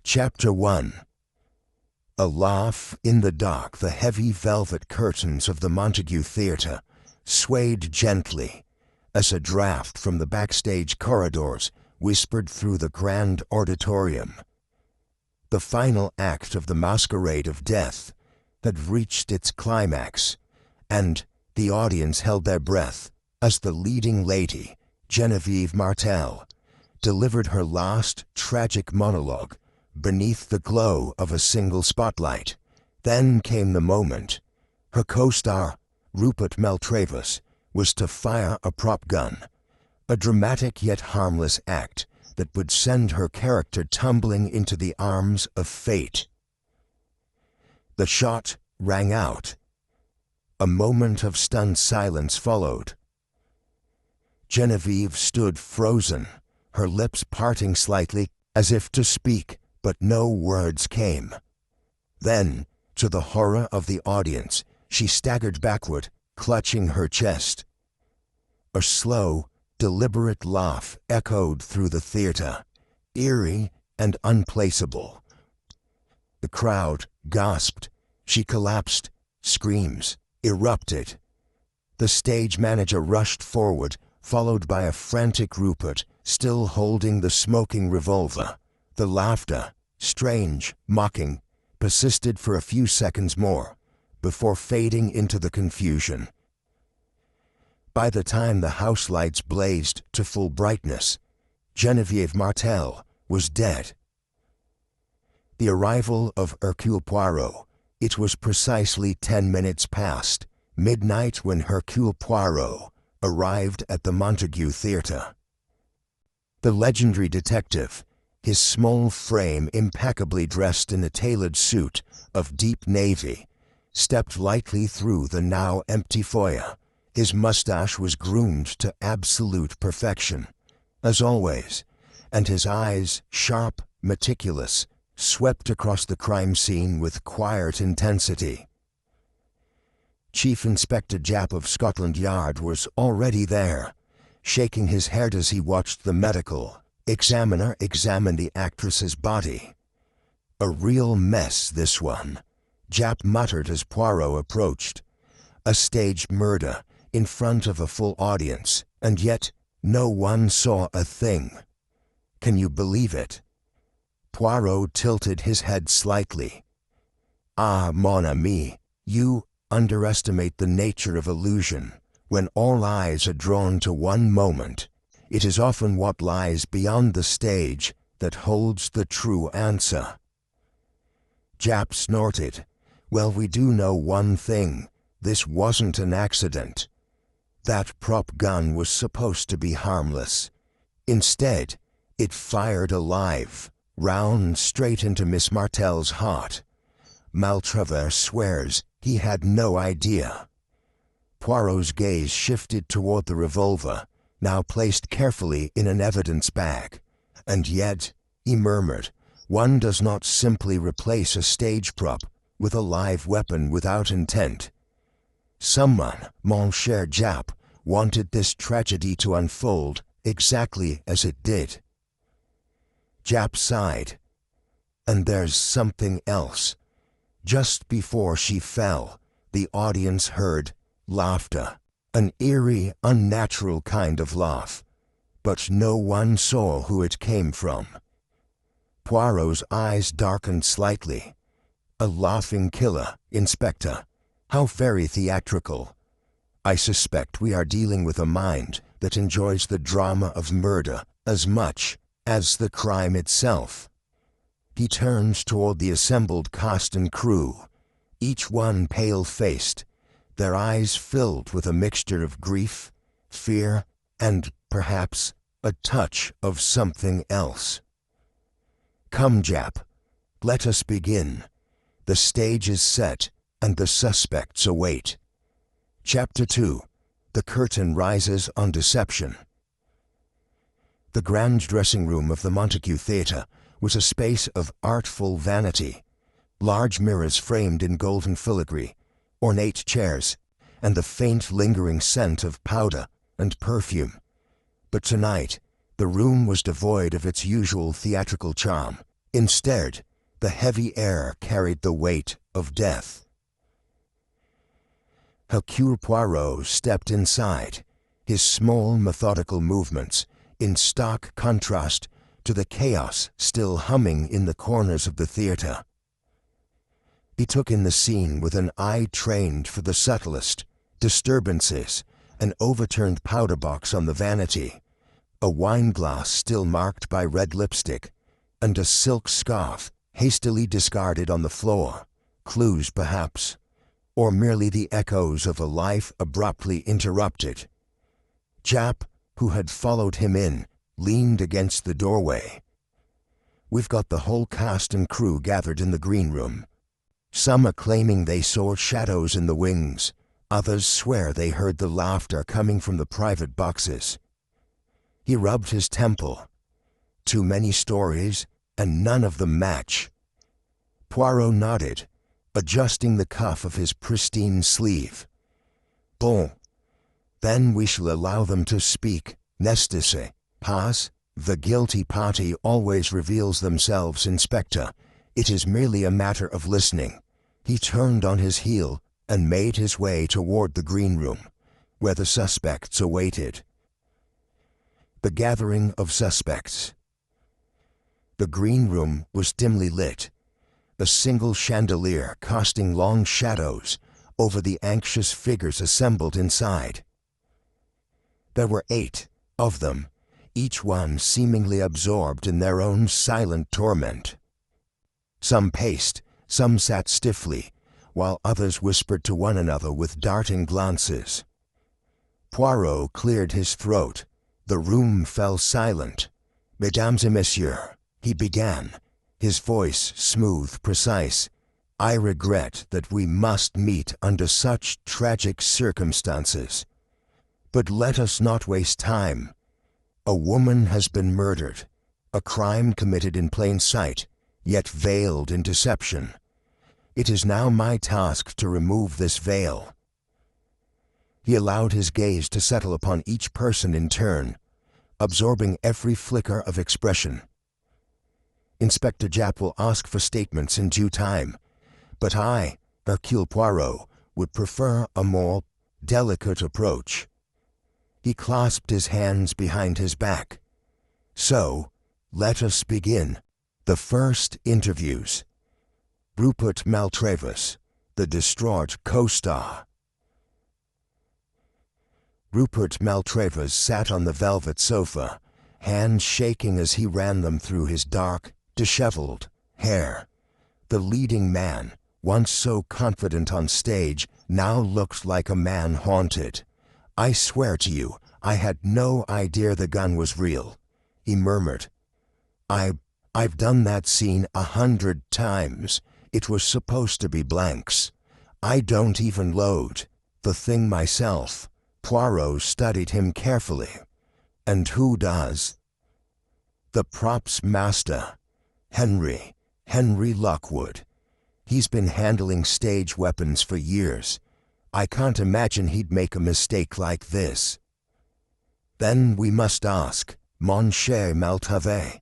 Chapter 1. A laugh in the dark. The heavy velvet curtains of the Montigue Theater swayed gently as a draft from the backstage corridors whispered through the grand auditorium. The final act of the masquerade of death had reached its climax, and the audience held their breath as the leading lady, Genevieve Martel, delivered her last tragic monologue beneath the glow of a single spotlight. Then came the moment. Her co-star, Rupert Meltravis, was to fire a prop gun, a dramatic yet harmless act that would send her character tumbling into the arms of fate. The shot rang out. A moment of stunned silence followed. Genevieve stood frozen, her lips parting slightly as if to speak, but no words came. Then, to the horror of the audience, she staggered backward, clutching her chest. A slow, deliberate laugh echoed through the theater, eerie and unplaceable. The crowd gasped. She collapsed. Screams erupted. The stage manager rushed forward, followed by a frantic Rupert, still holding the smoking revolver. The laughter, strange, mocking, persisted for a few seconds more, before fading into the confusion. By the time the house lights blazed to full brightness, Genevieve Martel was dead. The arrival of Hercule Poirot. It was precisely 10 minutes past midnight when Hercule Poirot arrived at the Montigue Theater. The legendary detective, his small frame impeccably dressed in a tailored suit of deep navy, stepped lightly through the now empty foyer. His mustache was groomed to absolute perfection, as always, and his eyes, sharp, meticulous, swept across the crime scene with quiet intensity. Chief Inspector Japp of Scotland Yard was already there, shaking his head as he watched the medical examiner examine the actress's body. A real mess, this one, Japp muttered as Poirot approached. A staged murder in front of a full audience, and yet no one saw a thing. Can you believe it? Poirot tilted his head slightly. Ah, mon ami, you underestimate the nature of illusion. When all eyes are drawn to one moment, it is often what lies beyond the stage that holds the true answer. Japp snorted. Well, we do know one thing. This wasn't an accident. That prop gun was supposed to be harmless. Instead, it fired a live round straight into Miss Martel's heart. Meltravis swears he had no idea. Poirot's gaze shifted toward the revolver, now placed carefully in an evidence bag. And yet, he murmured, one does not simply replace a stage prop with a live weapon without intent. Someone, mon cher Japp, wanted this tragedy to unfold exactly as it did. Japp sighed. And there's something else. Just before she fell, the audience heard laughter, an eerie, unnatural kind of laugh, but no one saw who it came from. Poirot's eyes darkened slightly. A laughing killer, Inspector. How very theatrical. I suspect we are dealing with a mind that enjoys the drama of murder as much as the crime itself. He turned toward the assembled cast and crew, each one pale-faced, their eyes filled with a mixture of grief, fear, and, perhaps, a touch of something else. Come, Japp, let us begin. The stage is set, and the suspects await. Chapter 2. The curtain rises on deception. The grand dressing room of the Montigue Theater was a space of artful vanity. Large mirrors framed in golden filigree, ornate chairs, and the faint lingering scent of powder and perfume. But tonight, the room was devoid of its usual theatrical charm. Instead, the heavy air carried the weight of death. Hercule Poirot stepped inside, his small, methodical movements in stark contrast to the chaos still humming in the corners of the theater. He took in the scene with an eye trained for the subtlest disturbances, an overturned powder box on the vanity, a wine glass still marked by red lipstick, and a silk scarf hastily discarded on the floor, clues perhaps, or merely the echoes of a life abruptly interrupted. Jap, who had followed him in, leaned against the doorway. "We've got the whole cast and crew gathered in the green room. Some are claiming they saw shadows in the wings. Others swear they heard the laughter coming from the private boxes." He rubbed his temple. "Too many stories, and none of them match." Poirot nodded, adjusting the cuff of his pristine sleeve. "Bon. Then we shall allow them to speak, n'est-ce pas? The guilty party always reveals themselves, Inspector. It is merely a matter of listening." He turned on his heel and made his way toward the green room, where the suspects awaited. The gathering of suspects. The green room was dimly lit, a single chandelier casting long shadows over the anxious figures assembled inside. There were 8 of them, each one seemingly absorbed in their own silent torment. Some paced, some sat stiffly, while others whispered to one another with darting glances. Poirot cleared his throat. The room fell silent. "Mesdames et messieurs," he began, his voice smooth, precise, "I regret that we must meet under such tragic circumstances. But let us not waste time. A woman has been murdered, a crime committed in plain sight, yet veiled in deception. It is now my task to remove this veil." He allowed his gaze to settle upon each person in turn, absorbing every flicker of expression. "Inspector Japp will ask for statements in due time, but I, Hercule Poirot, would prefer a more delicate approach." He clasped his hands behind his back. "So, let us begin. The first interviews. Rupert Maltravers, the distraught co-star." Rupert Maltravers sat on the velvet sofa, hands shaking as he ran them through his dark, disheveled hair. The leading man, once so confident on stage, now looked like a man haunted. "I swear to you, I had no idea the gun was real," he murmured. I've done that scene 100 times. It was supposed to be blanks. I don't even load the thing myself." Poirot studied him carefully. "And who does?" "The props master, Henry Lockwood. He's been handling stage weapons for years. I can't imagine he'd make a mistake like this." "Then we must ask, mon cher Maltravers,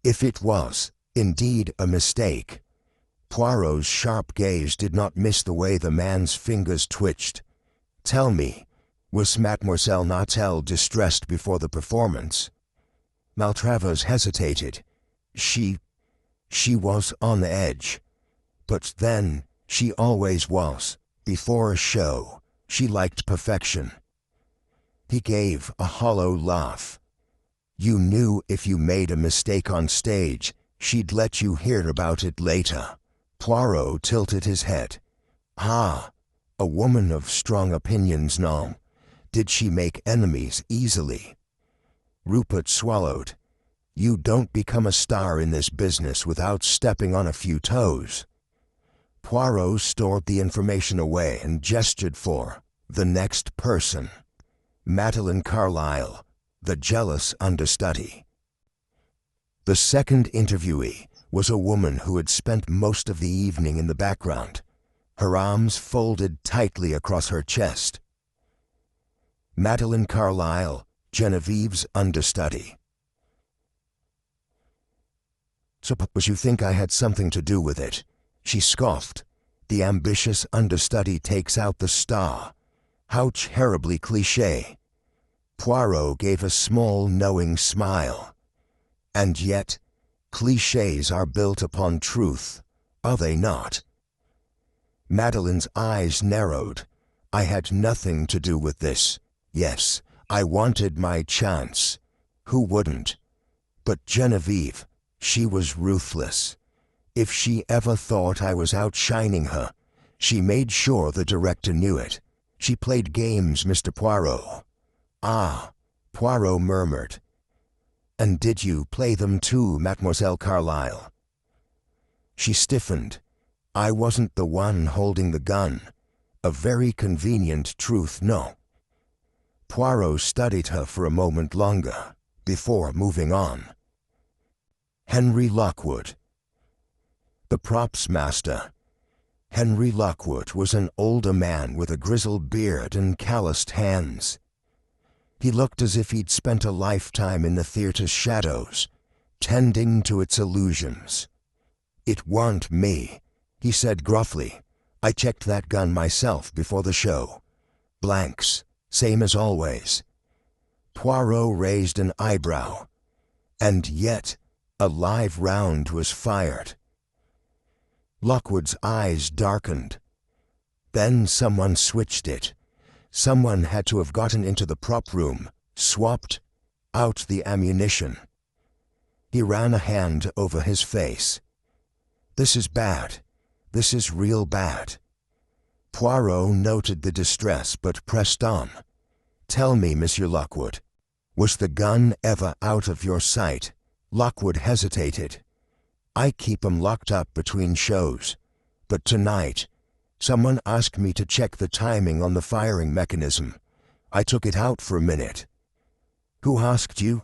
if it was indeed a mistake." Poirot's sharp gaze did not miss the way the man's fingers twitched. "Tell me, was Mademoiselle Natel distressed before the performance?" Maltravers hesitated. She was on edge. But then, she always was. Before a show, she liked perfection." He gave a hollow laugh. "You knew if you made a mistake on stage, she'd let you hear about it later." Poirot tilted his head. "Ah, a woman of strong opinions, no? Did she make enemies easily?" Rupert swallowed. "You don't become a star in this business without stepping on a few toes." Poirot stored the information away and gestured for the next person. Madeleine Carlyle, the jealous understudy. The second interviewee was a woman who had spent most of the evening in the background, her arms folded tightly across her chest. Madeleine Carlyle, Genevieve's understudy. Suppose you think I had something to do with it, she scoffed. The ambitious understudy takes out the star. How terribly cliché. Poirot gave a small, knowing smile. And yet, clichés are built upon truth, are they not? Madeline's eyes narrowed. I had nothing to do with this. Yes, I wanted my chance. Who wouldn't? But Genevieve, she was ruthless. If she ever thought I was outshining her, she made sure the director knew it. She played games, Mr. Poirot. Ah, Poirot murmured. And did you play them too, Mademoiselle Carlyle? She stiffened. I wasn't the one holding the gun. A very convenient truth, no. Poirot studied her for a moment longer, before moving on. Henry Lockwood. The props master. Henry Lockwood was an older man with a grizzled beard and calloused hands. He looked as if he'd spent a lifetime in the theater's shadows, tending to its illusions. It weren't me, he said gruffly. I checked that gun myself before the show. Blanks, same as always. Poirot raised an eyebrow. And yet, a live round was fired. Lockwood's eyes darkened. Then someone switched it. Someone had to have gotten into the prop room, swapped out the ammunition. He ran a hand over his face. This is bad. This is real bad. Poirot noted the distress but pressed on. Tell me, Monsieur Lockwood, was the gun ever out of your sight? Lockwood hesitated. I keep 'em locked up between shows, but tonight, someone asked me to check the timing on the firing mechanism. I took it out for a minute. Who asked you?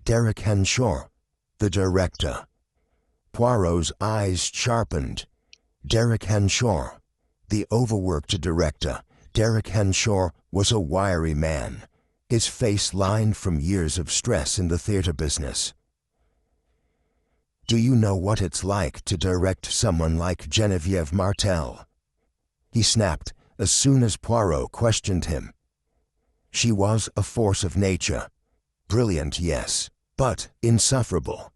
Derek Henshaw, the director. Poirot's eyes sharpened. Derek Henshaw, the overworked director. Derek Henshaw was a wiry man, his face lined from years of stress in the theater business. Do you know what it's like to direct someone like Genevieve Martel? He snapped as soon as Poirot questioned him. She was a force of nature. Brilliant, yes, but insufferable.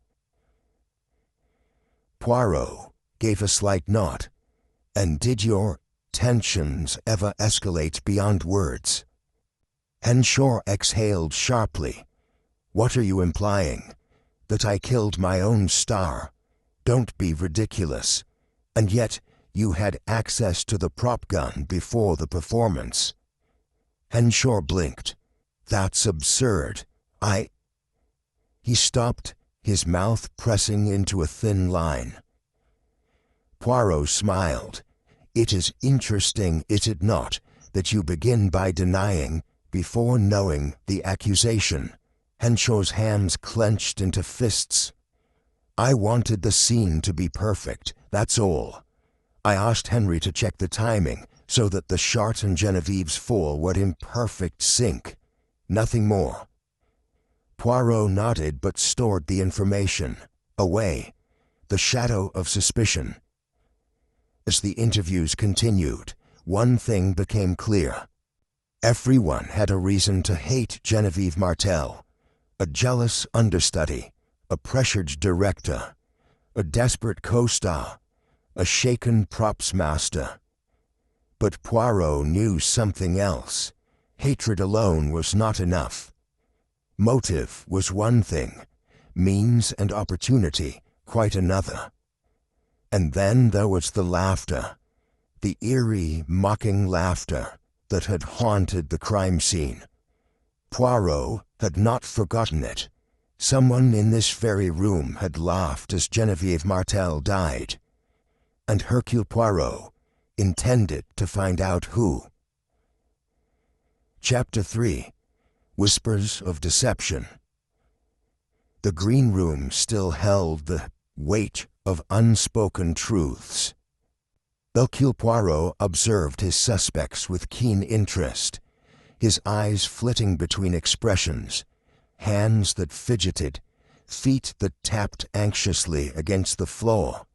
Poirot gave a slight nod. And did your tensions ever escalate beyond words? Henshaw exhaled sharply. What are you implying? That I killed my own star? Don't be ridiculous. And yet, you had access to the prop gun before the performance. Henshaw blinked. That's absurd. He stopped, his mouth pressing into a thin line. Poirot smiled. It is interesting, is it not, that you begin by denying, before knowing, the accusation. Henshaw's hands clenched into fists. I wanted the scene to be perfect, that's all. I asked Henry to check the timing, so that the shot and Genevieve's fall were in perfect sync. Nothing more. Poirot nodded but stored the information. Away. The shadow of suspicion. As the interviews continued, one thing became clear. Everyone had a reason to hate Genevieve Martel. A jealous understudy, a pressured director, a desperate co-star, a shaken props master. But Poirot knew something else. Hatred alone was not enough. Motive was one thing, means and opportunity quite another. And then there was the laughter, the eerie, mocking laughter that had haunted the crime scene. Poirot had not forgotten it. Someone in this very room had laughed as Genevieve Martel died. And Hercule Poirot intended to find out who. Chapter 3. Whispers of Deception. The green room still held the weight of unspoken truths. Hercule Poirot observed his suspects with keen interest, his eyes flitting between expressions, hands that fidgeted, feet that tapped anxiously against the floor.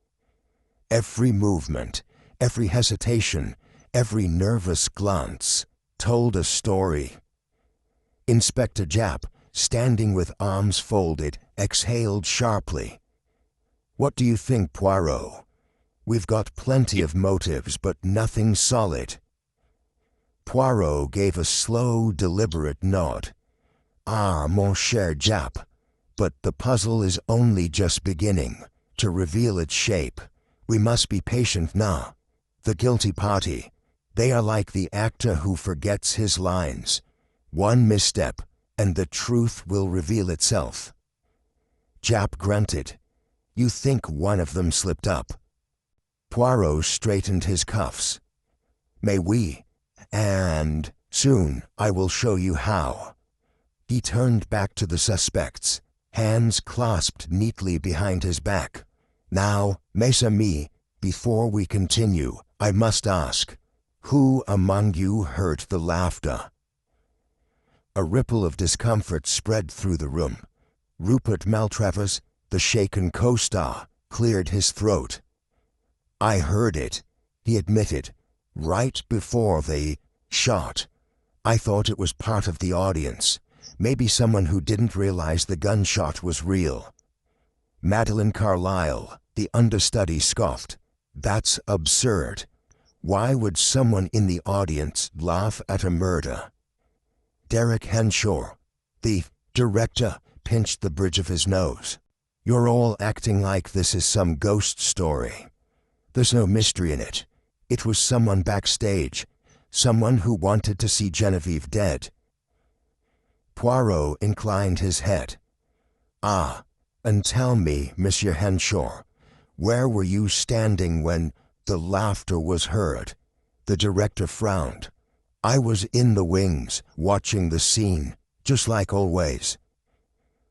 Every movement, every hesitation, every nervous glance told a story. Inspector Japp, standing with arms folded, exhaled sharply. "What do you think, Poirot? We've got plenty of motives, but nothing solid." Poirot gave a slow, deliberate nod. "Ah, mon cher Japp, but the puzzle is only just beginning to reveal its shape. We must be patient now. The guilty party, they are like the actor who forgets his lines. One misstep, and the truth will reveal itself." Japp grunted. "You think one of them slipped up?" Poirot straightened his cuffs. "May we? And soon I will show you how." He turned back to the suspects, hands clasped neatly behind his back. "Now, mes amis, before we continue, I must ask, who among you heard the laughter?" A ripple of discomfort spread through the room. Rupert Maltravers, the shaken co-star, cleared his throat. "I heard it," he admitted, "right before they shot. I thought it was part of the audience, maybe someone who didn't realize the gunshot was real." Madeline Carlyle, the understudy, scoffed. "That's absurd. Why would someone in the audience laugh at a murder?" Derek Henshaw, the director, pinched the bridge of his nose. "You're all acting like this is some ghost story. There's no mystery in it. It was someone backstage, someone who wanted to see Genevieve dead." Poirot inclined his head. "Ah, and tell me, Monsieur Henshaw, where were you standing when the laughter was heard?" The director frowned. "I was in the wings, watching the scene, just like always."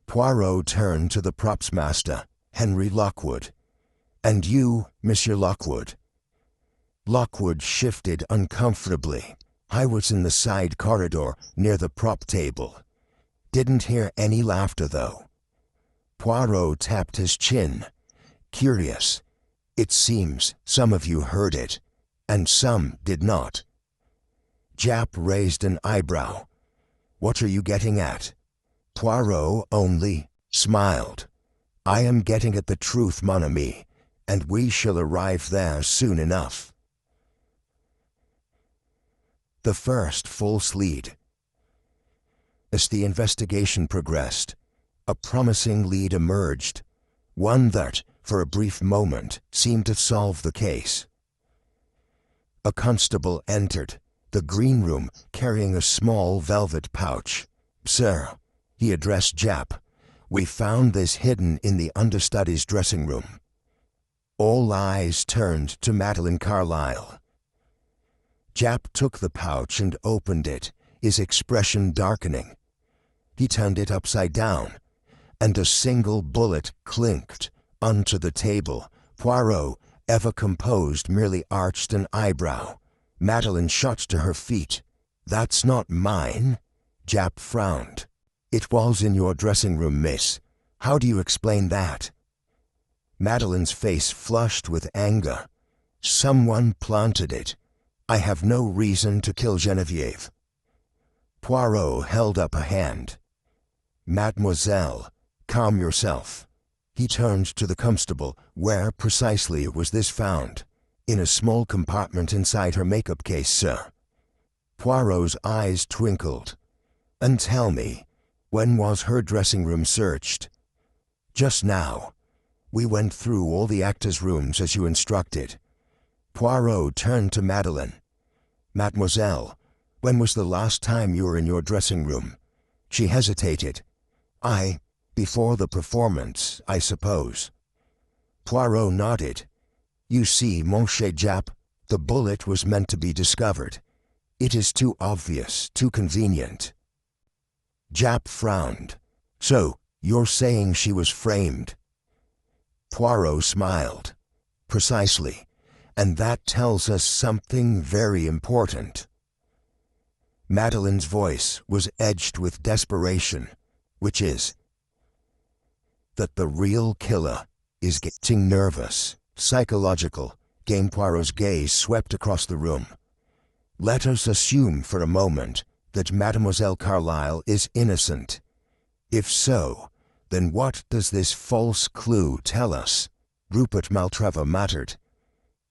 Poirot turned to the props master, Henry Lockwood. "And you, Monsieur Lockwood?" Lockwood shifted uncomfortably. "I was in the side corridor near the prop table. Didn't hear any laughter, though." Poirot tapped his chin. "Curious. It seems some of you heard it, and some did not." Japp raised an eyebrow. "What are you getting at?" Poirot only smiled. "I am getting at the truth, mon ami, and we shall arrive there soon enough." The first false lead. As the investigation progressed, a promising lead emerged, one that, for a brief moment, seemed to solve the case. A constable entered the green room carrying a small velvet pouch. "Sir," he addressed Japp, "we found this hidden in the understudy's dressing room." All eyes turned to Madeline Carlyle. Japp took the pouch and opened it, his expression darkening. He turned it upside down, and a single bullet clinked onto the table. Poirot, ever composed, merely arched an eyebrow. Madeline shot to her feet. "That's not mine." Japp frowned. "It was in your dressing room, miss. How do you explain that?" Madeline's face flushed with anger. "Someone planted it. I have no reason to kill Genevieve." Poirot held up a hand. "Mademoiselle, calm yourself." He turned to the constable. "Where precisely was this found?" "In a small compartment inside her makeup case, sir." Poirot's eyes twinkled. "And tell me, when was her dressing room searched?" "Just now. We went through all the actors' rooms as you instructed." Poirot turned to Madeline. "Mademoiselle, when was the last time you were in your dressing room?" She hesitated. Before the performance, I suppose." Poirot nodded. "You see, mon cher Japp, the bullet was meant to be discovered. It is too obvious, too convenient." Japp frowned. "So, you're saying she was framed?" Poirot smiled. "Precisely, and that tells us something very important." Madeline's voice was edged with desperation. "Which is?" that the real killer is getting nervous. Psychological. Game. Poirot's gaze swept across the room. Let us assume for a moment that Mademoiselle Carlyle is innocent. If so, then what does this false clue tell us? Rupert Maltravers muttered.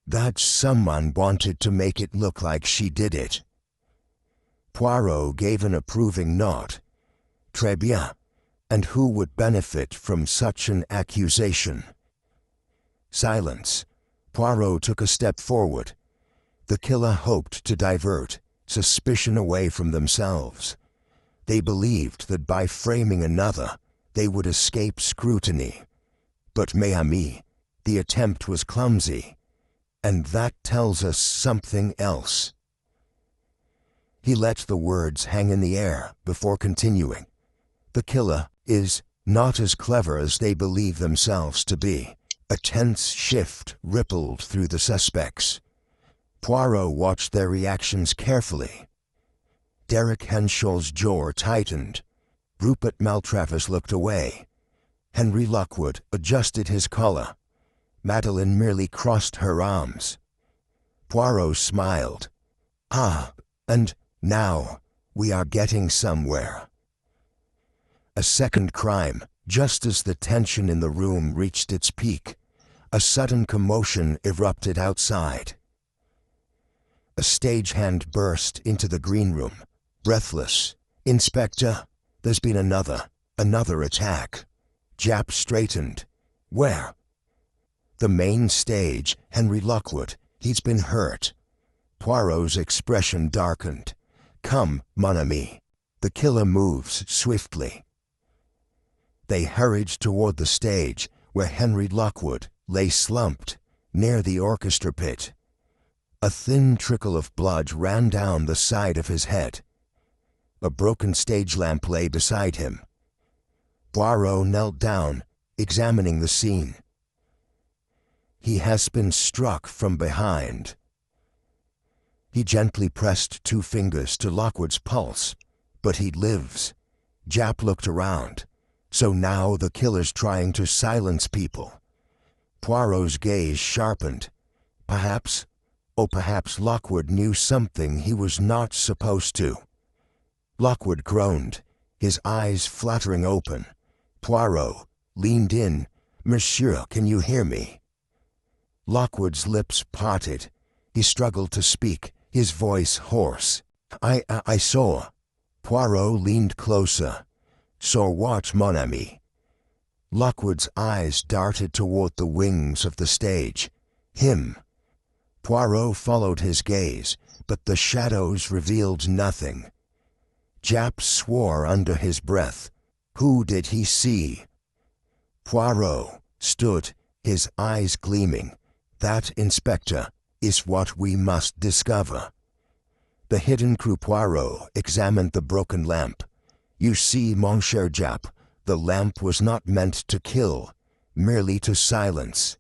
That someone wanted to make it look like she did it. Poirot gave an approving nod. Très bien. And who would benefit from such an accusation? Silence. Poirot took a step forward. The killer hoped to divert suspicion away from themselves. They believed that by framing another, they would escape scrutiny. But mes amis, the attempt was clumsy, and that tells us something else. He let the words hang in the air before continuing. The killer is not as clever as they believe themselves to be. A tense shift rippled through the suspects. Poirot watched their reactions carefully. Derek Henshaw's jaw tightened. Rupert Maltravers looked away. Henry Lockwood adjusted his collar. Madeline merely crossed her arms. Poirot smiled. Ah, and now we are getting somewhere. A second crime, just as the tension in the room reached its peak. A sudden commotion erupted outside. A stagehand burst into the green room, breathless. Inspector, there's been another attack. Japp straightened. Where? The main stage. Henry Lockwood. He's been hurt. Poirot's expression darkened. Come, mon ami. The killer moves swiftly. They hurried toward the stage, where Henry Lockwood lay slumped, near the orchestra pit. A thin trickle of blood ran down the side of his head. A broken stage lamp lay beside him. Poirot knelt down, examining the scene. He has been struck from behind. He gently pressed 2 fingers to Lockwood's pulse, but he lives. Japp looked around. So now the killer's trying to silence people. Poirot's gaze sharpened. Perhaps Lockwood knew something he was not supposed to. Lockwood groaned, his eyes fluttering open. Poirot leaned in. Monsieur, can you hear me? Lockwood's lips parted. He struggled to speak, his voice hoarse. I saw. Poirot leaned closer. Saw what, mon ami? Lockwood's eyes darted toward the wings of the stage. Him. Poirot followed his gaze, but the shadows revealed nothing. Japp swore under his breath. Who did he see? Poirot stood, his eyes gleaming. That, Inspector, is what we must discover. The hidden crew. Poirot examined the broken lamp. You see, mon cher Japp, the lamp was not meant to kill, merely to silence.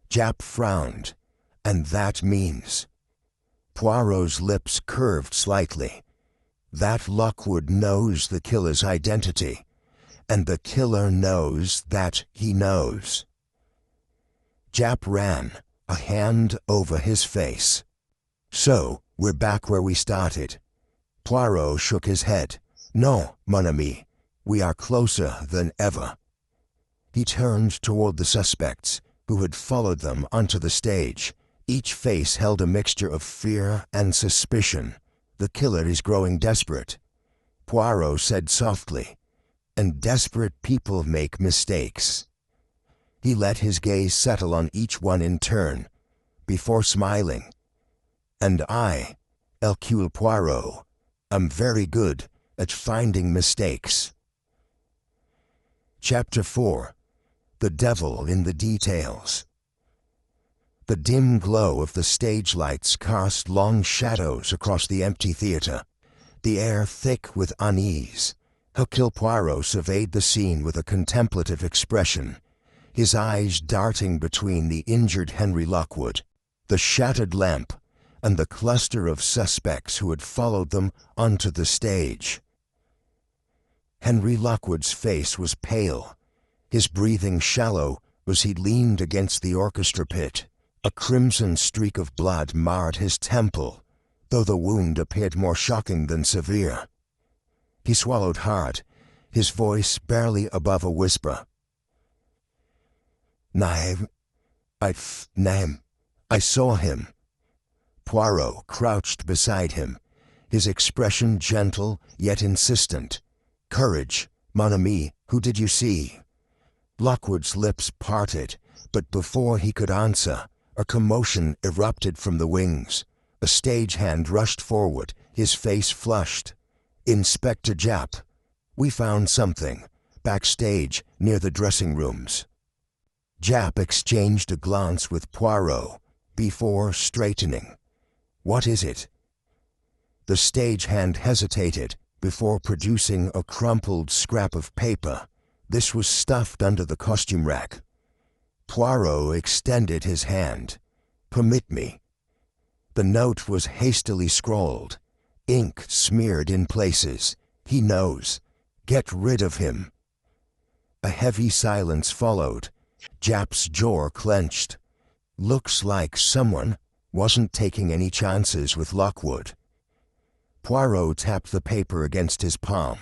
Japp frowned. And that means... Poirot's lips curved slightly. That Lockwood knows the killer's identity, and the killer knows that he knows. Japp ran, a hand over his face. So, we're back where we started. Poirot shook his head. No, mon ami, we are closer than ever. He turned toward the suspects, who had followed them onto the stage. Each face held a mixture of fear and suspicion. The killer is growing desperate. Poirot said softly, and desperate people make mistakes. He let his gaze settle on each one in turn, before smiling. And I, Hercule Poirot, am very good at finding mistakes. Chapter 4. The Devil in the Details. The dim glow of the stage lights cast long shadows across the empty theater, the air thick with unease. Hercule Poirot surveyed the scene with a contemplative expression, his eyes darting between the injured Henry Lockwood, the shattered lamp, and the cluster of suspects who had followed them onto the stage. Henry Lockwood's face was pale, his breathing shallow as he leaned against the orchestra pit. A crimson streak of blood marred his temple, though the wound appeared more shocking than severe. He swallowed hard, his voice barely above a whisper. Name. I saw him. Poirot crouched beside him, his expression gentle yet insistent. Courage, mon ami, who did you see? Lockwood's lips parted, but before he could answer, a commotion erupted from the wings. A stagehand rushed forward, his face flushed. Inspector Japp, we found something, backstage near the dressing rooms. Japp exchanged a glance with Poirot, before straightening. What is it? The stagehand hesitated before producing a crumpled scrap of paper. This was stuffed under the costume rack. Poirot extended his hand. Permit me. The note was hastily scrawled, ink smeared in places. He knows. Get rid of him. A heavy silence followed. Japp's jaw clenched. Looks like someone wasn't taking any chances with Lockwood. Poirot tapped the paper against his palm.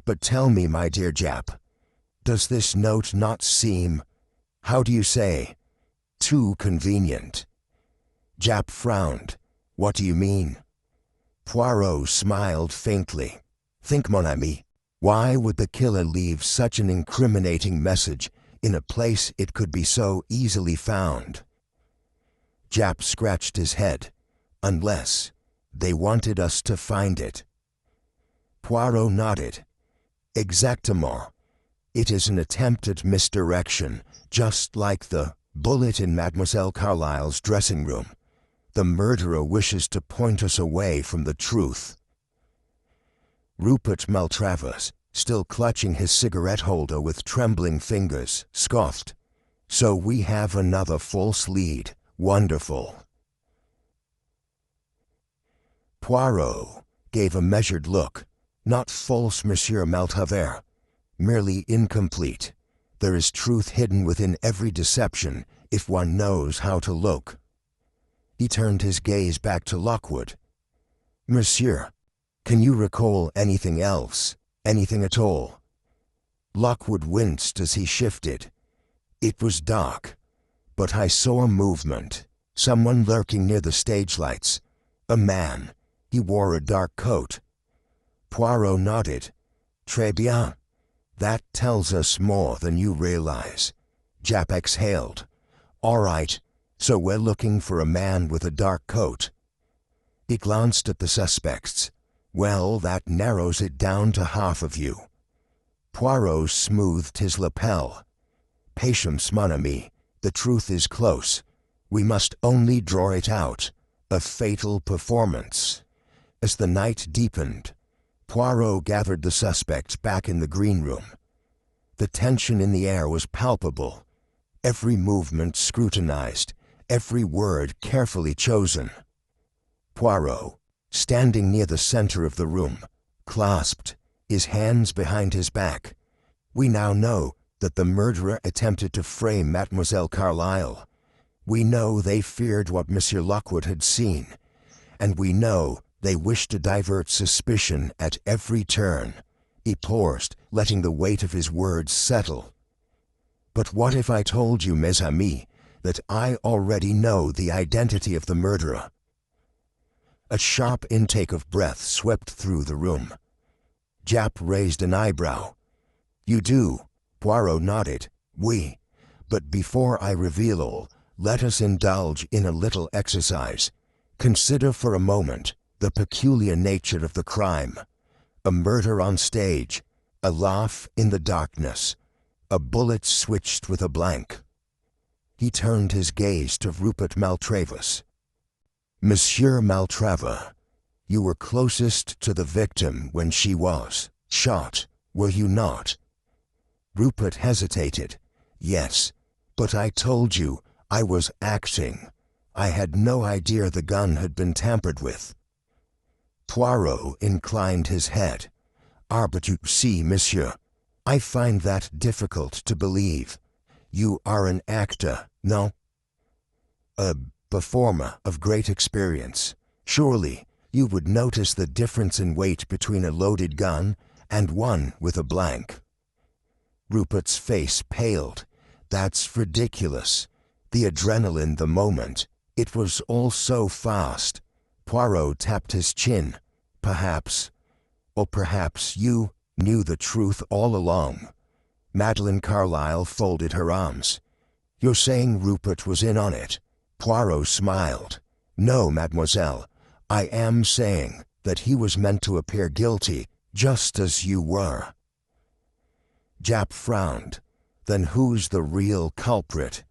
But tell me, my dear Japp, does this note not seem, how do you say, too convenient? Japp frowned. What do you mean? Poirot smiled faintly. Think, mon ami, why would the killer leave such an incriminating message in a place it could be so easily found? Japp scratched his head. Unless they wanted us to find it. Poirot nodded. Exactement. It is an attempt at misdirection, just like the bullet in Mademoiselle Carlyle's dressing room. The murderer wishes to point us away from the truth. Rupert Maltravers, still clutching his cigarette holder with trembling fingers, scoffed. So we have another false lead. Wonderful. Poirot gave a measured look. Not false, Monsieur Maltravers, merely incomplete. There is truth hidden within every deception if one knows how to look. He turned his gaze back to Lockwood. Monsieur, can you recall anything else? Anything at all? Lockwood winced as he shifted. It was dark, but I saw a movement. Someone lurking near the stage lights. A man. He wore a dark coat. Poirot nodded. Très bien. That tells us more than you realize. Japp exhaled. All right, so we're looking for a man with a dark coat. He glanced at the suspects. Well, that narrows it down to half of you. Poirot smoothed his lapel. Patience, mon ami. The truth is close. We must only draw it out. A fatal performance. As the night deepened, Poirot gathered the suspects back in the green room. The tension in the air was palpable. Every movement scrutinized, every word carefully chosen. Poirot, standing near the center of the room, clasped, his hands behind his back. We now know that the murderer attempted to frame Mademoiselle Carlyle. We know they feared what Monsieur Lockwood had seen, and we know they wished to divert suspicion at every turn. He paused, letting the weight of his words settle. But what if I told you, mes amis, that I already know the identity of the murderer? A sharp intake of breath swept through the room. Japp raised an eyebrow. You do? Poirot nodded. Oui. But before I reveal all, let us indulge in a little exercise. Consider for a moment the peculiar nature of the crime. A murder on stage, a laugh in the darkness, a bullet switched with a blank. He turned his gaze to Rupert Maltravers. Monsieur Maltravers, you were closest to the victim when she was shot, were you not? Rupert hesitated. Yes, but I told you I was acting. I had no idea the gun had been tampered with. Poirot inclined his head. Ah, but you see, monsieur, I find that difficult to believe. You are an actor, no? A performer of great experience. Surely you would notice the difference in weight between a loaded gun and one with a blank. Rupert's face paled. That's ridiculous. The adrenaline, the moment. It was all so fast. Poirot tapped his chin. Perhaps, or perhaps you knew the truth all along. Madeleine Carlyle folded her arms. You're saying Rupert was in on it? Poirot smiled. No, mademoiselle. I am saying that he was meant to appear guilty, just as you were. Japp frowned. Then who's the real culprit?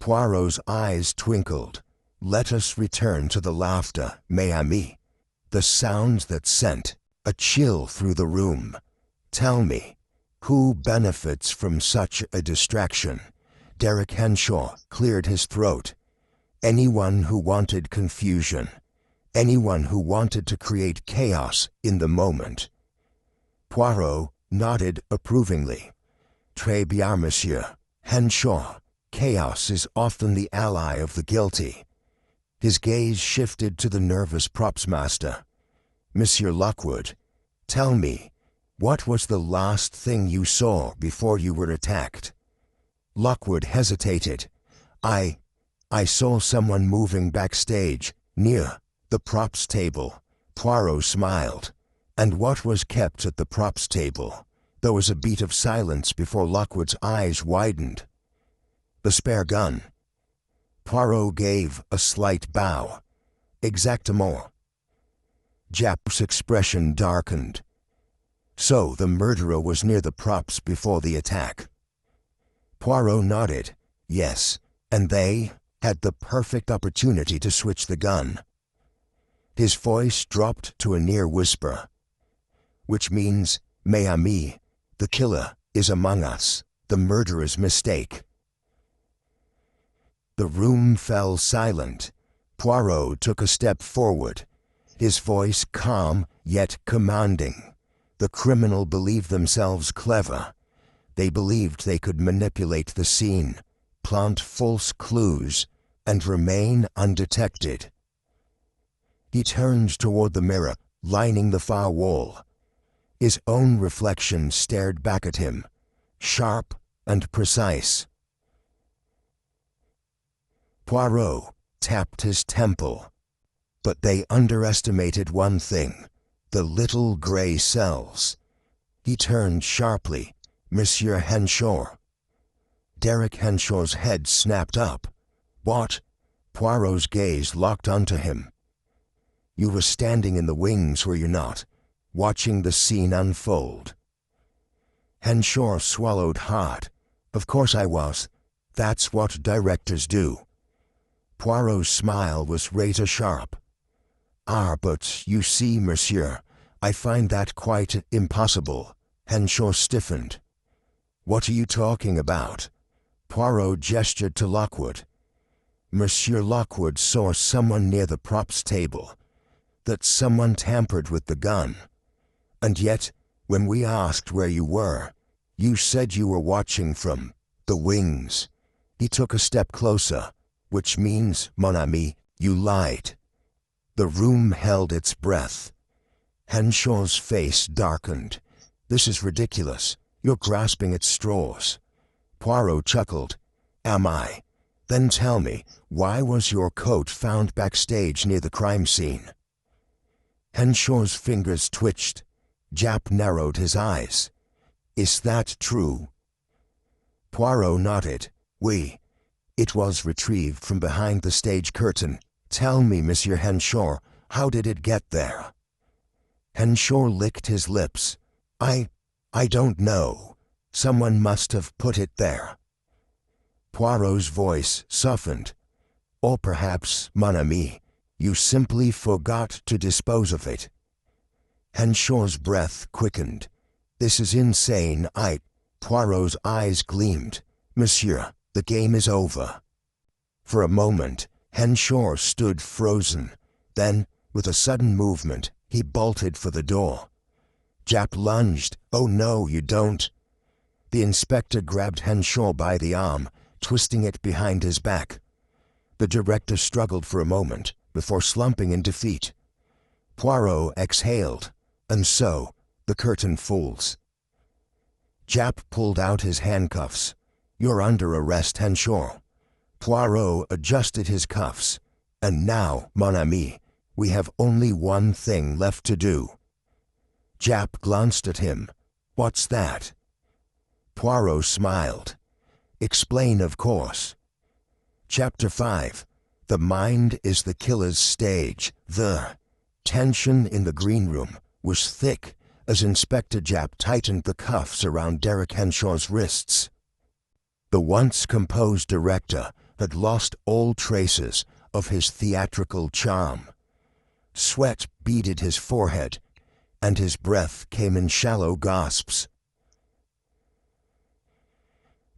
Poirot's eyes twinkled. Let us return to the laughter, mes amis. The sounds that sent a chill through the room. Tell me, who benefits from such a distraction? Derek Henshaw cleared his throat. Anyone who wanted confusion. Anyone who wanted to create chaos in the moment. Poirot nodded approvingly. Très bien, monsieur. Henshaw, chaos is often the ally of the guilty. His gaze shifted to the nervous props master. Monsieur Lockwood, tell me, what was the last thing you saw before you were attacked? Lockwood hesitated. I saw someone moving backstage, near the props table. Poirot smiled. And what was kept at the props table? There was a beat of silence before Lockwood's eyes widened. The spare gun. Poirot gave a slight bow. Exactement. Japp's expression darkened. So the murderer was near the props before the attack. Poirot nodded. Yes, and they had the perfect opportunity to switch the gun. His voice dropped to a near whisper. Which means, mes amis, the killer is among us, the murderer's mistake. The room fell silent. Poirot took a step forward, his voice calm yet commanding. The criminal believed themselves clever. They believed they could manipulate the scene, plant false clues, and remain undetected. He turned toward the mirror, lining the far wall. His own reflection stared back at him, sharp and precise. Poirot tapped his temple. But they underestimated one thing, the little gray cells. He turned sharply. Monsieur Henshaw. Derek Henshaw's head snapped up. What? Poirot's gaze locked onto him. You were standing in the wings, were you not, watching the scene unfold? Henshaw swallowed hard. Of course I was. That's what directors do. Poirot's smile was razor sharp. Ah, but you see, monsieur, I find that quite impossible. Henshaw stiffened. What are you talking about? Poirot gestured to Lockwood. Monsieur Lockwood saw someone near the props table, that someone tampered with the gun. And yet, when we asked where you were, you said you were watching from the wings. He took a step closer, which means, mon ami, you lied. The room held its breath. Henshaw's face darkened. This is ridiculous. You're grasping at straws. Poirot chuckled. Am I? Then tell me, why was your coat found backstage near the crime scene? Henshaw's fingers twitched. Japp narrowed his eyes. Is that true? Poirot nodded. Oui. It was retrieved from behind the stage curtain. Tell me, Monsieur Henshaw, how did it get there? Henshaw licked his lips. I don't know. Someone must have put it there. Poirot's voice softened. Or perhaps, mon ami, you simply forgot to dispose of it. Henshaw's breath quickened. This is insane. Poirot's eyes gleamed. Monsieur, the game is over. For a moment, Henshaw stood frozen. Then, with a sudden movement, he bolted for the door. Japp lunged. "Oh no, you don't." The inspector grabbed Henshaw by the arm, twisting it behind his back. The director struggled for a moment before slumping in defeat. Poirot exhaled, and so the curtain falls. Japp pulled out his handcuffs. "You're under arrest, Henshaw." Poirot adjusted his cuffs. "And now, mon ami, we have only one thing left to do." Japp glanced at him. "What's that?" Poirot smiled. "Explain, of course." Chapter 5. The mind is the killer's stage. The tension in the green room was thick as Inspector Japp tightened the cuffs around Derek Henshaw's wrists. The once composed director had lost all traces of his theatrical charm. Sweat beaded his forehead, and his breath came in shallow gasps.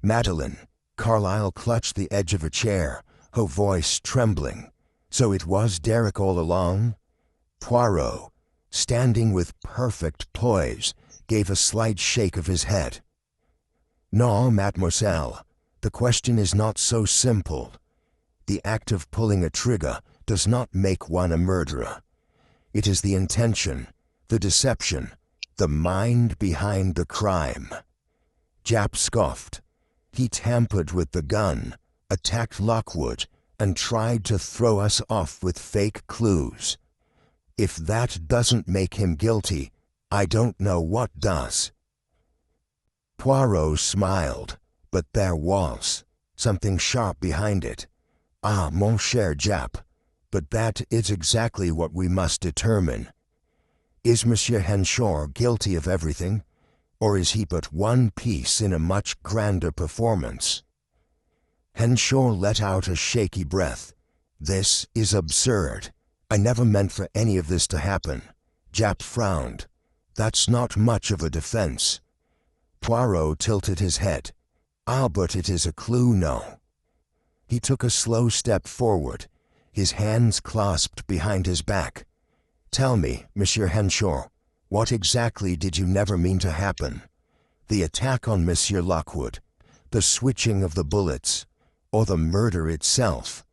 "Madeline," Carlyle clutched the edge of a chair, her voice trembling. "So it was Derek all along?" Poirot, standing with perfect poise, gave a slight shake of his head. "No, mademoiselle, the question is not so simple. The act of pulling a trigger does not make one a murderer. It is the intention, the deception, the mind behind the crime." Japp scoffed. "He tampered with the gun, attacked Lockwood, and tried to throw us off with fake clues. If that doesn't make him guilty, I don't know what does." Poirot smiled, but there was something sharp behind it. "Ah, mon cher Japp, but that is exactly what we must determine. Is Monsieur Henshaw guilty of everything, or is he but one piece in a much grander performance?" Henshaw let out a shaky breath. "This is absurd. I never meant for any of this to happen." Japp frowned. "That's not much of a defense." Poirot tilted his head. "Ah, but it is a clue, no?" He took a slow step forward, his hands clasped behind his back. "Tell me, Monsieur Henshaw, what exactly did you never mean to happen? The attack on Monsieur Lockwood, the switching of the bullets, or the murder itself?"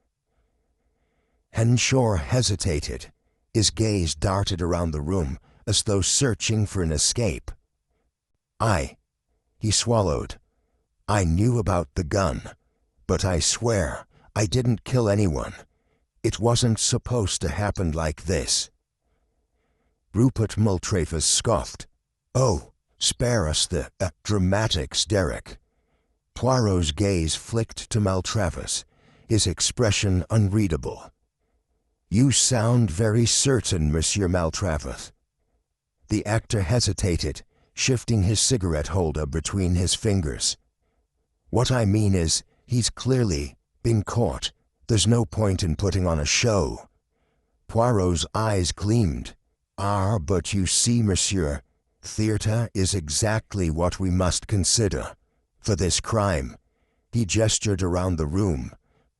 Henshaw hesitated. His gaze darted around the room as though searching for an escape. He swallowed. "I knew about the gun, but I swear I didn't kill anyone. It wasn't supposed to happen like this." Rupert Maltravers scoffed. "Oh, spare us the dramatics, Derek." Poirot's gaze flicked to Maltravers, his expression unreadable. "You sound very certain, Monsieur Maltravers." The actor hesitated, shifting his cigarette holder between his fingers. "What I mean is, he's clearly been caught. There's no point in putting on a show." Poirot's eyes gleamed. "Ah, but you see, monsieur, theatre is exactly what we must consider. For this crime," he gestured around the room,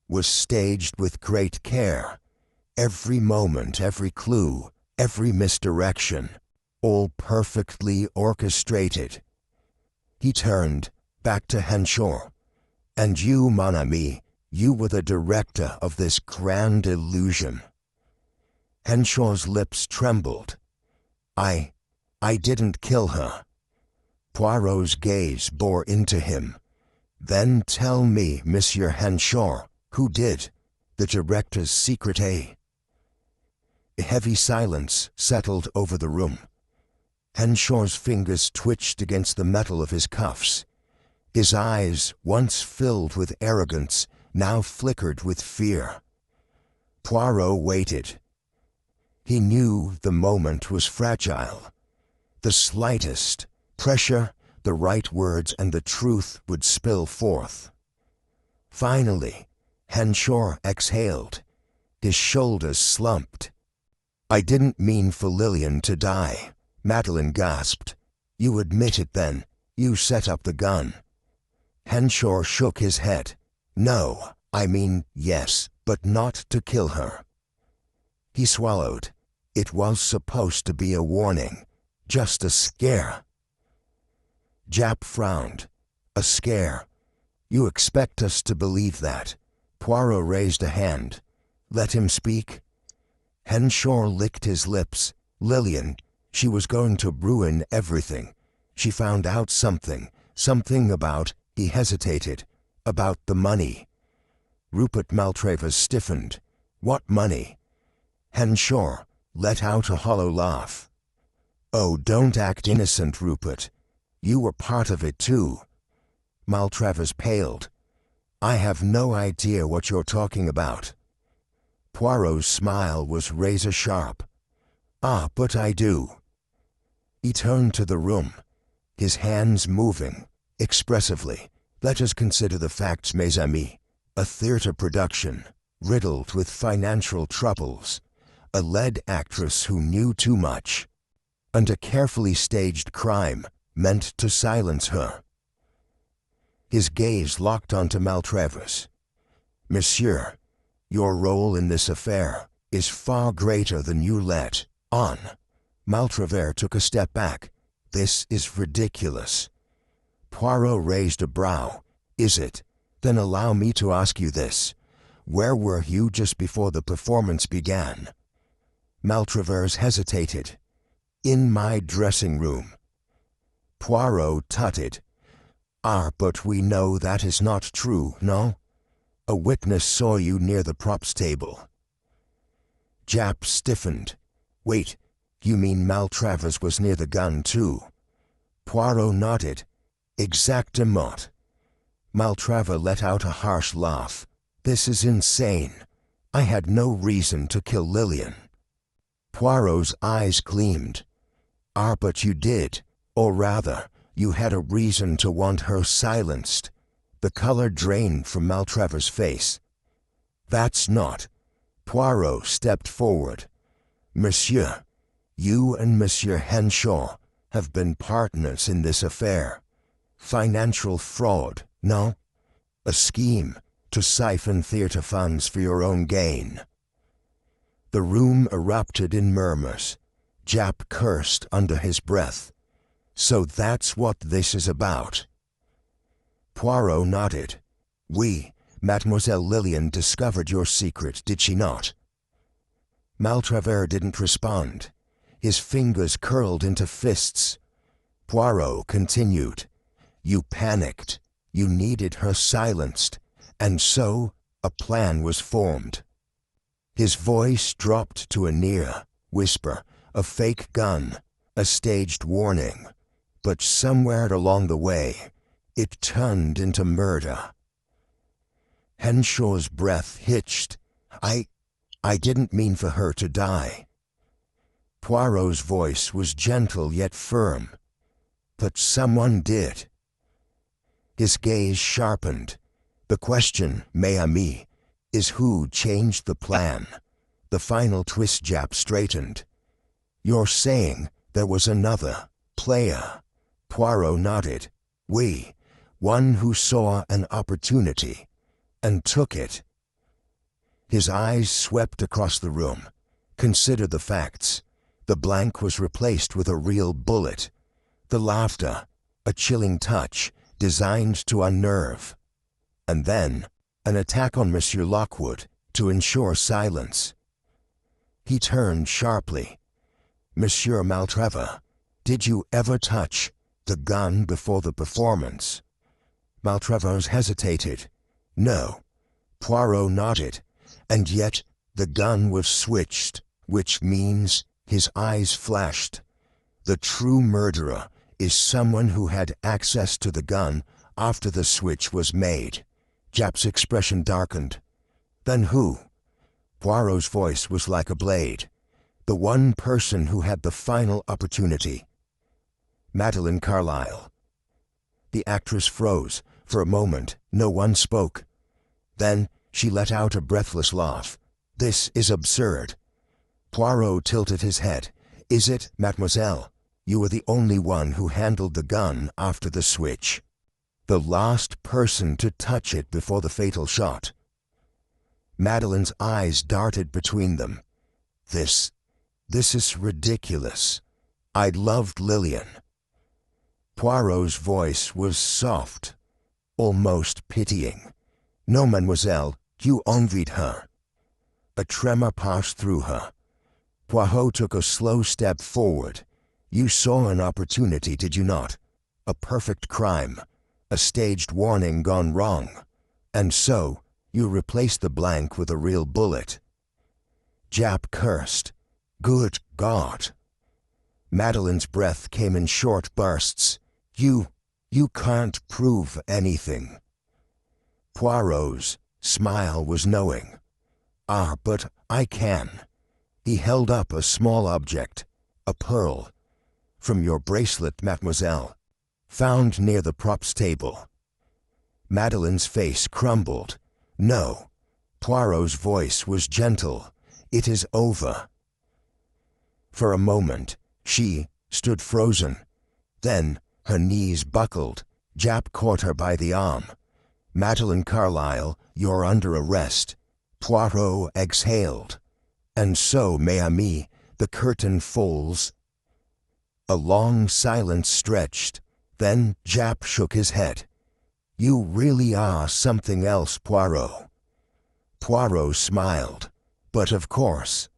"was staged with great care. Every moment, every clue, every misdirection, all perfectly orchestrated." He turned back to Henshaw. "And you, mon ami, you were the director of this grand illusion." Henshaw's lips trembled. I didn't kill her." Poirot's gaze bore into him. "Then tell me, Monsieur Henshaw, who did? The director's secret, eh?" A heavy silence settled over the room. Henshaw's fingers twitched against the metal of his cuffs. His eyes, once filled with arrogance, now flickered with fear. Poirot waited. He knew the moment was fragile. The slightest pressure, the right words, and the truth would spill forth. Finally, Henshaw exhaled. His shoulders slumped. "I didn't mean for Lillian to die," Madeline gasped. "You admit it then? You set up the gun?" Henshaw shook his head. "No, I mean yes, but not to kill her." He swallowed. "It was supposed to be a warning. Just a scare." Japp frowned. "A scare? You expect us to believe that?" Poirot raised a hand. "Let him speak." Henshaw licked his lips. Lillian, she was going to ruin everything. She found out something about, he hesitated, about the money. Rupert Maltravers stiffened. "What money?" Henshaw let out a hollow laugh. "Oh, don't act innocent, Rupert. You were part of it too." Maltravers paled. "I have no idea what you're talking about." Poirot's smile was razor-sharp. "Ah, but I do." He turned to the room, his hands moving, expressively. "Let us consider the facts, mes amis. A theater production, riddled with financial troubles, a lead actress who knew too much, and a carefully staged crime meant to silence her." His gaze locked onto Maltravers. "Monsieur, your role in this affair is far greater than you let on." Maltravers took a step back. "This is ridiculous." Poirot raised a brow. "Is it? Then allow me to ask you this. Where were you just before the performance began?" Maltravers hesitated. "In my dressing room." Poirot tutted. "Ah, but we know that is not true, no? A witness saw you near the props table." Japp stiffened. "Wait, you mean Maltravers was near the gun too?" Poirot nodded. "Exactement." Maltravers let out a harsh laugh. "This is insane. I had no reason to kill Lillian." Poirot's eyes gleamed. "Ah, but you did. Or rather, you had a reason to want her silenced." The color drained from Maltravers' face. "That's not." Poirot stepped forward. "Monsieur, you and Monsieur Henshaw have been partners in this affair. Financial fraud, no? A scheme to siphon theater funds for your own gain." The room erupted in murmurs. Japp cursed under his breath. "So that's what this is about." Poirot nodded. Mademoiselle Lillian discovered your secret, did she not?" Maltravers didn't respond. His fingers curled into fists. Poirot continued. "You panicked. You needed her silenced. And so, a plan was formed." His voice dropped to a near whisper, a fake gun, a staged warning. But somewhere along the way, it turned into murder. Henshaw's breath hitched. I didn't mean for her to die." Poirot's voice was gentle yet firm. "But someone did." His gaze sharpened. "The question, mes amis, is who changed the plan?" The final twist Japp straightened. "You're saying there was another player?" Poirot nodded. One who saw an opportunity and took it." His eyes swept across the room. "Consider the facts. The blank was replaced with a real bullet. The laughter, a chilling touch designed to unnerve. And then, an attack on Monsieur Lockwood to ensure silence." He turned sharply. "Monsieur Maltravers, did you ever touch the gun before the performance?" Maltravers hesitated. "No." Poirot nodded. "And yet the gun was switched, which means," his eyes flashed, "the true murderer is someone who had access to the gun after the switch was made." Japp's expression darkened. "Then who?" Poirot's voice was like a blade. "The one person who had the final opportunity." "Madeleine Carlyle." The actress froze. For a moment, no one spoke. Then she let out a breathless laugh. "This is absurd." Poirot tilted his head. "Is it, mademoiselle? You were the only one who handled the gun after the switch. The last person to touch it before the fatal shot." Madeleine's eyes darted between them. This is ridiculous." "I loved Lillian." Poirot's voice was soft, almost pitying. "No, mademoiselle, you envied her." A tremor passed through her. Poirot took a slow step forward. "You saw an opportunity, did you not? A perfect crime, a staged warning gone wrong. And so, you replaced the blank with a real bullet." Jap cursed. "Good God!" Madeleine's breath came in short bursts. You can't prove anything." Poirot's smile was knowing. "Ah, but I can." He held up a small object, a pearl. "From your bracelet, mademoiselle, found near the props table." Madeleine's face crumbled. "No." Poirot's voice was gentle. "It is over." For a moment, she stood frozen. Then her knees buckled. Jap caught her by the arm. "Madeleine Carlyle, you're under arrest." Poirot exhaled. "And so, mes amis, the curtain falls." A long silence stretched. Then Jap shook his head. "You really are something else, Poirot." Poirot smiled. "But of course."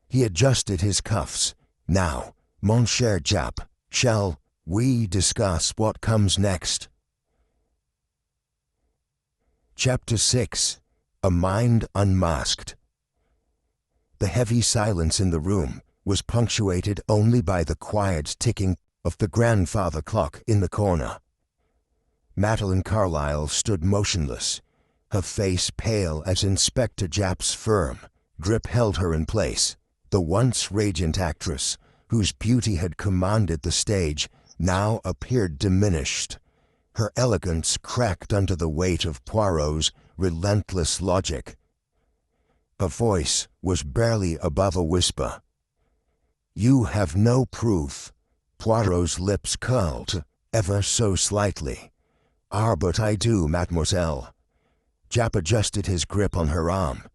He adjusted his cuffs. "Now, mon cher Jap, shall we discuss what comes next?" Chapter 6. A Mind Unmasked. The heavy silence in the room was punctuated only by the quiet ticking of the grandfather clock in the corner. Madeleine Carlyle stood motionless, her face pale as Inspector Jap's firm grip held her in place. The once radiant actress, whose beauty had commanded the stage, now appeared diminished. Her elegance cracked under the weight of Poirot's relentless logic. Her voice was barely above a whisper. "You have no proof." Poirot's lips curled, ever so slightly. "Ah, but I do, mademoiselle." Jap adjusted his grip on her arm.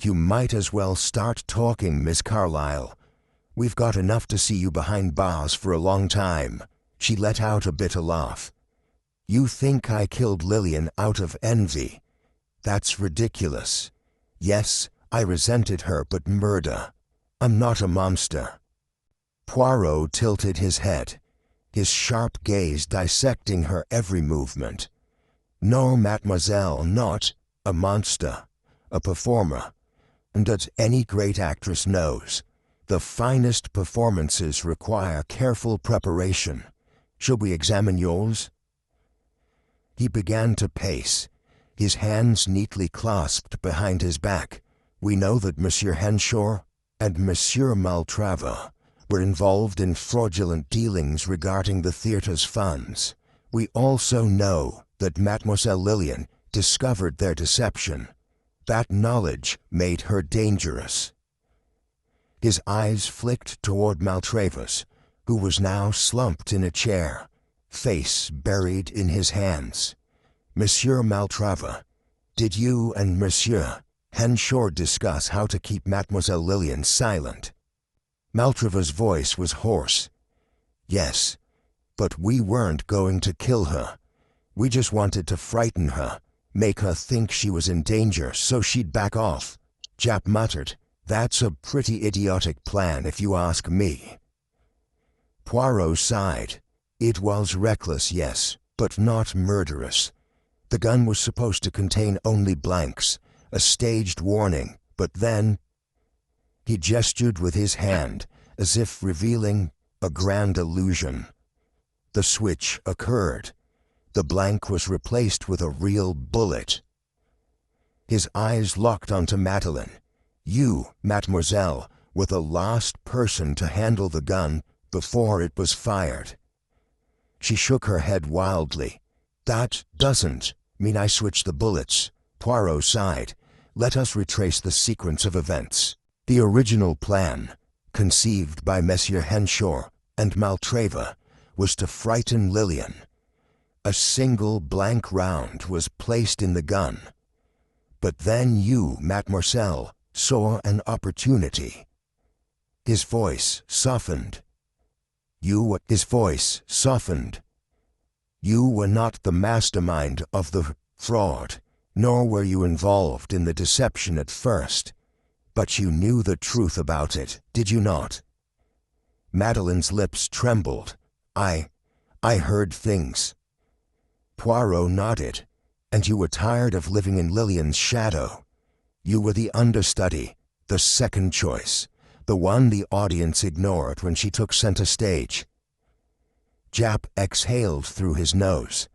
"You might as well start talking, Miss Carlyle. We've got enough to see you behind bars for a long time." She let out a bitter laugh. "You think I killed Lillian out of envy? That's ridiculous. Yes, I resented her, but murder. I'm not a monster." Poirot tilted his head, his sharp gaze dissecting her every movement. "No, mademoiselle, not a monster, a performer. And as any great actress knows, the finest performances require careful preparation. Shall we examine yours?" He began to pace, his hands neatly clasped behind his back. "We know that Monsieur Henshaw and Monsieur Maltravers were involved in fraudulent dealings regarding the theater's funds. We also know that Mademoiselle Lillian discovered their deception. That knowledge made her dangerous." His eyes flicked toward Maltravers, who was now slumped in a chair, face buried in his hands. "Monsieur Maltravers, did you and Monsieur Henshaw discuss how to keep Mademoiselle Lillian silent?" Maltravers' voice was hoarse. "Yes, but we weren't going to kill her. We just wanted to frighten her, make her think she was in danger so she'd back off." Jap muttered. "That's a pretty idiotic plan if you ask me." Poirot sighed. "It was reckless, yes, but not murderous. The gun was supposed to contain only blanks, a staged warning, but then—" He gestured with his hand, as if revealing a grand illusion. The switch occurred. The blank was replaced with a real bullet. His eyes locked onto Madeleine. "You, mademoiselle, were the last person to handle the gun before it was fired." She shook her head wildly. "That doesn't mean I switched the bullets." Poirot sighed. "Let us retrace the sequence of events. The original plan, conceived by Monsieur Henshaw and Maltravers, was to frighten Lillian. A single blank round was placed in the gun. But then you, mademoiselle, saw an opportunity." His voice softened. His voice softened. You were not the mastermind of the fraud, nor were you involved in the deception at first. But you knew the truth about it, did you not? Madeline's lips trembled. I heard things. Poirot nodded. And you were tired of living in Lillian's shadow. You were the understudy, the second choice, the one the audience ignored when she took center stage. Japp exhaled through his nose.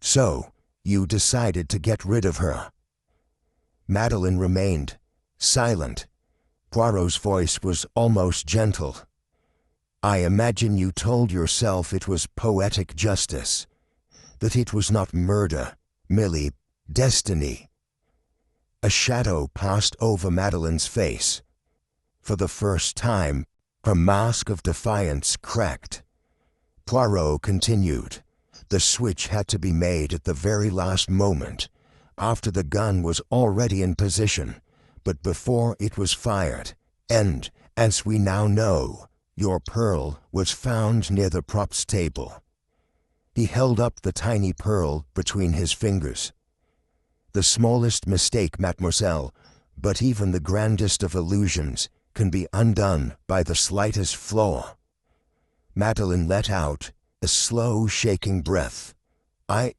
So, you decided to get rid of her. Madeline remained silent. Poirot's voice was almost gentle. I imagine you told yourself it was poetic justice, that it was not murder, merely destiny. A shadow passed over Madeline's face. For the first time, her mask of defiance cracked. Poirot continued. The switch had to be made at the very last moment, after the gun was already in position, but before it was fired. And, as we now know, your pearl was found near the props table. He held up the tiny pearl between his fingers. The smallest mistake, mademoiselle, but even the grandest of illusions can be undone by the slightest flaw. Madeline let out a slow, shaking breath. I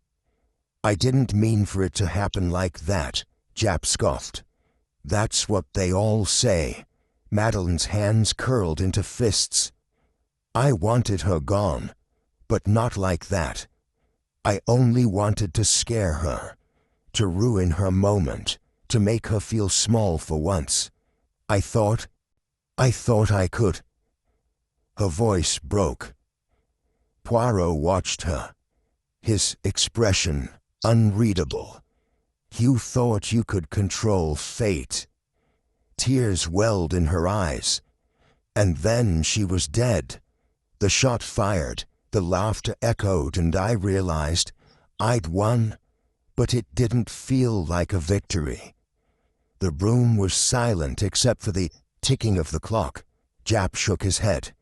didn't mean for it to happen like that, Japp scoffed. That's what they all say. Madeline's hands curled into fists. I wanted her gone, but not like that. I only wanted to scare her, to ruin her moment, to make her feel small for once. I thought I could. Her voice broke. Poirot watched her, his expression unreadable. You thought you could control fate. Tears welled in her eyes. And then she was dead. The shot fired, the laughter echoed, and I realized I'd won, but it didn't feel like a victory. The room was silent except for the ticking of the clock. Japp shook his head.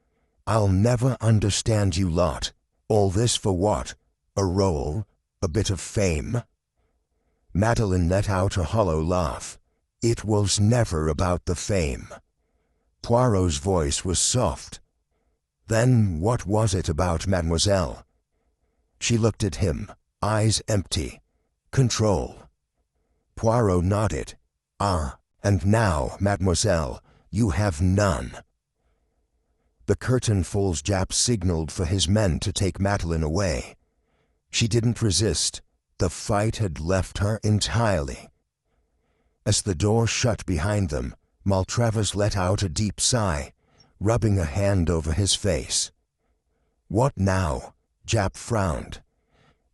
I'll never understand you lot. All this for what? A role? A bit of fame? Madeline let out a hollow laugh. It was never about the fame. Poirot's voice was soft. Then what was it about, mademoiselle? She looked at him, eyes empty. Control. Poirot nodded. And now, mademoiselle, you have none. The curtain falls. Japp signaled for his men to take Madeline away. She didn't resist. The fight had left her entirely. As the door shut behind them, Maltravers let out a deep sigh, rubbing a hand over his face. What now? Japp frowned.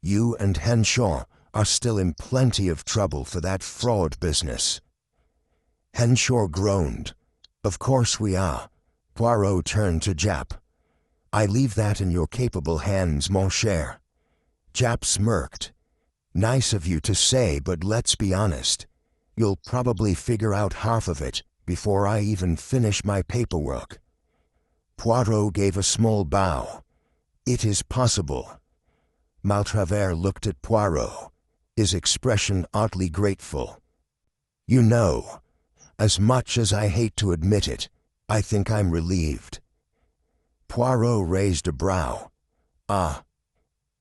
You and Henshaw are still in plenty of trouble for that fraud business. Henshaw groaned. Of course we are. Poirot turned to Japp. I leave that in your capable hands, mon cher. Japp smirked. Nice of you to say, but let's be honest. You'll probably figure out half of it before I even finish my paperwork. Poirot gave a small bow. It is possible. Maltravers looked at Poirot, his expression oddly grateful. You know, as much as I hate to admit it, I think I'm relieved. Poirot raised a brow.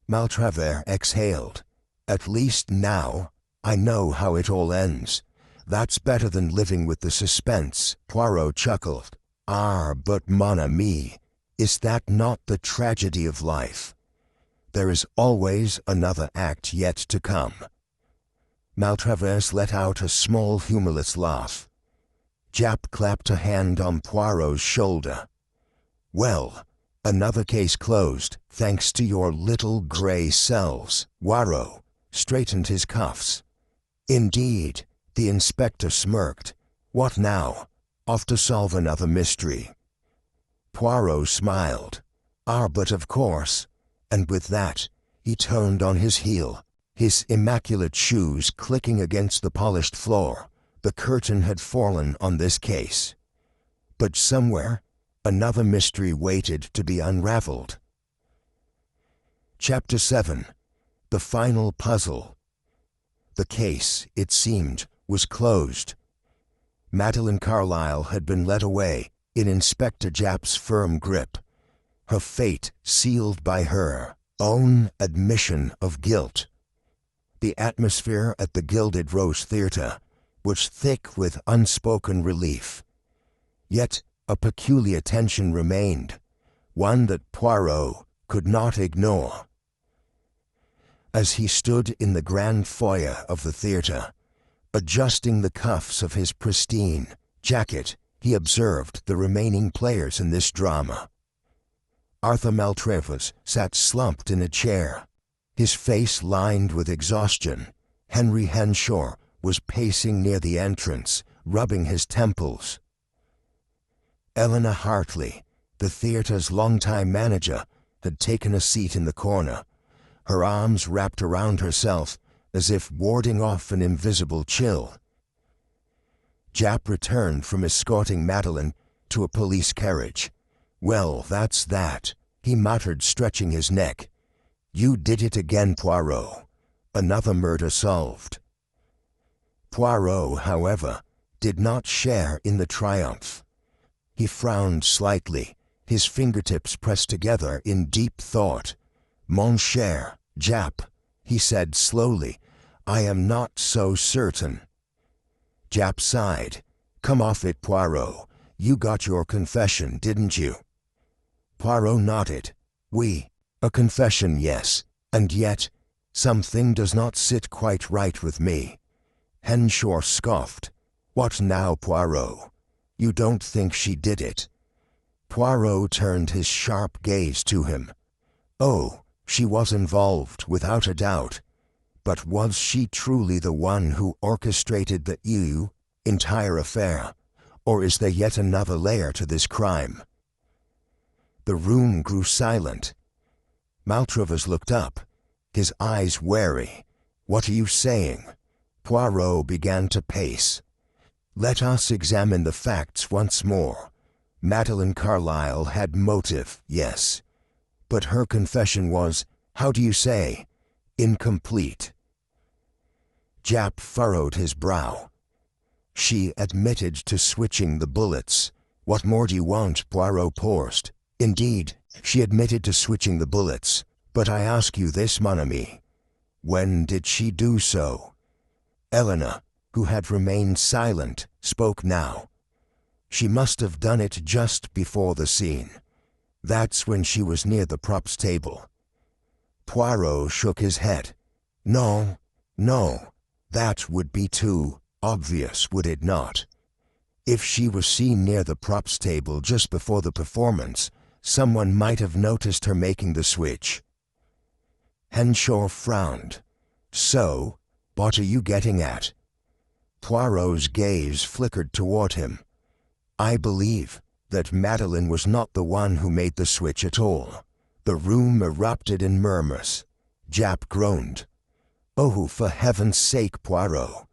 Maltravers exhaled. At least now, I know how it all ends. That's better than living with the suspense. Poirot chuckled. But mon ami, is that not the tragedy of life? There is always another act yet to come. Maltravers let out a small humorless laugh. Japp clapped a hand on Poirot's shoulder. Well, another case closed, thanks to your little gray selves. Poirot straightened his cuffs. Indeed, the inspector smirked. What now? Off to solve another mystery. Poirot smiled. But of course. And with that, he turned on his heel, his immaculate shoes clicking against the polished floor. The curtain had fallen on this case. But somewhere, Another mystery waited to be unraveled. Chapter 7. The Final Puzzle. The case, it seemed, was closed. Madeline Carlyle had been led away in Inspector Japp's firm grip, her fate sealed by her own admission of guilt. The atmosphere at the Gilded Rose Theater was thick with unspoken relief. Yet a peculiar tension remained, one that Poirot could not ignore. As he stood in the grand foyer of the theater, adjusting the cuffs of his pristine jacket, he observed the remaining players in this drama. Arthur Maltravers sat slumped in a chair, his face lined with exhaustion. Henry Henshaw was pacing near the entrance, rubbing his temples. Eleanor Hartley, the theater's longtime manager, had taken a seat in the corner, her arms wrapped around herself as if warding off an invisible chill. Japp returned from escorting Madeline to a police carriage. "Well, that's that," he muttered, stretching his neck. "You did it again, Poirot. Another murder solved." Poirot, however, did not share in the triumph. He frowned slightly, his fingertips pressed together in deep thought. "Mon cher Japp," he said slowly, "I am not so certain." Japp sighed. "Come off it, Poirot. You got your confession, didn't you?" Poirot nodded. "Oui, a confession, yes, and yet something does not sit quite right with me." Henshaw scoffed. "What now, Poirot? You don't think she did it?" Poirot turned his sharp gaze to him. "Oh, she was involved, without a doubt. But was she truly the one who orchestrated the entire affair? Or is there yet another layer to this crime?" The room grew silent. Maltravers looked up, his eyes wary. "What are you saying?" Poirot began to pace. "Let us examine the facts once more. Madeline Carlyle had motive, yes. But her confession was, how do you say, incomplete." Japp furrowed his brow. "She admitted to switching the bullets. What more do you want?" Poirot paused. "Indeed, she admitted to switching the bullets. But I ask you this, mon ami. When did she do so?" Eleanor, who had remained silent, spoke now. "She must have done it just before the scene. That's when she was near the props table." Poirot shook his head. No, that would be too obvious, would it not? If she was seen near the props table just before the performance, someone might have noticed her making the switch." Henshaw frowned. "So, what are you getting at?" Poirot's gaze flickered toward him. "I believe that Madeline was not the one who made the switch at all." The room erupted in murmurs. Japp groaned. "Oh, for heaven's sake, Poirot.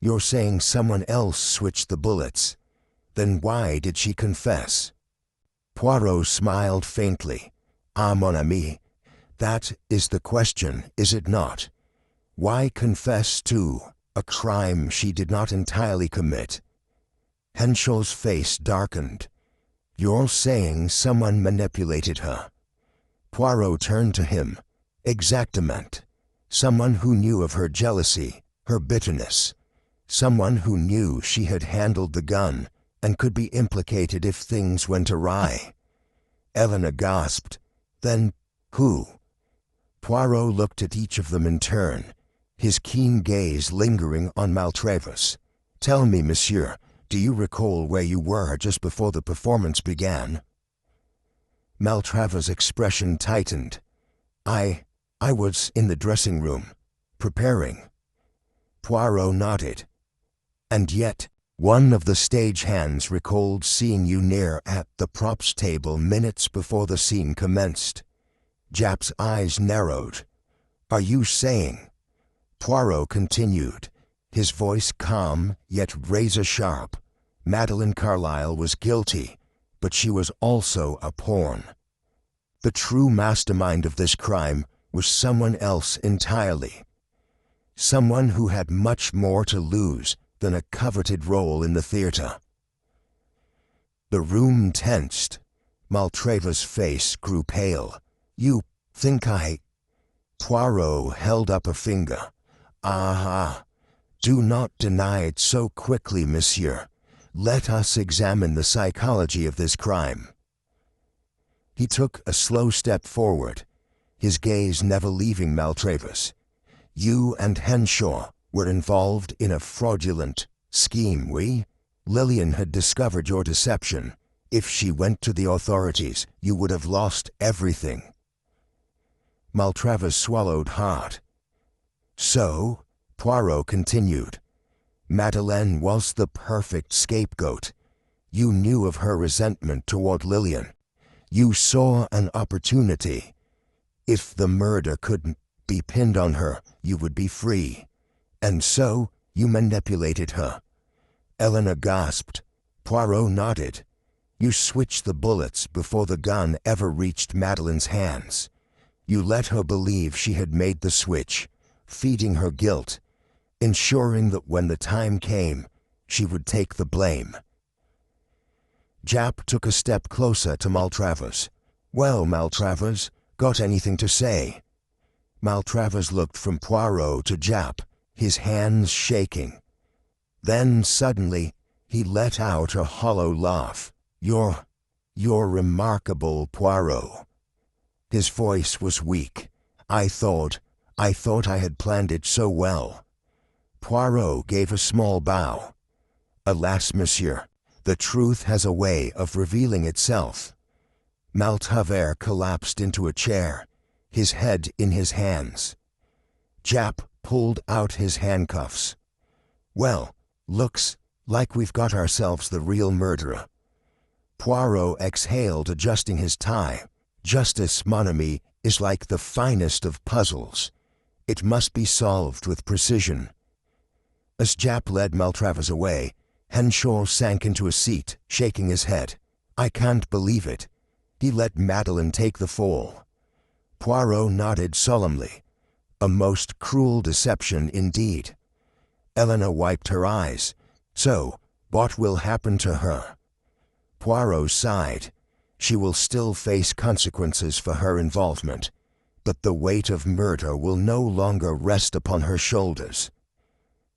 You're saying someone else switched the bullets. Then why did she confess?" Poirot smiled faintly. "Ah, mon ami, that is the question, is it not? Why confess to a crime she did not entirely commit?" Henshaw's face darkened. "You're saying someone manipulated her?" Poirot turned to him. "Exactement. Someone who knew of her jealousy, her bitterness. Someone who knew she had handled the gun and could be implicated if things went awry." Eleanor gasped. "Then who?" Poirot looked at each of them in turn, his keen gaze lingering on Maltravers. "Tell me, monsieur, do you recall where you were just before the performance began?" Maltravers' expression tightened. I was in the dressing room, preparing." Poirot nodded. "And yet, one of the stagehands recalled seeing you near at the props table minutes before the scene commenced." Japp's eyes narrowed. "Are you saying?" Poirot continued, his voice calm yet razor-sharp. "Madeline Carlyle was guilty, but she was also a pawn. The true mastermind of this crime was someone else entirely. Someone who had much more to lose than a coveted role in the theater. The room tensed. Maltreva's face grew pale. "You think I—" Poirot held up a finger. "Ah, do not deny it so quickly, monsieur. Let us examine the psychology of this crime." He took a slow step forward, his gaze never leaving Maltreva's. "You and Henshaw were involved in a fraudulent scheme, oui? Lillian had discovered your deception. If she went to the authorities, you would have lost everything." Maltreva swallowed hard. "So," Poirot continued, "Madeleine was the perfect scapegoat. You knew of her resentment toward Lillian. You saw an opportunity. If the murder couldn't be pinned on her, you would be free. And so, you manipulated her." Elena gasped. Poirot nodded. "You switched the bullets before the gun ever reached Madeleine's hands. You let her believe she had made the switch, feeding her guilt, ensuring that when the time came, she would take the blame." Japp took a step closer to Maltravers. "Well, Maltravers, got anything to say?" Maltravers looked from Poirot to Japp, his hands shaking. Then, suddenly, he let out a hollow laugh. You're remarkable, Poirot." His voice was weak. I thought I had planned it so well." Poirot gave a small bow. "Alas, monsieur, the truth has a way of revealing itself." Maltravers collapsed into a chair, his head in his hands. Japp pulled out his handcuffs. "Well, looks like we've got ourselves the real murderer." Poirot exhaled, adjusting his tie. "Justice, mon ami, is like the finest of puzzles. It must be solved with precision." As Japp led Maltravers away, Henshaw sank into a seat, shaking his head. "I can't believe it. He let Madeleine take the fall." Poirot nodded solemnly. "A most cruel deception indeed." Elena wiped her eyes. "So, what will happen to her?" Poirot sighed. "She will still face consequences for her involvement, but the weight of murder will no longer rest upon her shoulders."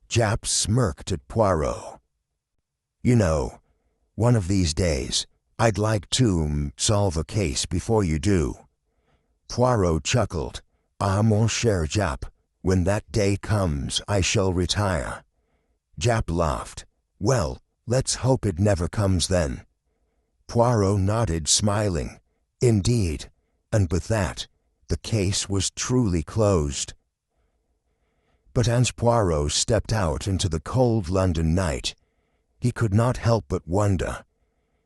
Japp smirked at Poirot. "You know, one of these days, I'd like to solve a case before you do." Poirot chuckled. "Ah, mon cher Japp, when that day comes, I shall retire." Japp laughed. "Well, let's hope it never comes then." Poirot nodded, smiling. "Indeed, and with that, the case was truly closed." But as Poirot stepped out into the cold London night, he could not help but wonder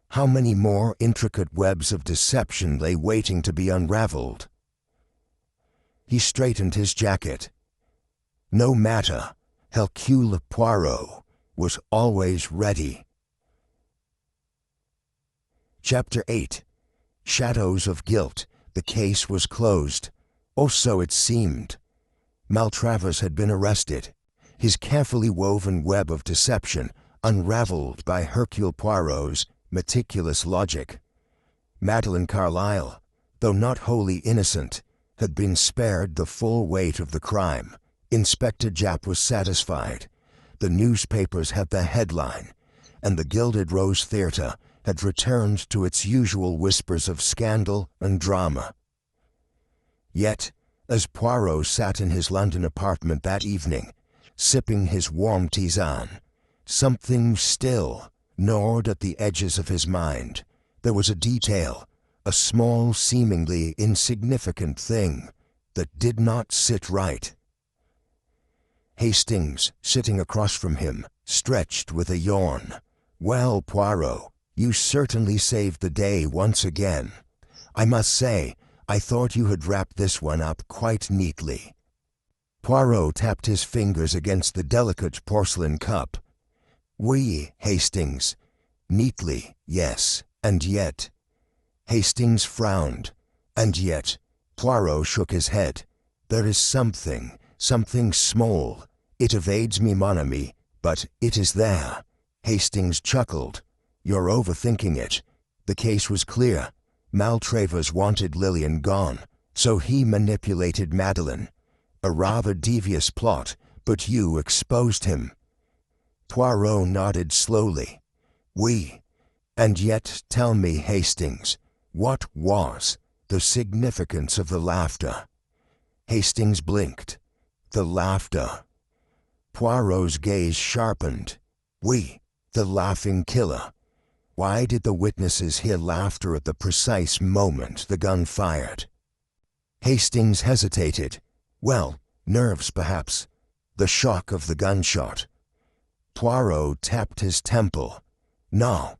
how many more intricate webs of deception lay waiting to be unraveled. He straightened his jacket. No matter, Hercule Poirot was always ready. Chapter 8. Shadows of Guilt. The case was closed. Or so it seemed. Maltravers had been arrested, his carefully woven web of deception unraveled by Hercule Poirot's meticulous logic. Madeleine Carlyle, though not wholly innocent, had been spared the full weight of the crime. Inspector Japp was satisfied. The newspapers had the headline, and the Gilded Rose Theater had returned to its usual whispers of scandal and drama. Yet, as Poirot sat in his London apartment that evening, sipping his warm tisane, something still gnawed at the edges of his mind. There was a detail, a small, seemingly insignificant thing, that did not sit right. Hastings, sitting across from him, stretched with a yawn. "Well, Poirot, you certainly saved the day once again. I must say, I thought you had wrapped this one up quite neatly." Poirot tapped his fingers against the delicate porcelain cup. "Oui, Hastings. Neatly, yes, And yet, Hastings frowned. And yet, Poirot shook his head. There is something small. It evades me, mon ami, but it is there. Hastings chuckled. You're overthinking it. The case was clear. Maltravers wanted Lillian gone, so he manipulated Madeline. A rather devious plot, but you exposed him. Poirot nodded slowly. Oui. And yet, tell me, Hastings, what was the significance of the laughter? Hastings blinked. The laughter. Poirot's gaze sharpened. Oui, the laughing killer. Why did the witnesses hear laughter at the precise moment the gun fired? Hastings hesitated. Well, nerves perhaps. The shock of the gunshot. Poirot tapped his temple. No,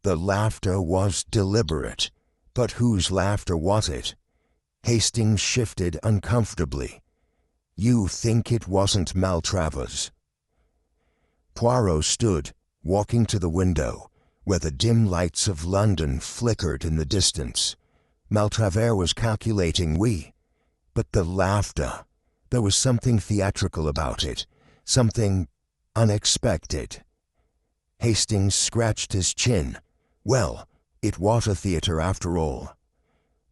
the laughter was deliberate. But whose laughter was it? Hastings shifted uncomfortably. You think it wasn't Maltravers? Poirot stood, walking to the window, where the dim lights of London flickered in the distance. Maltravers was calculating, oui. But the laughter, there was something theatrical about it, something unexpected. Hastings scratched his chin. Well, it was a theater after all.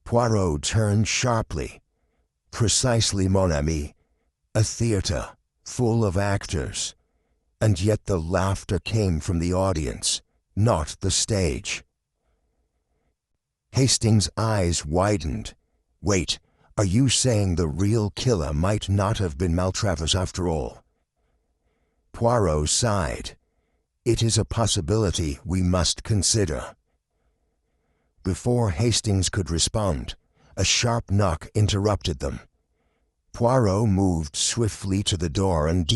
Poirot turned sharply. Precisely, mon ami. A theater, full of actors. And yet the laughter came from the audience, not the stage. Hastings' eyes widened. Wait, are you saying the real killer might not have been Maltravers after all? Poirot sighed. It is a possibility we must consider. Before Hastings could respond, a sharp knock interrupted them. Poirot moved swiftly to the door and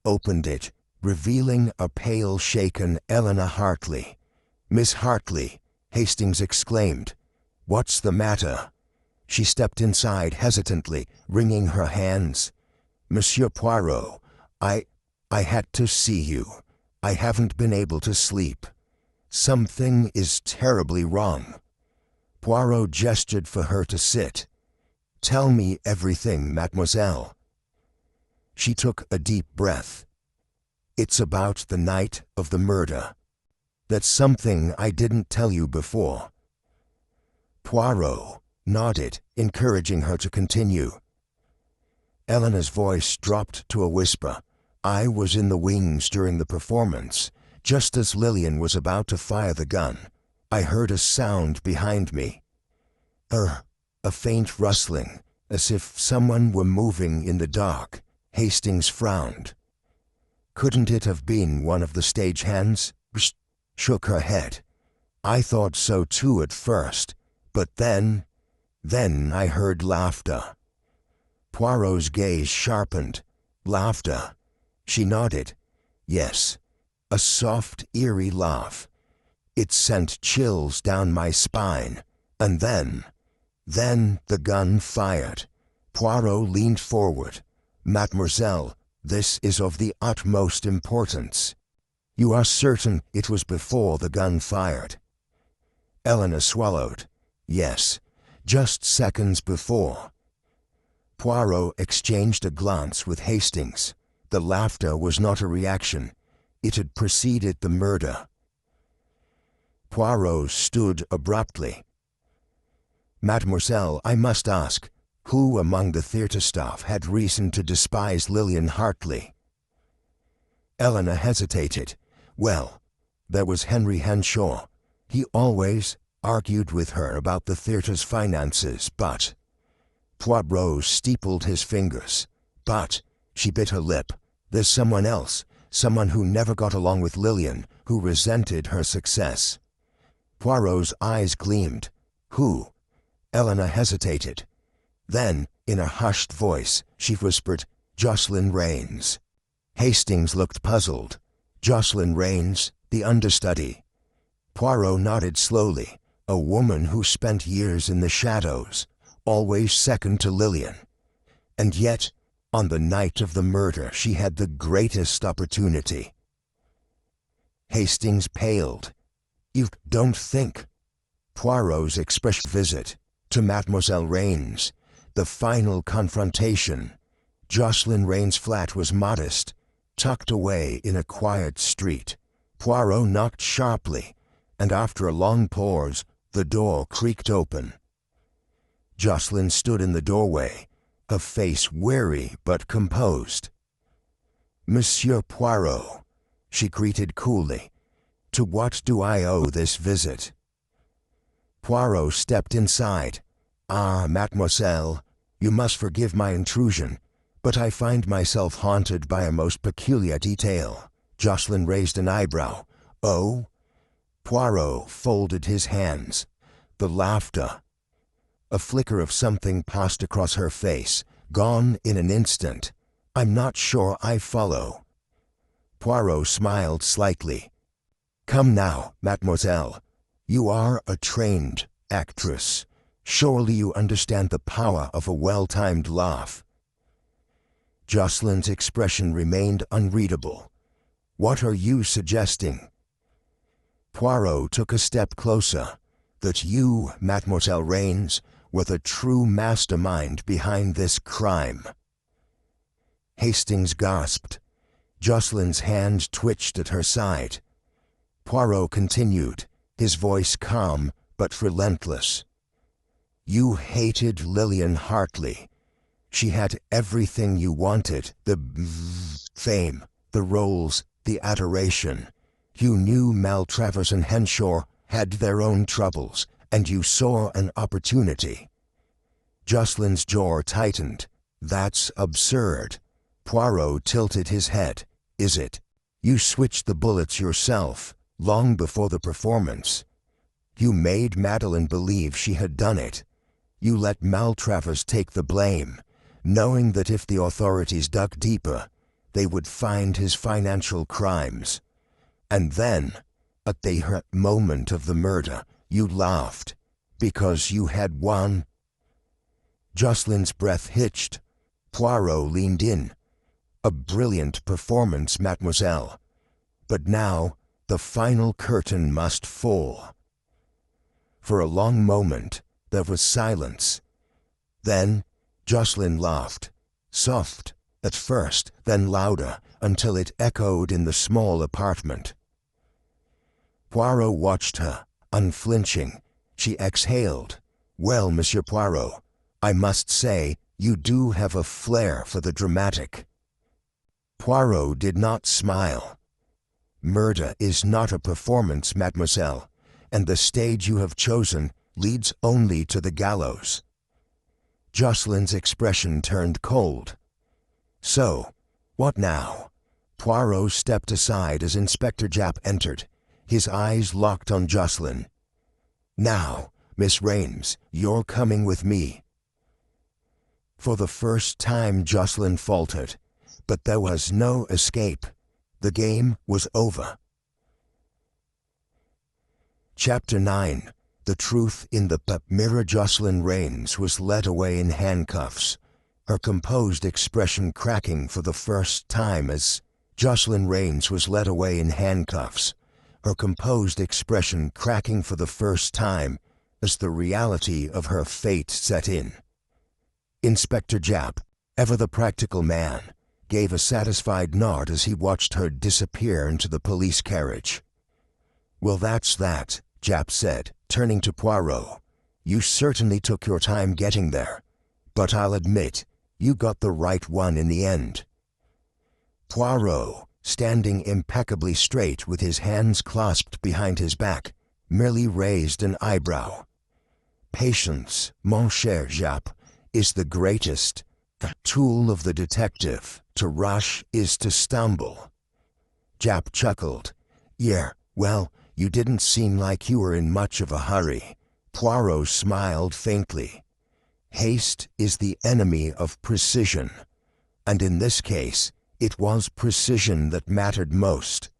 opened it, revealing a pale, shaken Eleanor Hartley. Miss Hartley, Hastings exclaimed. What's the matter? She stepped inside hesitantly, wringing her hands. Monsieur Poirot, I had to see you. I haven't been able to sleep. Something is terribly wrong. Poirot gestured for her to sit. Tell me everything, mademoiselle. She took a deep breath. It's about the night of the murder. That's something I didn't tell you before. Poirot nodded, encouraging her to continue. Eleanor's voice dropped to a whisper. I was in the wings during the performance. Just as Lillian was about to fire the gun, I heard a sound behind me. A faint rustling, as if someone were moving in the dark. Hastings frowned. Couldn't it have been one of the stagehands? Shook her head. I thought so too at first, but then I heard laughter. Poirot's gaze sharpened. Laughter. She nodded. Yes, a soft, eerie laugh. It sent chills down my spine. And then the gun fired. Poirot leaned forward. Mademoiselle, this is of the utmost importance. You are certain it was before the gun fired? Eleanor swallowed. Yes, just seconds before. Poirot exchanged a glance with Hastings. The laughter was not a reaction. It had preceded the murder. Poirot stood abruptly. Mademoiselle, I must ask, who among the theatre staff had reason to despise Lillian Hartley? Eleanor hesitated. Well, there was Henry Henshaw. He always argued with her about the theatre's finances, but... Poirot steepled his fingers. But, she bit her lip. There's someone else, someone who never got along with Lillian, who resented her success. Poirot's eyes gleamed. Who? Eleanor hesitated. Then, in a hushed voice, she whispered, Jocelyn Raines. Hastings looked puzzled. Jocelyn Raines, the understudy. Poirot nodded slowly. A woman who spent years in the shadows, always second to Lillian. And yet, on the night of the murder, she had the greatest opportunity. Hastings paled. You don't think. Poirot's expression. Visit to Mademoiselle Raines. The final confrontation. Jocelyn Raines' flat was modest, tucked away in a quiet street. Poirot knocked sharply, and after a long pause, the door creaked open. Jocelyn stood in the doorway, her face weary but composed. "Monsieur Poirot," she greeted coolly, "to what do I owe this visit?" Poirot stepped inside. "Ah, mademoiselle, you must forgive my intrusion, but I find myself haunted by a most peculiar detail." Jocelyn raised an eyebrow. "Oh?" Poirot folded his hands. The laughter. A flicker of something passed across her face, gone in an instant. "I'm not sure I follow." Poirot smiled slightly. "Come now, mademoiselle. You are a trained actress. Surely you understand the power of a well-timed laugh." Jocelyn's expression remained unreadable. "What are you suggesting?" Poirot took a step closer. "That you, Mademoiselle Raines, were the true mastermind behind this crime." Hastings gasped. Jocelyn's hand twitched at her side. Poirot continued, his voice calm but relentless. "You hated Lillian Hartley. She had everything you wanted, the fame, the roles, the adoration. You knew Maltravers and Henshaw had their own troubles, and you saw an opportunity." Jocelyn's jaw tightened. "That's absurd." Poirot tilted his head. "Is it? You switched the bullets yourself, long before the performance. You made Madeline believe she had done it. You let Maltravers take the blame, knowing that if the authorities dug deeper, they would find his financial crimes. And then, at the moment of the murder, you laughed, because you had won." Jocelyn's breath hitched. Poirot leaned in. "A brilliant performance, mademoiselle. But now, the final curtain must fall." For a long moment, there was silence. Then, Jocelyn laughed, soft at first, then louder, until it echoed in the small apartment. Poirot watched her, unflinching. She exhaled. "Well, Monsieur Poirot, I must say, you do have a flair for the dramatic." Poirot did not smile. "Murder is not a performance, mademoiselle, and the stage you have chosen leads only to the gallows." Jocelyn's expression turned cold. "So, what now?" Poirot stepped aside as Inspector Japp entered, his eyes locked on Jocelyn. "Now, Miss Raines, you're coming with me." For the first time Jocelyn faltered, but there was no escape. The game was over. Chapter 9. The Truth in the Mirror. Jocelyn Raines was led away in handcuffs, her composed expression cracking for the first time as Jocelyn Raines was led away in handcuffs, her composed expression cracking for the first time as the reality of her fate set in. Inspector Japp, ever the practical man, gave a satisfied nod as he watched her disappear into the police carriage. "Well, that's that," Japp said, turning to Poirot. "You certainly took your time getting there, but I'll admit, you got the right one in the end." Poirot, standing impeccably straight with his hands clasped behind his back, merely raised an eyebrow. "Patience, mon cher Japp, is the greatest tool of the detective. To rush is to stumble." Japp chuckled. "Yeah, well, you didn't seem like you were in much of a hurry." Poirot smiled faintly. "Haste is the enemy of precision, and in this case, it was precision that mattered most."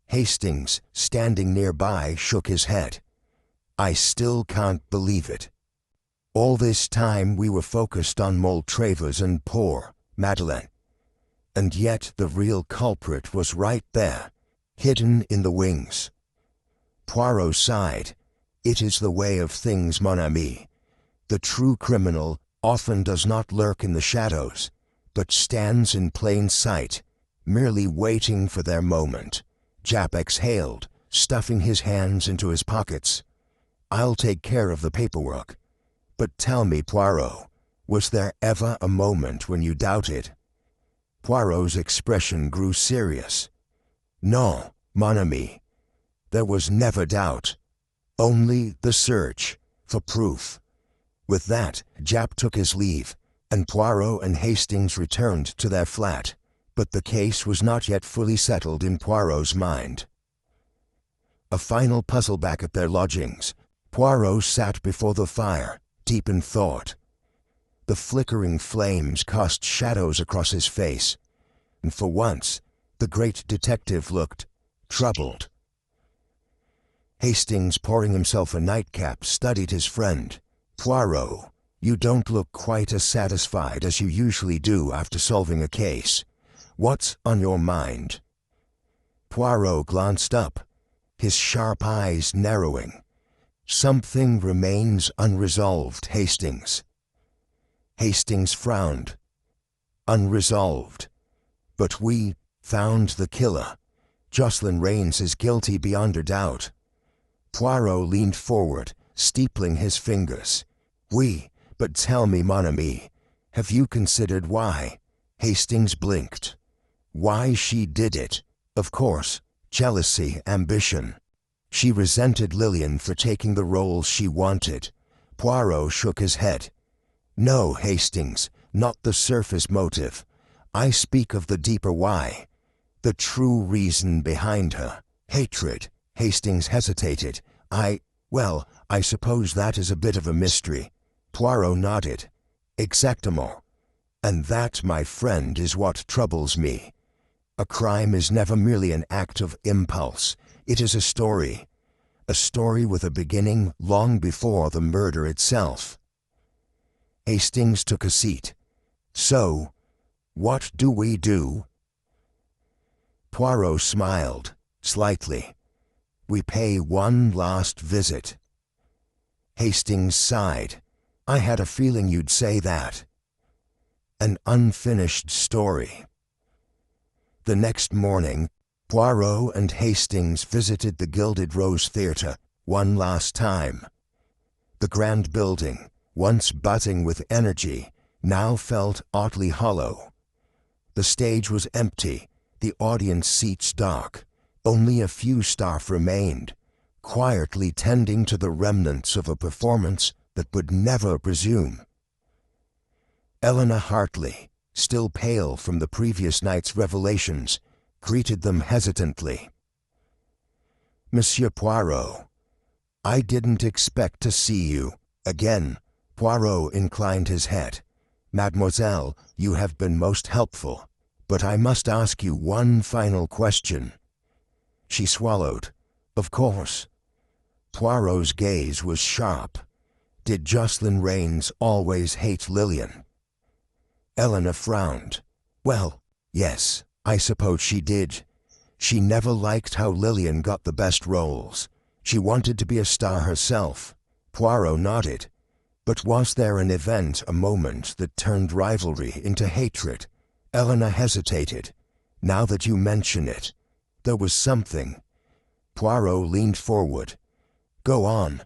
Hastings, standing nearby, shook his head. "I still can't believe it. All this time we were focused on Maltravers and poor Madeleine. And yet the real culprit was right there, hidden in the wings." Poirot sighed. It is the way of things, mon ami. The true criminal often does not lurk in the shadows, but stands in plain sight, merely waiting for their moment. Japp exhaled, stuffing his hands into his pockets. I'll take care of the paperwork. But tell me, Poirot, was there ever a moment when you doubted? Poirot's expression grew serious. Non, mon ami. There was never doubt. Only the search for proof. With that, Japp took his leave, and Poirot and Hastings returned to their flat. But the case was not yet fully settled in Poirot's mind. A final puzzle back at their lodgings, Poirot sat before the fire, deep in thought. The flickering flames cast shadows across his face, and for once, the great detective looked troubled. Hastings, pouring himself a nightcap, studied his friend. Poirot, you don't look quite as satisfied as you usually do after solving a case. What's on your mind? Poirot glanced up, his sharp eyes narrowing. Something remains unresolved, Hastings. Hastings frowned. Unresolved. But we found the killer. Jocelyn Raines is guilty beyond a doubt. Poirot leaned forward, steepling his fingers. But tell me, mon ami, have you considered why? Hastings blinked. Why she did it? Of course, jealousy, ambition. She resented Lillian for taking the roles she wanted. Poirot shook his head. No, Hastings, not the surface motive. I speak of the deeper why. The true reason behind her. Hatred. Hastings hesitated. I suppose that is a bit of a mystery. Poirot nodded. Exactement. And that, my friend, is what troubles me. A crime is never merely an act of impulse. It is a story. A story with a beginning long before the murder itself. Hastings took a seat. So, what do we do? Poirot smiled, slightly. We pay one last visit. Hastings sighed. I had a feeling you'd say that. An unfinished story. The next morning, Poirot and Hastings visited the Gilded Rose Theater one last time. The grand building, once buzzing with energy, now felt oddly hollow. The stage was empty, the audience seats dark. Only a few staff remained, quietly tending to the remnants of a performance that would never resume. Eleanor Hartley, still pale from the previous night's revelations, greeted them hesitantly. Monsieur Poirot, I didn't expect to see you. Again, Poirot inclined his head. Mademoiselle, you have been most helpful, but I must ask you one final question. She swallowed. Of course. Poirot's gaze was sharp. Did Jocelyn Raines always hate Lillian? Eleanor frowned. Well, yes, I suppose she did. She never liked how Lillian got the best roles. She wanted to be a star herself. Poirot nodded. But was there an event, a moment, that turned rivalry into hatred? Eleanor hesitated. Now that you mention it, there was something. Poirot leaned forward. Go on.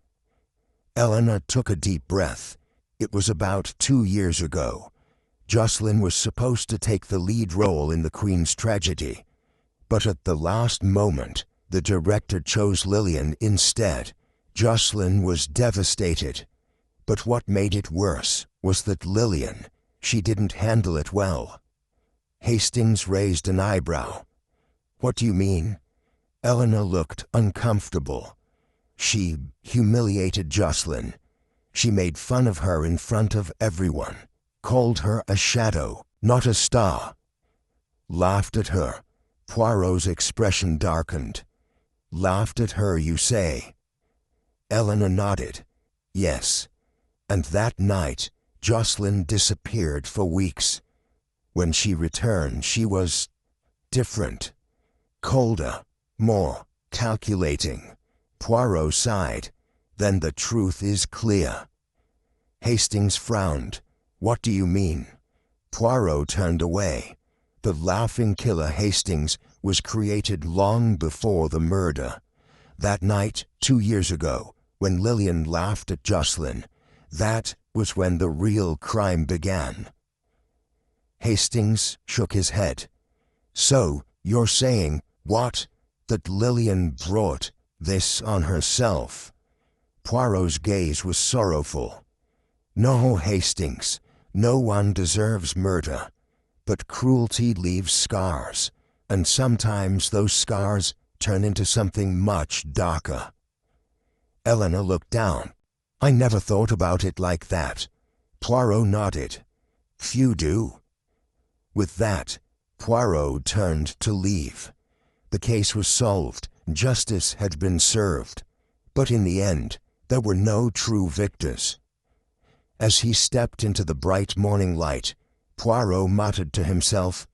Eleanor took a deep breath. It was about 2 years ago. Jocelyn was supposed to take the lead role in the Queen's tragedy. But at the last moment, the director chose Lillian instead. Jocelyn was devastated. But what made it worse was that Lillian, she didn't handle it well. Hastings raised an eyebrow. What do you mean? Eleanor looked uncomfortable. She humiliated Jocelyn. She made fun of her in front of everyone, called her a shadow, not a star. Laughed at her. Poirot's expression darkened. Laughed at her, you say? Eleanor nodded. Yes. And that night, Jocelyn disappeared for weeks. When she returned, she was different. Colder, more calculating. Poirot sighed. Then the truth is clear. Hastings frowned. What do you mean? Poirot turned away. The laughing killer Hastings was created long before the murder. That night, 2 years ago, when Lillian laughed at Jocelyn, that was when the real crime began. Hastings shook his head. So, you're saying, what? That Lillian brought this on herself? Poirot's gaze was sorrowful. No, Hastings, no one deserves murder. But cruelty leaves scars, and sometimes those scars turn into something much darker. Eleanor looked down. I never thought about it like that. Poirot nodded. Few do. With that, Poirot turned to leave. The case was solved, justice had been served. But in the end, there were no true victors. As he stepped into the bright morning light, Poirot muttered to himself,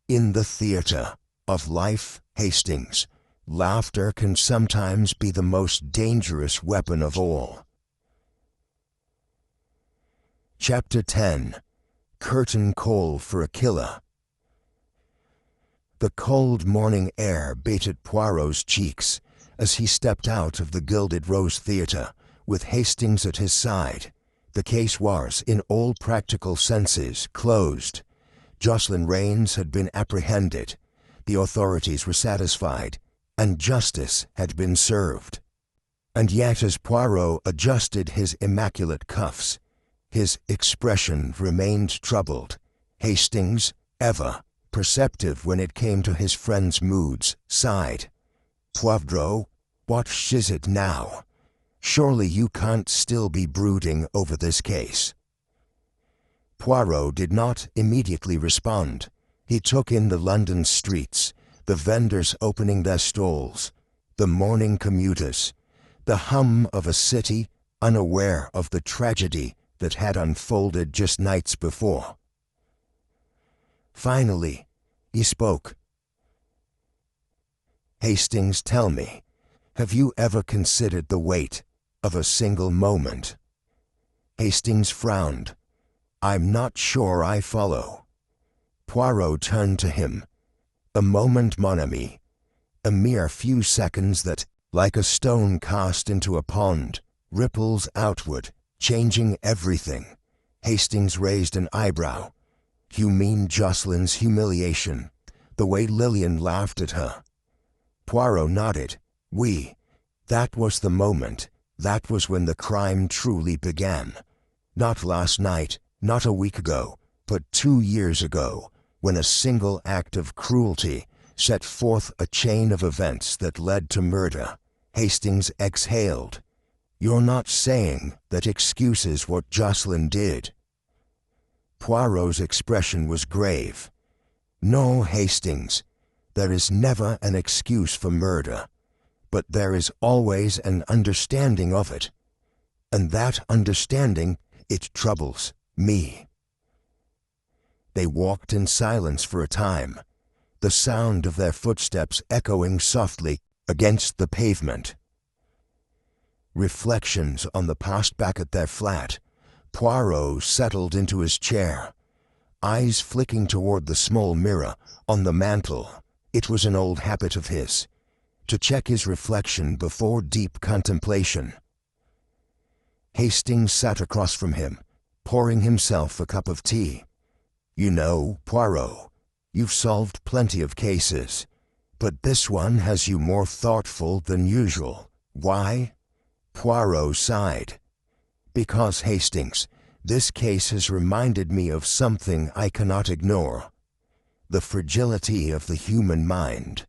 in the theater of life, Hastings, laughter can sometimes be the most dangerous weapon of all. Chapter 10. Curtain Call for a Killer. The cold morning air baited Poirot's cheeks as he stepped out of the Gilded Rose Theater with Hastings at his side. The case was, in all practical senses, closed. Jocelyn Raines had been apprehended, the authorities were satisfied, and justice had been served. And yet as Poirot adjusted his immaculate cuffs, his expression remained troubled. Hastings, ever perceptive when it came to his friend's moods, sighed. Poivreau, what is it now? Surely you can't still be brooding over this case. Poirot did not immediately respond. He took in the London streets, the vendors opening their stalls, the morning commuters, the hum of a city unaware of the tragedy that had unfolded just nights before. Finally, he spoke. Hastings, tell me, have you ever considered the weight of a single moment? Hastings frowned. I'm not sure I follow. Poirot turned to him. A moment, mon ami. A mere few seconds that, like a stone cast into a pond, ripples outward, changing everything. Hastings raised an eyebrow. You mean Jocelyn's humiliation, the way Lillian laughed at her? Poirot nodded. That was the moment. That was when the crime truly began. Not last night, not a week ago, but 2 years ago, when a single act of cruelty set forth a chain of events that led to murder. Hastings exhaled. You're not saying that excuses what Jocelyn did? Poirot's expression was grave. No, Hastings, there is never an excuse for murder, but there is always an understanding of it. And that understanding, it troubles me. They walked in silence for a time, the sound of their footsteps echoing softly against the pavement. Reflections on the past back at their flat. Poirot settled into his chair, eyes flicking toward the small mirror on the mantel. It was an old habit of his, to check his reflection before deep contemplation. Hastings sat across from him, pouring himself a cup of tea. You know, Poirot, you've solved plenty of cases, but this one has you more thoughtful than usual. Why? Poirot sighed. Because, Hastings, this case has reminded me of something I cannot ignore. The fragility of the human mind,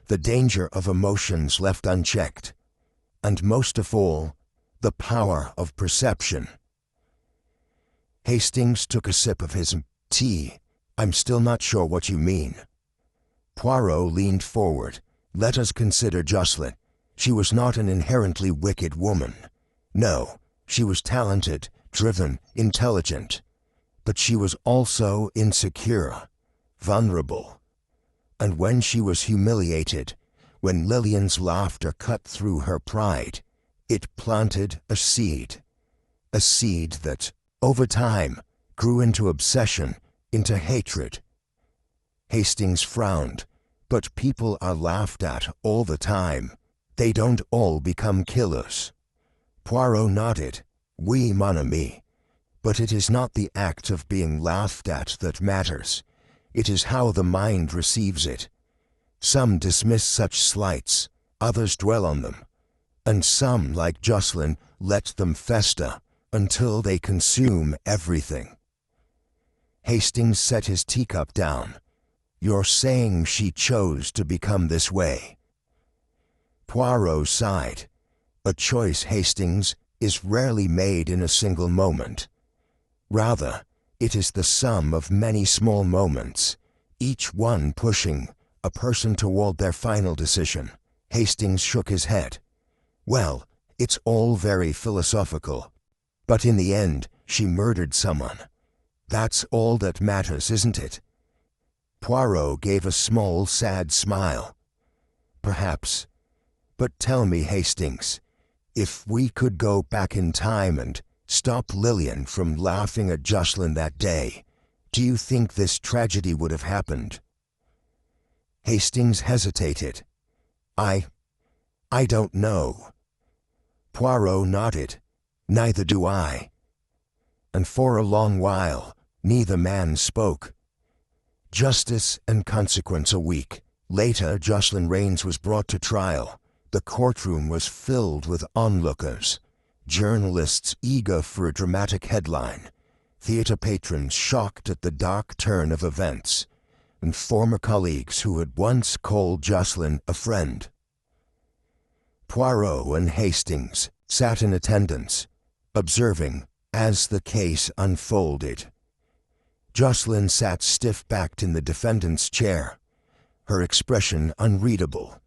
the danger of emotions left unchecked, and most of all, the power of perception. Hastings took a sip of his tea. I'm still not sure what you mean. Poirot leaned forward. Let us consider Jocelyn. She was not an inherently wicked woman. No, she was talented, driven, intelligent. But she was also insecure, vulnerable. And when she was humiliated, when Lillian's laughter cut through her pride, it planted a seed that, over time, grew into obsession, into hatred. Hastings frowned. But people are laughed at all the time. They don't all become killers. Poirot nodded. Oui, mon ami. But it is not the act of being laughed at that matters. It is how the mind receives it. Some dismiss such slights, others dwell on them, and some, like Jocelyn, let them fester until they consume everything. Hastings set his teacup down. You're saying she chose to become this way? Poirot sighed. A choice, Hastings, is rarely made in a single moment. Rather, it is the sum of many small moments, each one pushing a person toward their final decision. Hastings shook his head. Well, it's all very philosophical. But in the end, she murdered someone. That's all that matters, isn't it? Poirot gave a small, sad smile. Perhaps. But tell me, Hastings, if we could go back in time and stop Lillian from laughing at Jocelyn that day, do you think this tragedy would have happened? Hastings hesitated. I don't know. Poirot nodded. Neither do I. And for a long while, neither man spoke. Justice and consequence a week. Later, Jocelyn Raines was brought to trial. The courtroom was filled with onlookers, journalists eager for a dramatic headline, theater patrons shocked at the dark turn of events, and former colleagues who had once called Jocelyn a friend. Poirot and Hastings sat in attendance, observing as the case unfolded. Jocelyn sat stiff-backed in the defendant's chair, her expression unreadable.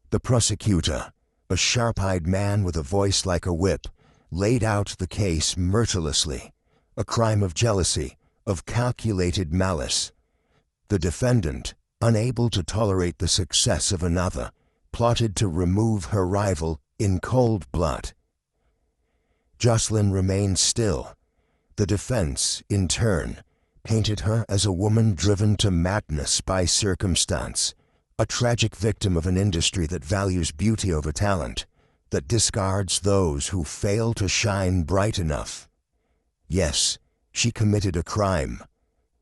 The prosecutor, a sharp-eyed man with a voice like a whip, laid out the case mercilessly, a crime of jealousy, of calculated malice. The defendant, unable to tolerate the success of another, plotted to remove her rival in cold blood. Jocelyn remained still. The defense, in turn, painted her as a woman driven to madness by circumstance, a tragic victim of an industry that values beauty over talent, that discards those who fail to shine bright enough. Yes, she committed a crime,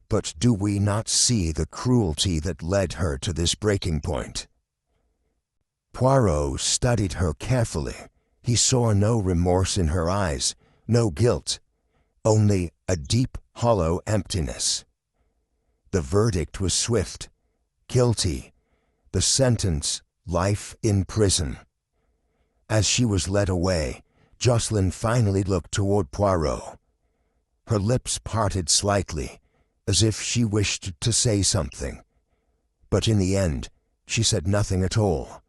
but do we not see the cruelty that led her to this breaking point? Poirot studied her carefully. He saw no remorse in her eyes, no guilt, only a deep, hollow emptiness. The verdict was swift. Guilty. The sentence, life in prison. As she was led away, Jocelyn finally looked toward Poirot. Her lips parted slightly, as if she wished to say something. But in the end, she said nothing at all.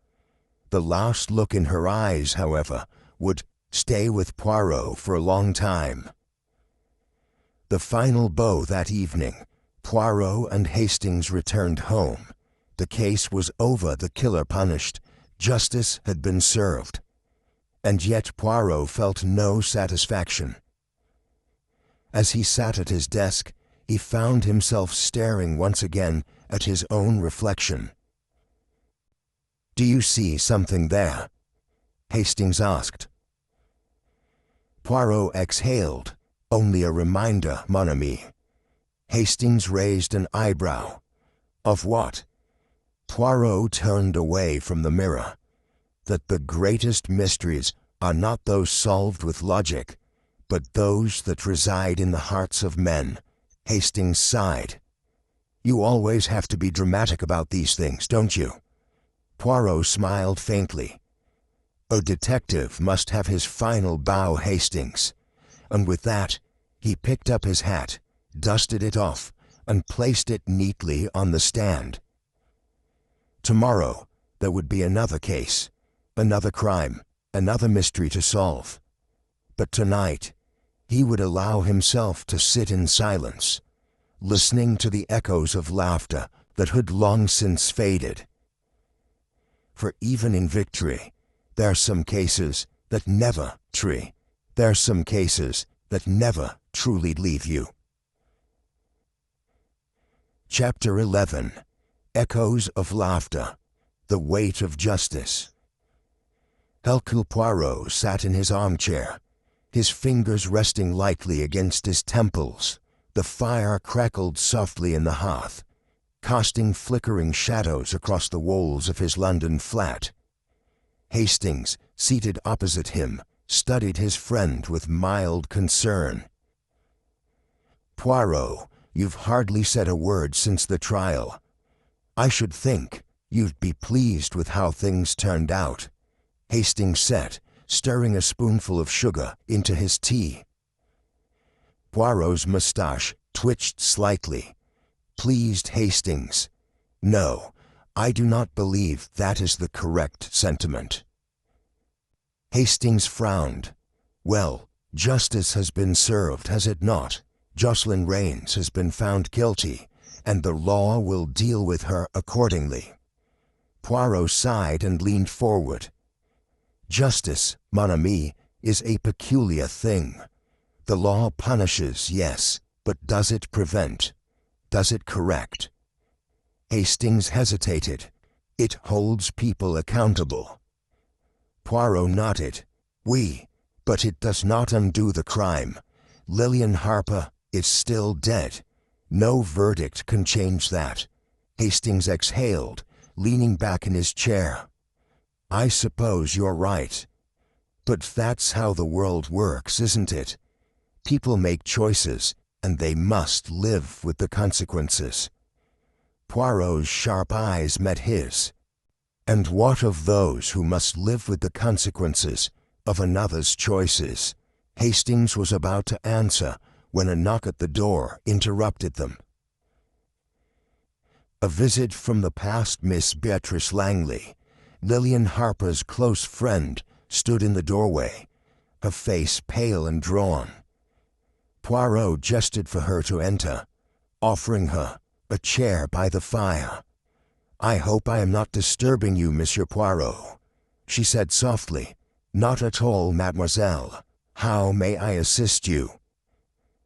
The last look in her eyes, however, would stay with Poirot for a long time. The final bow that evening, Poirot and Hastings returned home. The case was over, the killer punished. Justice had been served. And yet Poirot felt no satisfaction. As he sat at his desk, he found himself staring once again at his own reflection. "Do you see something there?" Hastings asked. Poirot exhaled. "Only a reminder, mon ami." Hastings raised an eyebrow. "Of what?" Poirot turned away from the mirror. "That the greatest mysteries are not those solved with logic, but those that reside in the hearts of men." Hastings sighed. "You always have to be dramatic about these things, don't you?" Poirot smiled faintly. "A detective must have his final bow, Hastings." And with that, he picked up his hat, dusted it off, and placed it neatly on the stand. Tomorrow, there would be another case, another crime, another mystery to solve. But tonight, he would allow himself to sit in silence, listening to the echoes of laughter that had long since faded. for even in victory, there's some cases that never there's some cases that never truly leave you. Chapter 11. Echoes of Laughter. The Weight of Justice. Hercule Poirot sat in his armchair, his fingers resting lightly against his temples. The fire crackled softly in the hearth, casting flickering shadows across the walls of his London flat. Hastings, seated opposite him, studied his friend with mild concern. "Poirot, you've hardly said a word since the trial. I should think you'd be pleased with how things turned out," Hastings said, stirring a spoonful of sugar into his tea. Poirot's mustache twitched slightly. "Pleased, Hastings? No, I do not believe that is the correct sentiment." Hastings frowned. "Well, justice has been served, has it not? Jocelyn Raines has been found guilty, and the law will deal with her accordingly." Poirot sighed and leaned forward. "Justice, mon ami, is a peculiar thing. The law punishes, yes, but does it prevent? Does it correct?" Hastings hesitated. "It holds people accountable." Poirot nodded. "Oui, but it does not undo the crime. Lillian Harper is still dead. No verdict can change that." Hastings exhaled, leaning back in his chair. "I suppose you're right. But that's how the world works, isn't it? People make choices, and they must live with the consequences." Poirot's sharp eyes met his. "And what of those who must live with the consequences of another's choices?" Hastings was about to answer when a knock at the door interrupted them. A visit from the past Miss Beatrice Langley, Lillian Harper's close friend, stood in the doorway, her face pale and drawn. Poirot gestured for her to enter, offering her a chair by the fire. "I hope I am not disturbing you, Monsieur Poirot," she said softly. "Not at all, mademoiselle. How may I assist you?"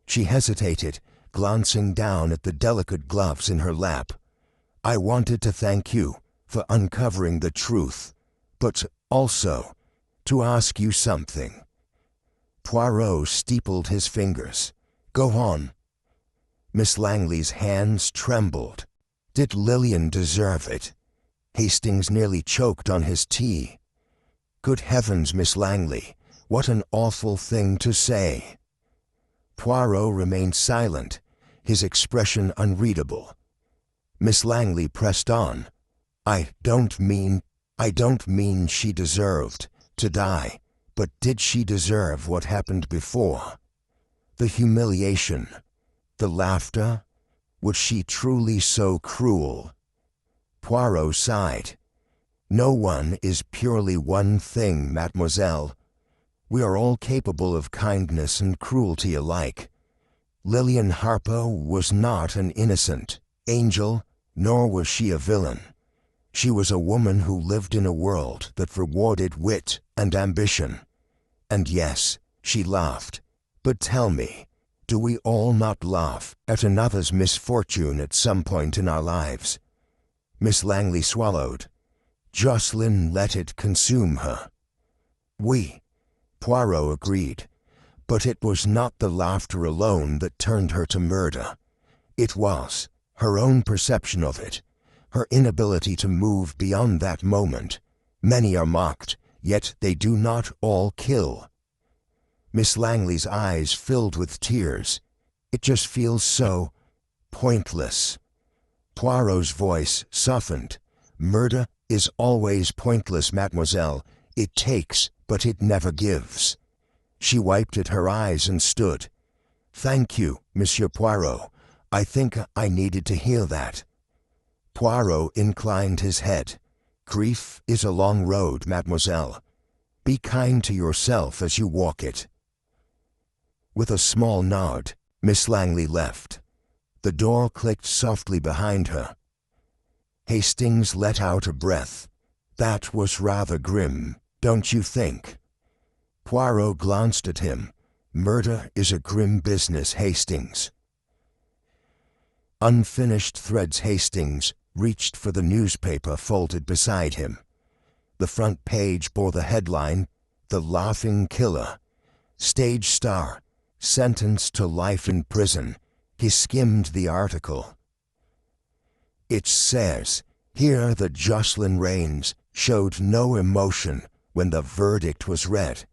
She hesitated, glancing down at the delicate gloves in her lap. "I wanted to thank you for uncovering the truth, but also to ask you something." Poirot steepled his fingers. "Go on." Miss Langley's hands trembled. Did Lillian deserve it? Hastings nearly choked on his tea. "Good heavens, Miss Langley, what an awful thing to say." Poirot remained silent, his expression unreadable. Miss Langley pressed on. I don't mean she deserved to die, but did she deserve what happened before? The humiliation, the laughter? Was she truly so cruel?" Poirot sighed. "No one is purely one thing, mademoiselle. We are all capable of kindness and cruelty alike. Lillian Harper was not an innocent angel, nor was she a villain. She was a woman who lived in a world that rewarded wit and ambition. And yes, she laughed. But tell me, do we all not laugh at another's misfortune at some point in our lives?" Miss Langley swallowed. "Jocelyn let it consume her." "Oui," Poirot agreed. "But it was not the laughter alone that turned her to murder. It was her own perception of it, her inability to move beyond that moment. Many are mocked, yet they do not all kill." Miss Langley's eyes filled with tears. "It just feels so pointless." Poirot's voice softened. "Murder is always pointless, mademoiselle. It takes, but it never gives." She wiped at her eyes and stood. "Thank you, Monsieur Poirot. I think I needed to hear that." Poirot inclined his head. "Grief is a long road, mademoiselle. Be kind to yourself as you walk it." With a small nod, Miss Langley left. The door clicked softly behind her. Hastings let out a breath. That was rather grim, don't you think? Poirot glanced at him. Murder is a grim business, Hastings. Unfinished threads. Hastings reached for the newspaper folded beside him. The front page bore the headline, "The Laughing Killer. Stage star, sentenced to life in prison." He skimmed the article. It says here that Jocelyn Raines showed no emotion when the verdict was read.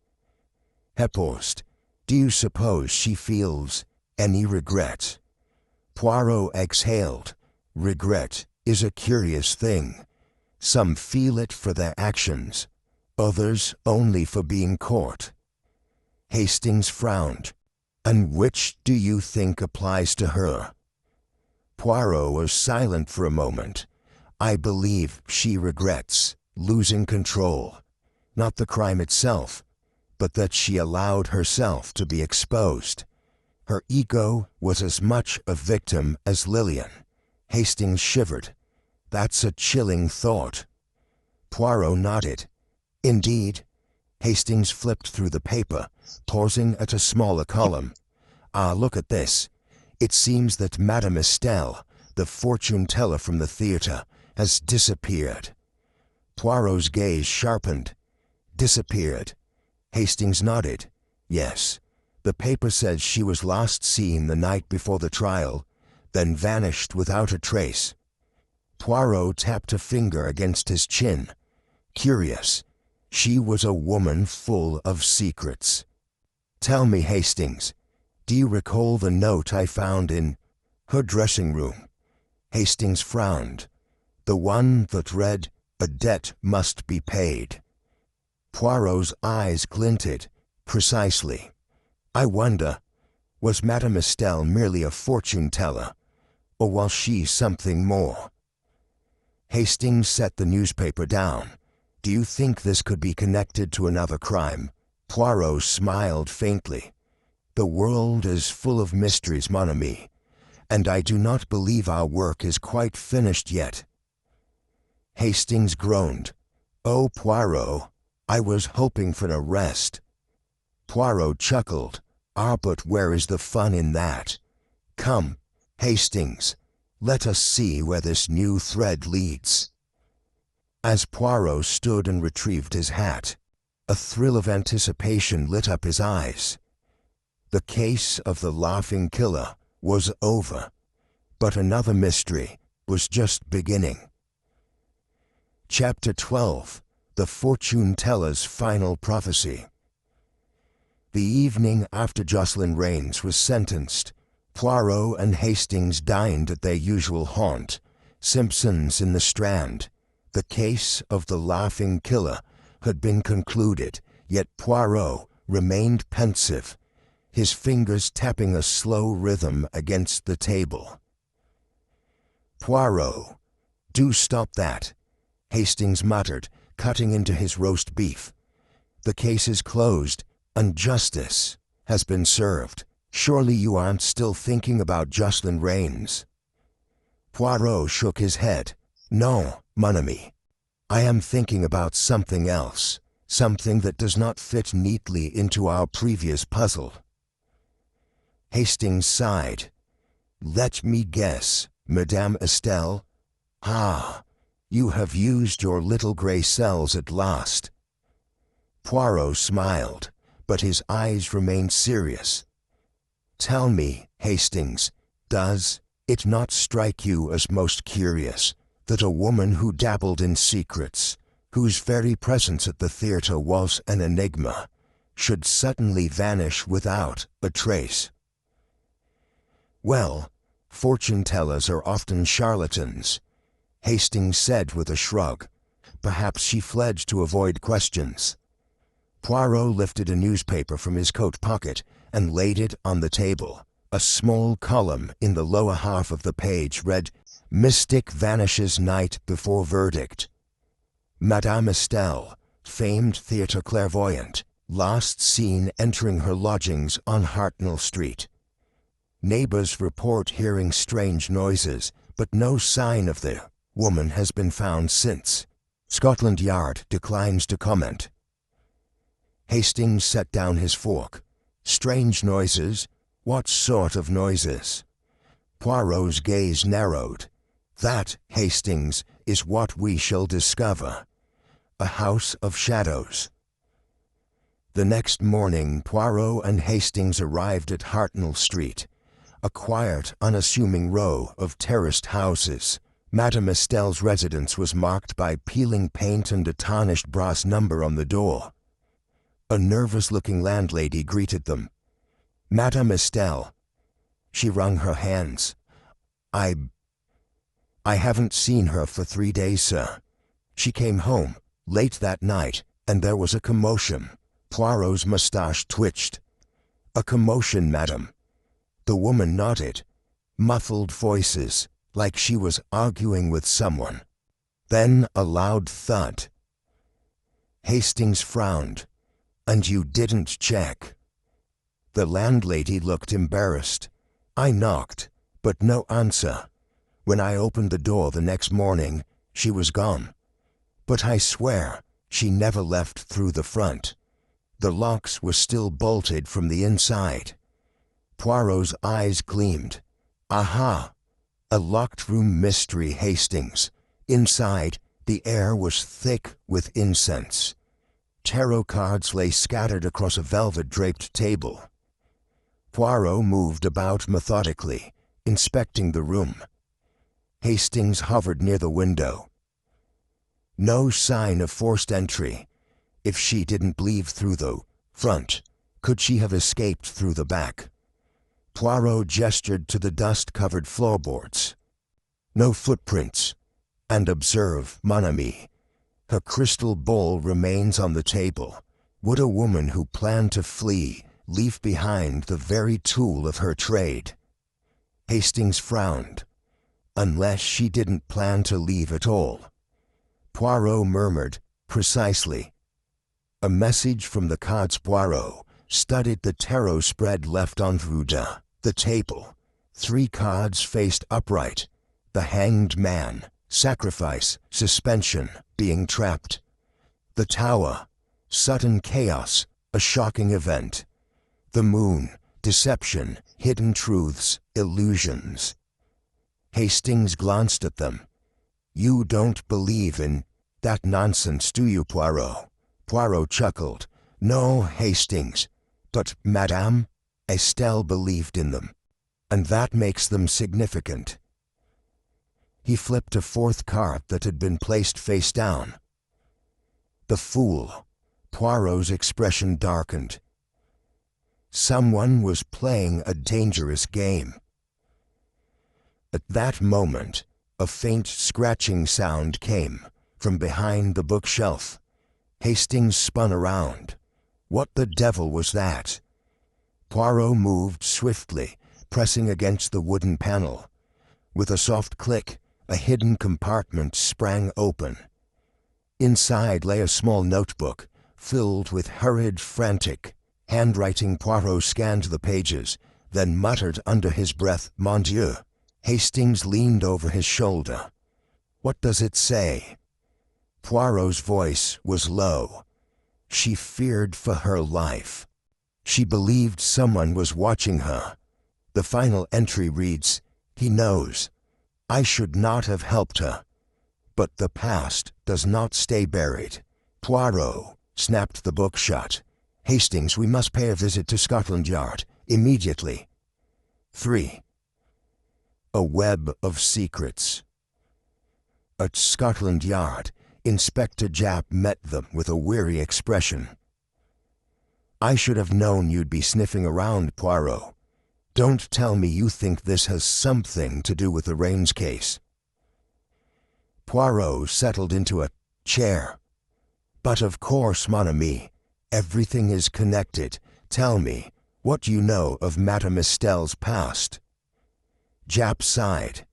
He paused. Do you suppose she feels any regret? Poirot exhaled. Regret is a curious thing. Some feel it for their actions, others only for being caught. Hastings frowned. And which do you think applies to her? Poirot was silent for a moment. I believe she regrets losing control, not the crime itself, but that she allowed herself to be exposed. Her ego was as much a victim as Lillian. Hastings shivered. That's a chilling thought. Poirot nodded. Indeed. Hastings flipped through the paper, pausing at a smaller column. Ah, look at this. It seems that Madame Estelle, the fortune teller from the theater, has disappeared. Poirot's gaze sharpened. Disappeared. Hastings nodded. Yes. The paper says she was last seen the night before the trial, then vanished without a trace. Poirot tapped a finger against his chin. Curious. She was a woman full of secrets. Tell me, Hastings, do you recall the note I found in her dressing room? Hastings frowned. The one that read, "A debt must be paid." Poirot's eyes glinted. Precisely. I wonder, was Madame Estelle merely a fortune teller, or was she something more? Hastings set the newspaper down. Do you think this could be connected to another crime? Poirot smiled faintly. The world is full of mysteries, mon ami, and I do not believe our work is quite finished yet. Hastings groaned. Oh, Poirot, I was hoping for an arrest. Poirot chuckled. Ah, but where is the fun in that? Come, Hastings, let us see where this new thread leads. As Poirot stood and retrieved his hat, a thrill of anticipation lit up his eyes. The case of the laughing killer was over, but another mystery was just beginning. Chapter 12. The Fortune Teller's Final Prophecy. The evening after Jocelyn Raines was sentenced, Poirot and Hastings dined at their usual haunt, Simpson's in the Strand. The case of the laughing killer had been concluded, yet Poirot remained pensive, his fingers tapping a slow rhythm against the table. Poirot, do stop that, Hastings muttered, cutting into his roast beef. The case is closed, and justice has been served. Surely you aren't still thinking about Jocelyn Raines? Poirot shook his head. No, mon ami. I am thinking about something else, something that does not fit neatly into our previous puzzle. Hastings sighed. Let me guess, Madame Estelle? Ah, you have used your little grey cells at last. Poirot smiled, but his eyes remained serious. Tell me, Hastings, does it not strike you as most curious that a woman who dabbled in secrets, whose very presence at the theater was an enigma, should suddenly vanish without a trace? Well, fortune-tellers are often charlatans, Hastings said with a shrug. Perhaps she fled to avoid questions. Poirot lifted a newspaper from his coat pocket and laid it on the table. A small column in the lower half of the page read, Mystic vanishes night before verdict. Madame Estelle, famed theatre clairvoyant, last seen entering her lodgings on Hartnell Street. Neighbors report hearing strange noises, but no sign of the woman has been found since. Scotland Yard declines to comment. Hastings set down his fork. Strange noises? What sort of noises? Poirot's gaze narrowed. That, Hastings, is what we shall discover. A house of shadows. The next morning, Poirot and Hastings arrived at Hartnell Street, a quiet, unassuming row of terraced houses. Madame Estelle's residence was marked by peeling paint and a tarnished brass number on the door. A nervous-looking landlady greeted them. "Madame Estelle." She wrung her hands. I haven't seen her for 3 days, sir. She came home late that night, and there was a commotion." Poirot's moustache twitched. "A commotion, madam." The woman nodded. Muffled voices, like she was arguing with someone. Then a loud thud. Hastings frowned. "And you didn't check?" The landlady looked embarrassed. "I knocked, but no answer. When I opened the door the next morning, she was gone. But I swear, she never left through the front. The locks were still bolted from the inside." Poirot's eyes gleamed. "Aha! A locked room mystery, Hastings. Inside, the air was thick with incense. Tarot cards lay scattered across a velvet-draped table." Poirot moved about methodically, inspecting the room. Hastings hovered near the window. No sign of forced entry. If she didn't leave through the front, could she have escaped through the back? Poirot gestured to the dust-covered floorboards. "No footprints. And observe, mon ami, her crystal bowl remains on the table. Would a woman who planned to flee leave behind the very tool of her trade?" Hastings frowned. "Unless she didn't plan to leave at all." Poirot murmured, "Precisely." A message from the cards Poirot studied the tarot spread left on the table. 3 cards faced upright. The Hanged Man, sacrifice, suspension, being trapped. The Tower, sudden chaos, a shocking event. The Moon, deception, hidden truths, illusions. Hastings glanced at them. "You don't believe in that nonsense, do you, Poirot?" Poirot chuckled. "No, Hastings, but Madame Estelle believed in them, and that makes them significant." He flipped a 4th card that had been placed face down. The Fool. Poirot's expression darkened. Someone was playing a dangerous game. At that moment, a faint scratching sound came from behind the bookshelf. Hastings spun around. What the devil was that? Poirot moved swiftly, pressing against the wooden panel. With a soft click, a hidden compartment sprang open. Inside lay a small notebook, filled with hurried, frantic handwriting. Poirot scanned the pages, then muttered under his breath, "Mon Dieu." Hastings leaned over his shoulder. "What does it say?" Poirot's voice was low. She feared for her life. She believed someone was watching her. The final entry reads, "He knows. I should not have helped her. But the past does not stay buried." Poirot snapped the book shut. "Hastings, we must pay a visit to Scotland Yard, immediately." 3. A web of secrets. At Scotland Yard, Inspector Japp met them with a weary expression. "I should have known you'd be sniffing around, Poirot. Don't tell me you think this has something to do with the Rains case." Poirot settled into a chair. "But of course, mon ami, everything is connected. Tell me, what do you know of Madame Estelle's past?" Japp sighed.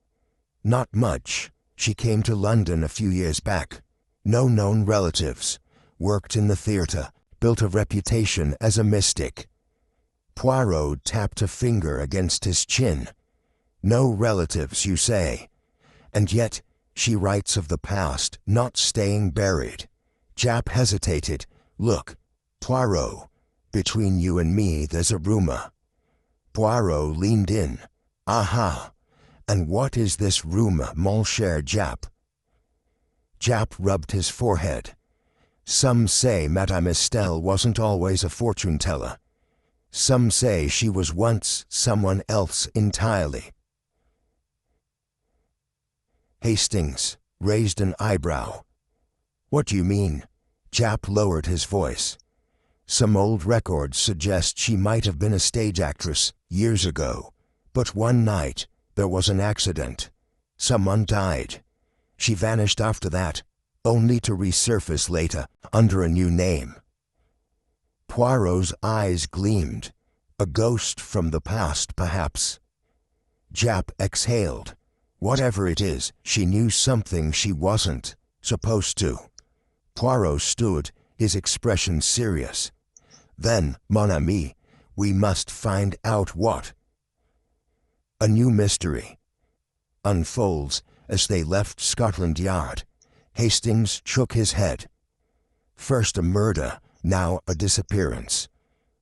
"Not much. She came to London a few years back. No known relatives. Worked in the theater. Built a reputation as a mystic." Poirot tapped a finger against his chin. "No relatives, you say? And yet She writes of the past not staying buried. Japp hesitated. Look, Poirot, between you and me there's a rumor. Poirot leaned in. Aha! And what is this rumor, mon cher Japp? Japp rubbed his forehead. Some say Madame Estelle wasn't always a fortune-teller. Some say she was once someone else entirely. Hastings raised an eyebrow. What do you mean? Japp lowered his voice. Some old records suggest she might have been a stage actress years ago, but one night there was an accident. Someone died. She vanished after that, only to resurface later under a new name. Poirot's eyes gleamed. A ghost from the past, perhaps. Japp exhaled. Whatever it is, she knew something she wasn't supposed to. Poirot stood, his expression serious. Then, mon ami, we must find out what. A new mystery unfolds as they left Scotland Yard. Hastings shook his head. First a murder, now a disappearance.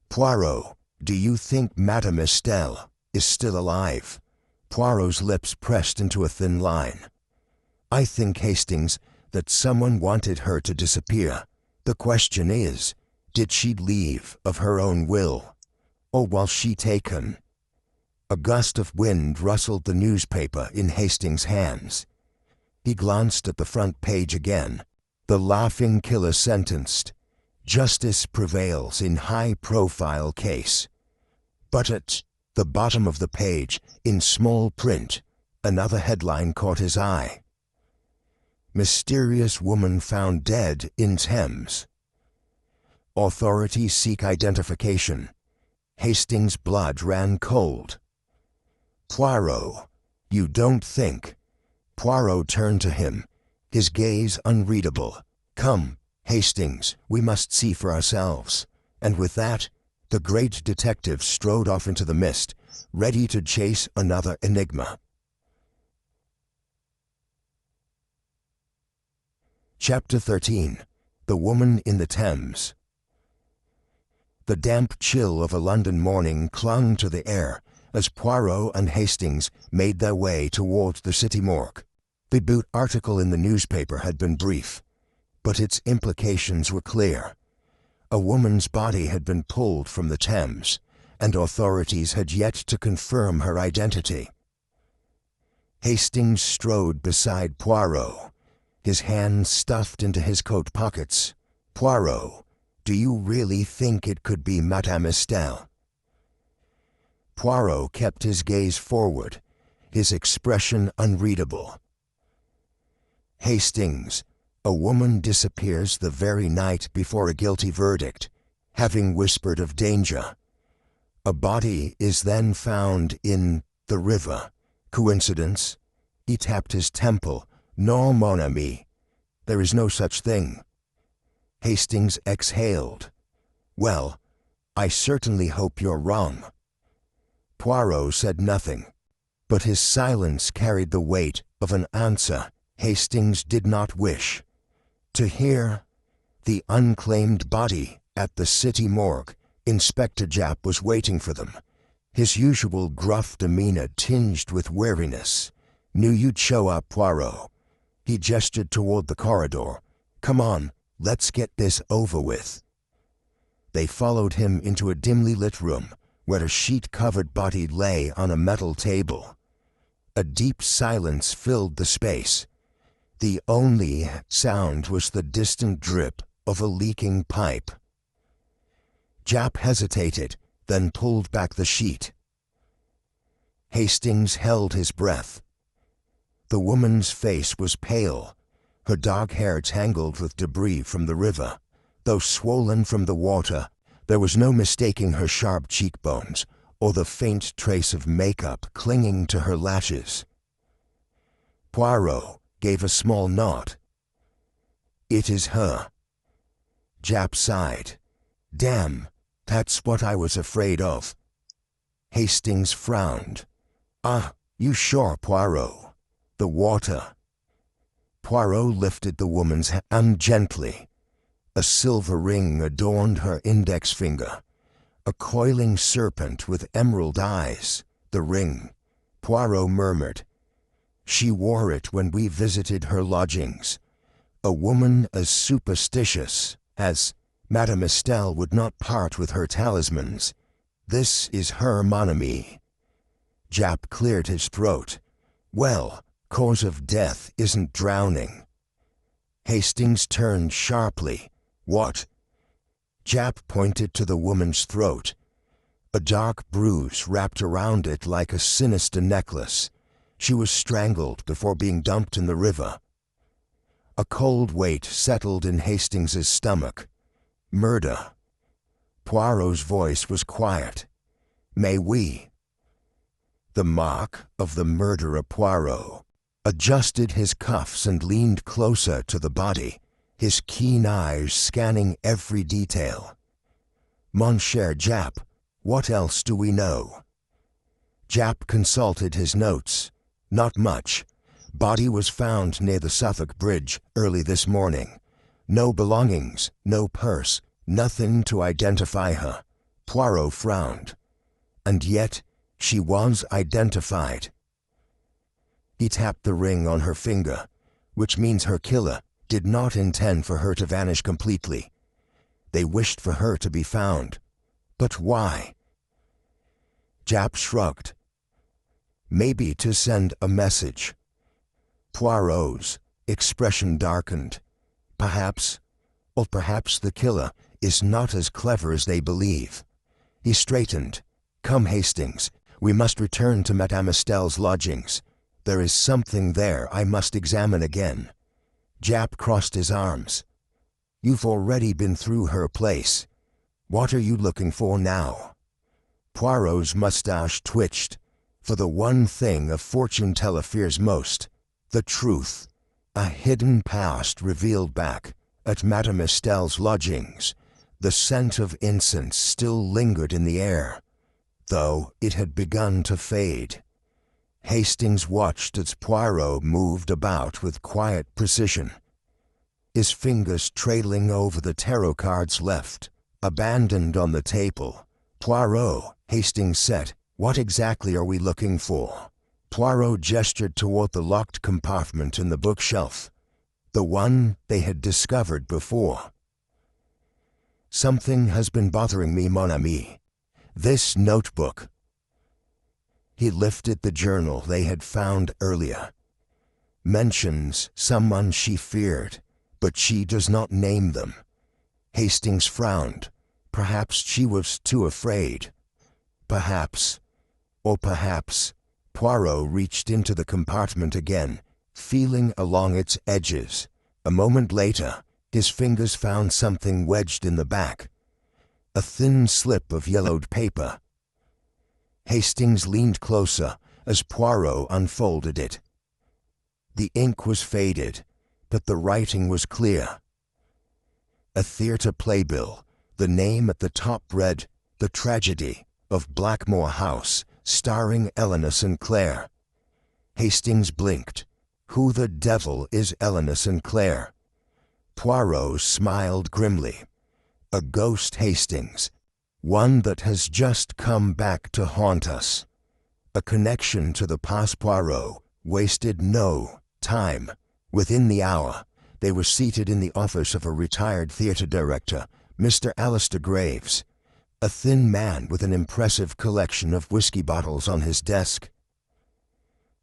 Poirot, do you think Madame Estelle is still alive? Poirot's lips pressed into a thin line. I think, Hastings, that someone wanted her to disappear. The question is, did she leave of her own will, or was she taken? A gust of wind rustled the newspaper in Hastings' hands. He glanced at the front page again. The laughing killer sentenced. Justice prevails in high-profile case. But at the bottom of the page, in small print, another headline caught his eye. Mysterious woman found dead in Thames. Authorities seek identification. Hastings' blood ran cold. Poirot, you don't think? Poirot turned to him, his gaze unreadable. Come, Hastings, we must see for ourselves. And with that, the great detective strode off into the mist, ready to chase another enigma. Chapter 13. The Woman in the Thames. The damp chill of a London morning clung to the air as Poirot and Hastings made their way towards the city morgue. The boot article in the newspaper had been brief, but its implications were clear. A woman's body had been pulled from the Thames, and authorities had yet to confirm her identity. Hastings strode beside Poirot, his hands stuffed into his coat pockets. Poirot, do you really think it could be Madame Estelle? Poirot kept his gaze forward, his expression unreadable. Hastings, a woman disappears the very night before a guilty verdict, having whispered of danger. A body is then found in the river. Coincidence? He tapped his temple. Non, mon ami. There is no such thing. Hastings exhaled. Well, I certainly hope you're wrong. Poirot said nothing, but his silence carried the weight of an answer Hastings did not wish to hear. The unclaimed body at the city morgue. Inspector Japp was waiting for them, his usual gruff demeanor tinged with weariness. Knew you'd show up, Poirot. He gestured toward the corridor. Come on, let's get this over with. They followed him into a dimly lit room where a sheet-covered body lay on a metal table. A deep silence filled the space. The only sound was the distant drip of a leaking pipe. Japp hesitated, then pulled back the sheet. Hastings held his breath. The woman's face was pale, her dark hair tangled with debris from the river. Though swollen from the water, there was no mistaking her sharp cheekbones or the faint trace of makeup clinging to her lashes. Poirot gave a small nod. It is her. Japp sighed. Damn, that's what I was afraid of. Hastings frowned. Ah, you sure, Poirot? The water. Poirot lifted the woman's hand gently. A silver ring adorned her index finger. A coiling serpent with emerald eyes. The ring, Poirot murmured. She wore it when we visited her lodgings. A woman as superstitious as Madame Estelle would not part with her talismans. This is her mon ami. Japp cleared his throat. Well, cause of death isn't drowning. Hastings turned sharply. What? Japp pointed to the woman's throat. A dark bruise wrapped around it like a sinister necklace. She was strangled before being dumped in the river. A cold weight settled in Hastings's stomach. Murder. Poirot's voice was quiet. May we? The mark of the murderer. Poirot adjusted his cuffs and leaned closer to the body, his keen eyes scanning every detail. Monsieur Japp, what else do we know? Japp consulted his notes. Not much. Body was found near the Suffolk Bridge early this morning. No belongings, no purse, nothing to identify her. Poirot frowned. And yet, she was identified. He tapped the ring on her finger, which means her killer did not intend for her to vanish completely. They wished for her to be found. But why? Japp shrugged. Maybe to send a message. Poirot's expression darkened. Perhaps, or perhaps the killer is not as clever as they believe. He straightened. Come, Hastings, we must return to Madame Estelle's lodgings. There is something there I must examine again. Japp crossed his arms. You've already been through her place. What are you looking for now? Poirot's mustache twitched. For the one thing a fortune teller fears most, the truth. A hidden past revealed back at Madame Estelle's lodgings. The scent of incense still lingered in the air, though it had begun to fade. Hastings watched as Poirot moved about with quiet precision, his fingers trailing over the tarot cards left, abandoned on the table. Poirot, Hastings said, what exactly are we looking for? Poirot gestured toward the locked compartment in the bookshelf, the one they had discovered before. Something has been bothering me, mon ami. This notebook. He lifted the journal they had found earlier. Mentions someone she feared, but she does not name them. Hastings frowned. Perhaps she was too afraid. Perhaps, or perhaps, Poirot reached into the compartment again, feeling along its edges. A moment later, his fingers found something wedged in the back. A thin slip of yellowed paper. Hastings leaned closer as Poirot unfolded it. The ink was faded, but the writing was clear. A theater playbill. The name at the top read, The Tragedy of Blackmore House, starring Eleanor Sinclair. Hastings blinked. Who the devil is Eleanor Sinclair? Poirot smiled grimly. A ghost, Hastings. One that has just come back to haunt us. A connection to the past. Poirot wasted no time. Within the hour, they were seated in the office of a retired theater director, Mr. Alistair Graves, a thin man with an impressive collection of whiskey bottles on his desk.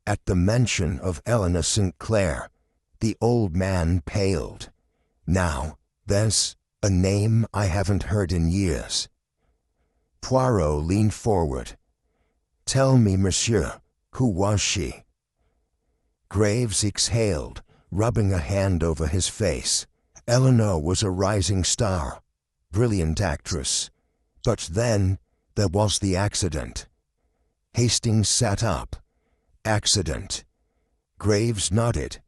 At the mention of Eleanor Sinclair, the old man paled. Now, there's a name I haven't heard in years. Poirot leaned forward. Tell me, monsieur, who was she? Graves exhaled, rubbing a hand over his face. Eleanor was a rising star, brilliant actress. But then there was the accident. Hastings sat up. Accident. Graves nodded.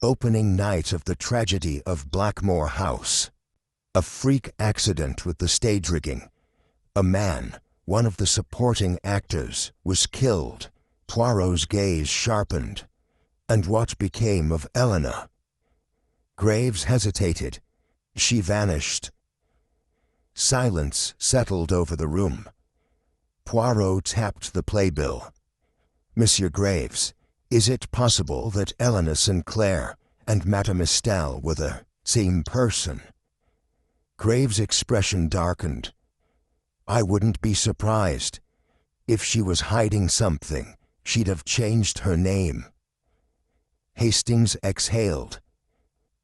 Opening night of the tragedy of Blackmore House. A freak accident with the stage rigging. A man, one of the supporting actors, was killed. Poirot's gaze sharpened. And what became of Eleanor? Graves hesitated. She vanished. Silence settled over the room. Poirot tapped the playbill. Monsieur Graves, is it possible that Eleanor Sinclair and Madame Estelle were the same person? Graves' expression darkened. I wouldn't be surprised. If she was hiding something, she'd have changed her name. Hastings exhaled.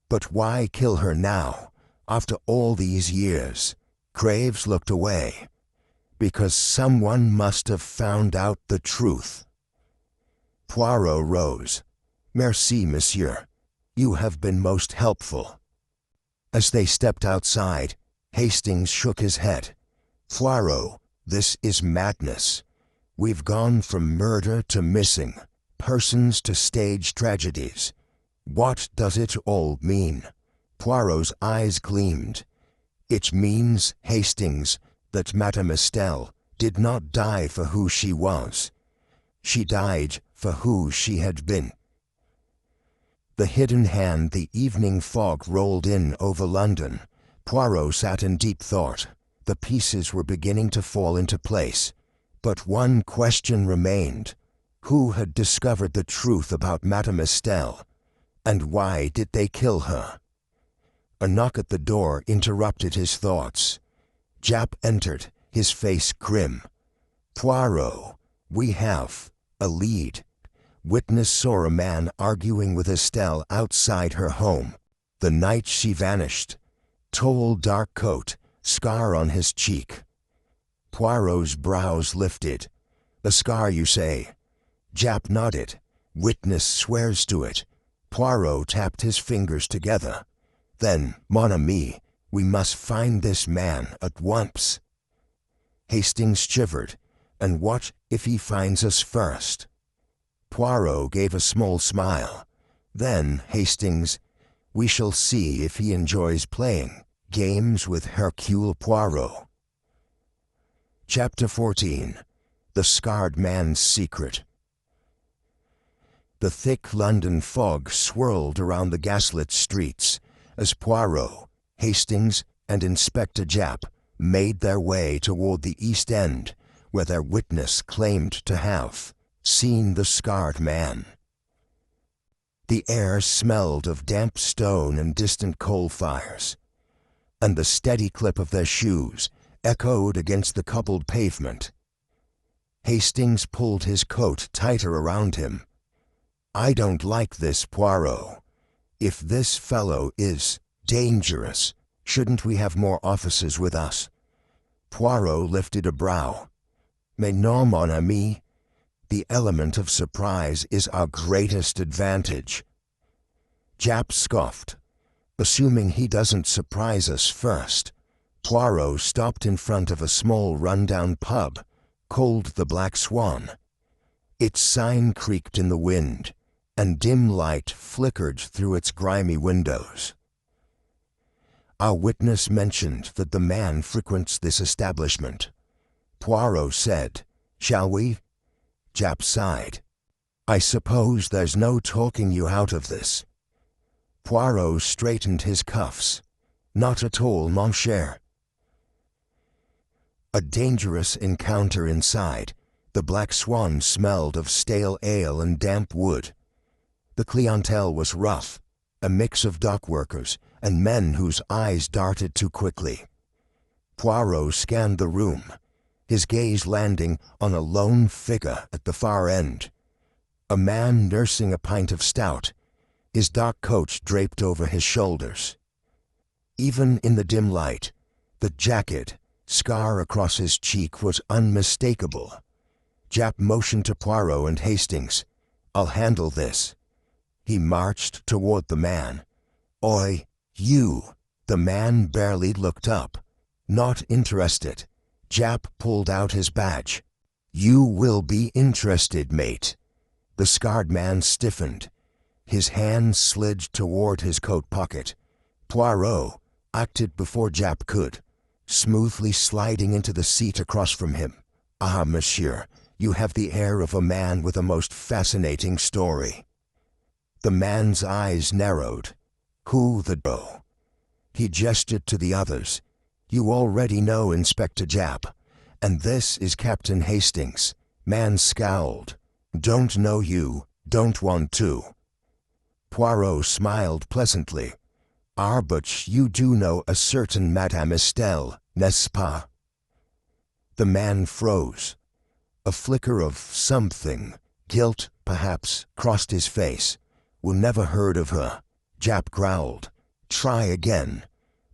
But why kill her now, after all these years? Graves looked away. Because someone must have found out the truth. Poirot rose. Merci, monsieur. You have been most helpful. As they stepped outside, Hastings shook his head. Poirot, this is madness. We've gone from murder to missing persons to stage tragedies. What does it all mean? Poirot's eyes gleamed. It means, Hastings, that Madame Estelle did not die for who she was. She died for who she had been. The hidden hand. The evening fog rolled in over London. Poirot sat in deep thought. The pieces were beginning to fall into place. But one question remained. Who had discovered the truth about Madame Estelle? And why did they kill her? A knock at the door interrupted his thoughts. Japp entered, his face grim. Poirot, we have a lead. Witness saw a man arguing with Estelle outside her home, the night she vanished. Tall dark coat, scar on his cheek. Poirot's brows lifted. A scar, you say? Japp nodded. Witness swears to it. Poirot tapped his fingers together. Then, mon ami, we must find this man at once. Hastings shivered. And what if he finds us first? Poirot gave a small smile. Then, Hastings, we shall see if he enjoys playing games with Hercule Poirot. Chapter 14. The Scarred Man's Secret. The thick London fog swirled around the gaslit streets as Poirot, Hastings, and Inspector Japp made their way toward the East End, where their witness claimed to have seen the scarred man. The air smelled of damp stone and distant coal fires, and the steady clip of their shoes echoed against the cobbled pavement. Hastings pulled his coat tighter around him. I don't like this, Poirot. If this fellow is dangerous, shouldn't we have more officers with us? Poirot lifted a brow. Mais non, mon ami. The element of surprise is our greatest advantage. Japp scoffed. Assuming he doesn't surprise us first. Poirot stopped in front of a small run-down pub called the Black Swan. Its sign creaked in the wind, and dim light flickered through its grimy windows. Our witness mentioned that the man frequents this establishment. Poirot said, "Shall we?" Japp sighed. "I suppose there's no talking you out of this." Poirot straightened his cuffs. "Not at all, mon cher." A dangerous encounter inside. The Black Swan smelled of stale ale and damp wood. The clientele was rough, a mix of dock workers and men whose eyes darted too quickly. Poirot scanned the room, his gaze landing on a lone figure at the far end. A man nursing a pint of stout, his dark coat draped over his shoulders. Even in the dim light, the jagged scar across his cheek was unmistakable. Japp motioned to Poirot and Hastings. "I'll handle this." He marched toward the man. "Oi, you!" The man barely looked up. Not interested. Japp pulled out his badge. "You will be interested, mate." The scarred man stiffened. His hand slid toward his coat pocket. Poirot acted before Japp could, smoothly sliding into the seat across from him. "Ah, monsieur, you have the air of a man with a most fascinating story." The man's eyes narrowed. Who the do? He gestured to the others. You already know Inspector Japp. And this is Captain Hastings. Man scowled. Don't know you, don't want to. Poirot smiled pleasantly. Ah, but you do know a certain Madame Estelle, n'est-ce pas? The man froze. A flicker of something, guilt, perhaps, crossed his face. We never heard of her. Japp growled. Try again.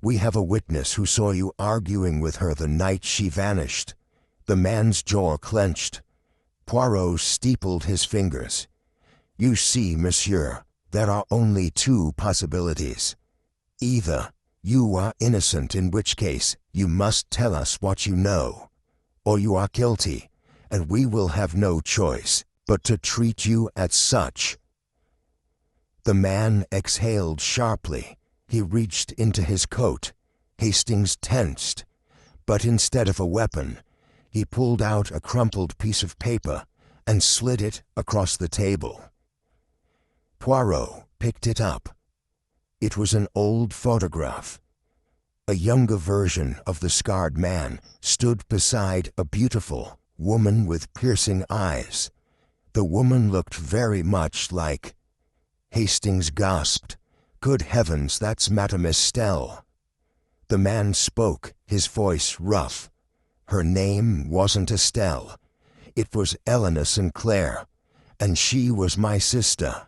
We have a witness who saw you arguing with her the night she vanished. The man's jaw clenched. Poirot steepled his fingers. You see, monsieur, there are only two possibilities. Either you are innocent, in which case you must tell us what you know, or you are guilty, and we will have no choice but to treat you as such. The man exhaled sharply. He reached into his coat. Hastings tensed, but instead of a weapon, he pulled out a crumpled piece of paper and slid it across the table. Poirot picked it up. It was an old photograph. A younger version of the scarred man stood beside a beautiful woman with piercing eyes. The woman looked very much like... Hastings gasped. Good heavens, that's Madame Estelle. The man spoke, his voice rough. Her name wasn't Estelle. It was Eleanor Sinclair, and she was my sister.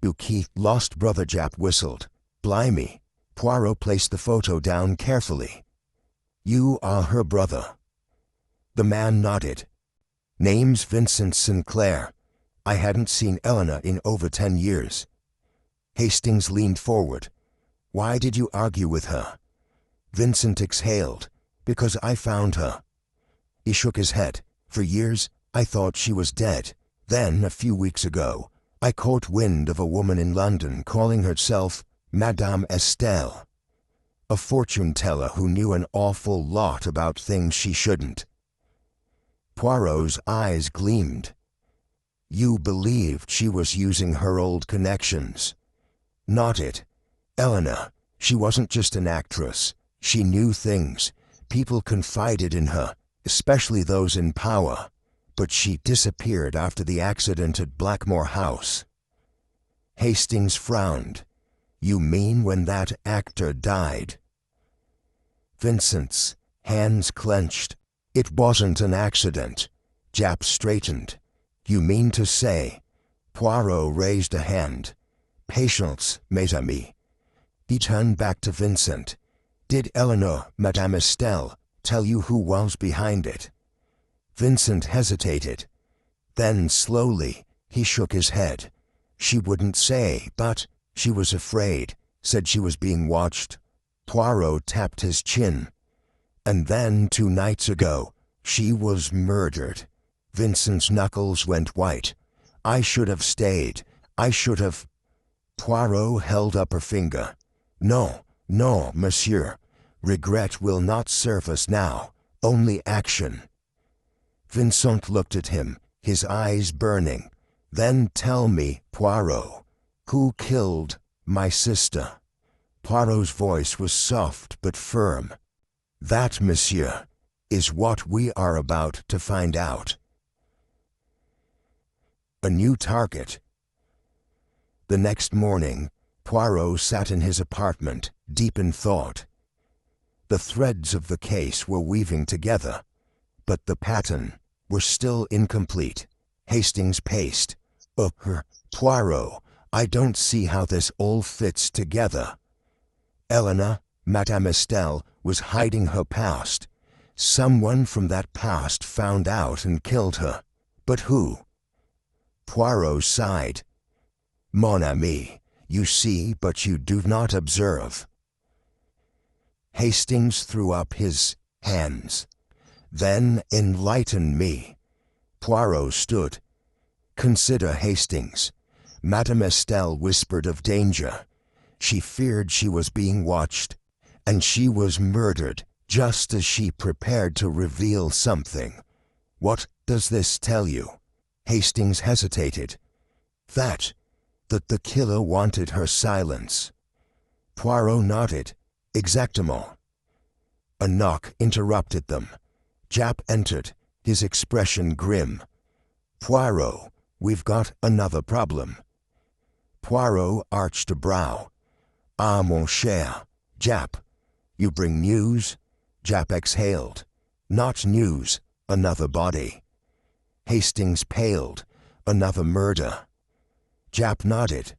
You keep lost, Brother Japp whistled. Blimey. Poirot placed the photo down carefully. You are her brother. The man nodded. Name's Vincent Sinclair. I hadn't seen Eleanor in over 10 years. Hastings leaned forward. Why did you argue with her? Vincent exhaled. Because I found her. He shook his head. For years, I thought she was dead. Then, a few weeks ago, I caught wind of a woman in London calling herself Madame Estelle. A fortune-teller who knew an awful lot about things she shouldn't. Poirot's eyes gleamed. You believed she was using her old connections. Not it. Eleanor, she wasn't just an actress. She knew things. People confided in her, especially those in power. But she disappeared after the accident at Blackmore House. Hastings frowned. You mean when that actor died? Vincent's hands clenched. It wasn't an accident. Japp straightened. You mean to say... Poirot raised a hand. Patience, mes amis. He turned back to Vincent. Did Eleanor, Madame Estelle, tell you who was behind it? Vincent hesitated. Then, slowly, he shook his head. She wouldn't say, but she was afraid, said she was being watched. Poirot tapped his chin. And then, 2 nights ago, she was murdered. Vincent's knuckles went white. I should have stayed. I should have... Poirot held up a finger. No, no, monsieur. Regret will not serve us now. Only action. Vincent looked at him, his eyes burning. Then tell me, Poirot, who killed my sister? Poirot's voice was soft but firm. That, monsieur, is what we are about to find out. A new target. The next morning, Poirot sat in his apartment, deep in thought. The threads of the case were weaving together, but the pattern was still incomplete. Hastings paced. Poirot, I don't see how this all fits together. Eleanor, Madame Estelle, was hiding her past. Someone from that past found out and killed her. But who? Poirot sighed. Mon ami, you see, but you do not observe. Hastings threw up his hands. Then enlighten me. Poirot stood. Consider, Hastings. Madame Estelle whispered of danger. She feared she was being watched, and she was murdered just as she prepared to reveal something. What does this tell you? Hastings hesitated. That the killer wanted her silence. Poirot nodded. Exactement. A knock interrupted them. Japp entered, his expression grim. Poirot, we've got another problem. Poirot arched a brow. Ah, mon cher, Japp, you bring news? Japp exhaled. Not news, another body. Hastings paled. Another murder. Japp nodded.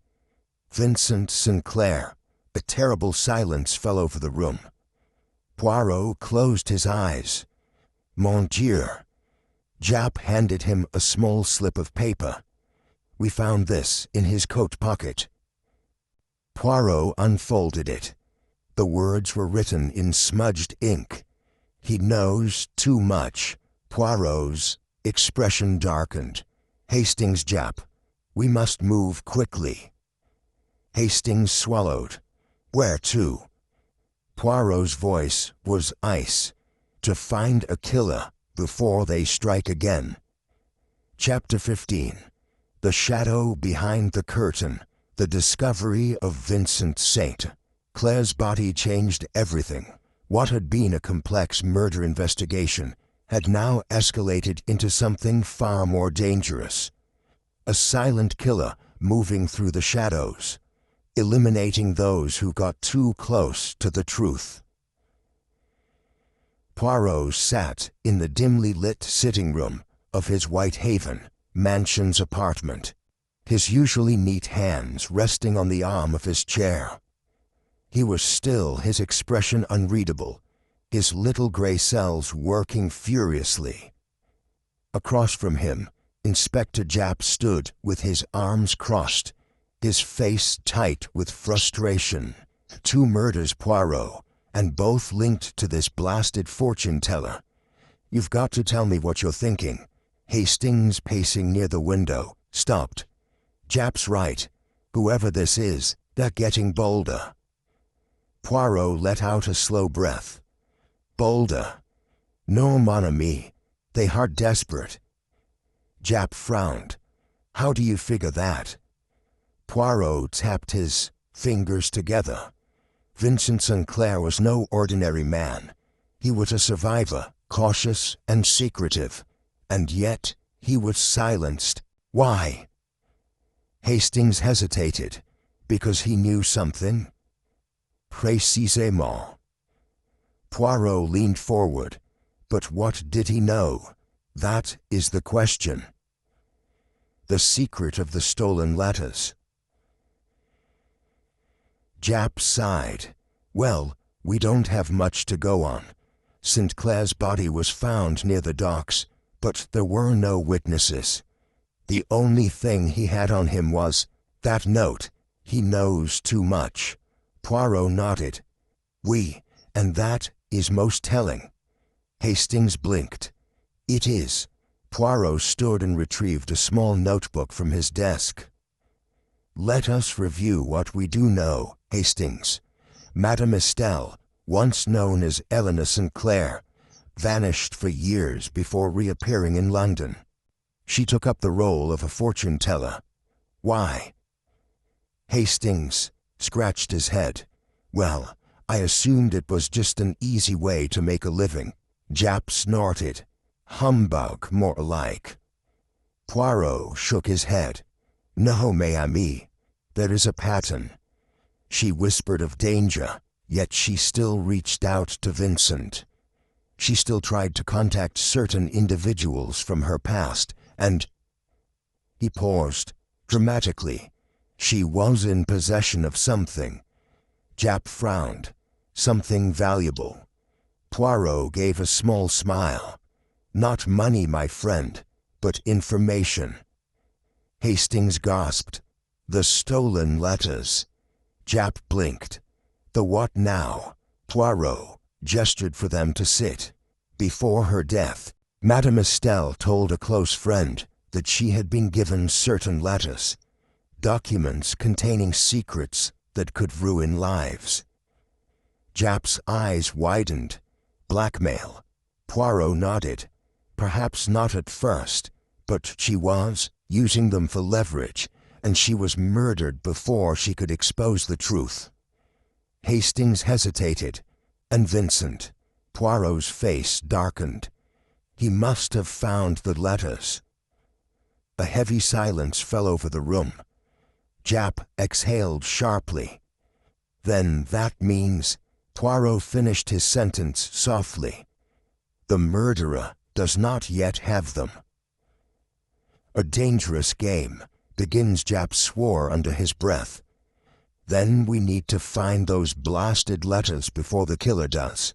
Vincent Sinclair. A terrible silence fell over the room. Poirot closed his eyes. Mon Dieu. Japp handed him a small slip of paper. We found this in his coat pocket. Poirot unfolded it. The words were written in smudged ink. He knows too much. Poirot's expression darkened. Hastings, Japp, we must move quickly. Hastings swallowed. Where to? Poirot's voice was ice. To find a killer before they strike again. Chapter 15. The shadow behind the curtain. The discovery of Vincent Saint. Claire's body changed everything. What had been a complex murder investigation had now escalated into something far more dangerous. A silent killer moving through the shadows, eliminating those who got too close to the truth. Poirot sat in the dimly lit sitting room of his Whitehaven mansion's apartment, his usually neat hands resting on the arm of his chair. He was still, his expression unreadable, his little gray cells working furiously. Across from him, Inspector Japp stood with his arms crossed, his face tight with frustration. 2 murders, Poirot, and both linked to this blasted fortune-teller. You've got to tell me what you're thinking. Hastings, pacing near the window, stopped. Japp's right. Whoever this is, they're getting bolder. Poirot let out a slow breath. Bolder? No, mon ami. They are desperate. Japp frowned. How do you figure that? Poirot tapped his fingers together. Vincent Sinclair was no ordinary man. He was a survivor, cautious and secretive. And yet, he was silenced. Why? Hastings hesitated. Because he knew something? Précisément. Poirot leaned forward. But what did he know? That is the question. The secret of the stolen letters. Japp sighed. Well, we don't have much to go on. St. Clair's body was found near the docks, but there were no witnesses. The only thing he had on him was that note. He knows too much. Poirot nodded. Oui, and that is most telling. Hastings blinked. It is. Poirot stood and retrieved a small notebook from his desk. Let us review what we do know, Hastings. Madame Estelle, once known as Eleanor Sinclair, vanished for years before reappearing in London. She took up the role of a fortune-teller. Why? Hastings scratched his head. Well, I assumed it was just an easy way to make a living. Japp snorted. Humbug, more like. Poirot shook his head. No, mes amis. There is a pattern. She whispered of danger, yet she still reached out to Vincent. She still tried to contact certain individuals from her past, and... He paused, dramatically. She was in possession of something. Japp frowned. Something valuable. Poirot gave a small smile. Not money, my friend, but information. Hastings gasped. The stolen letters. Japp blinked. The what now? Poirot gestured for them to sit. Before her death, Madame Estelle told a close friend that she had been given certain letters, documents containing secrets that could ruin lives. Japp's eyes widened. Blackmail. Poirot nodded. Perhaps not at first, but she was using them for leverage, and she was murdered before she could expose the truth. Hastings hesitated, and Vincent, Poirot's face darkened. He must have found the letters. A heavy silence fell over the room. Japp exhaled sharply. Then that means, Poirot finished his sentence softly, the murderer does not yet have them. A dangerous game, begins, Japp swore under his breath. Then we need to find those blasted letters before the killer does.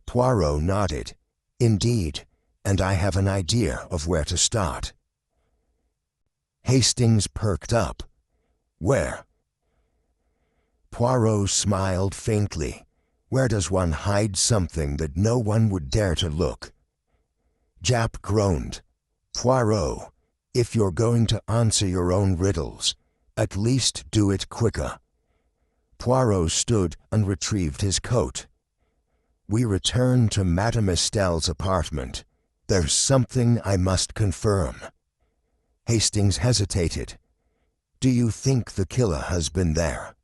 Poirot nodded. Indeed, and I have an idea of where to start. Hastings perked up. Where? Poirot smiled faintly. Where does one hide something that no one would dare to look? Japp groaned. Poirot, if you're going to answer your own riddles, at least do it quicker. Poirot stood and retrieved his coat. We return to Madame Estelle's apartment. There's something I must confirm. Hastings hesitated. Do you think the killer has been there?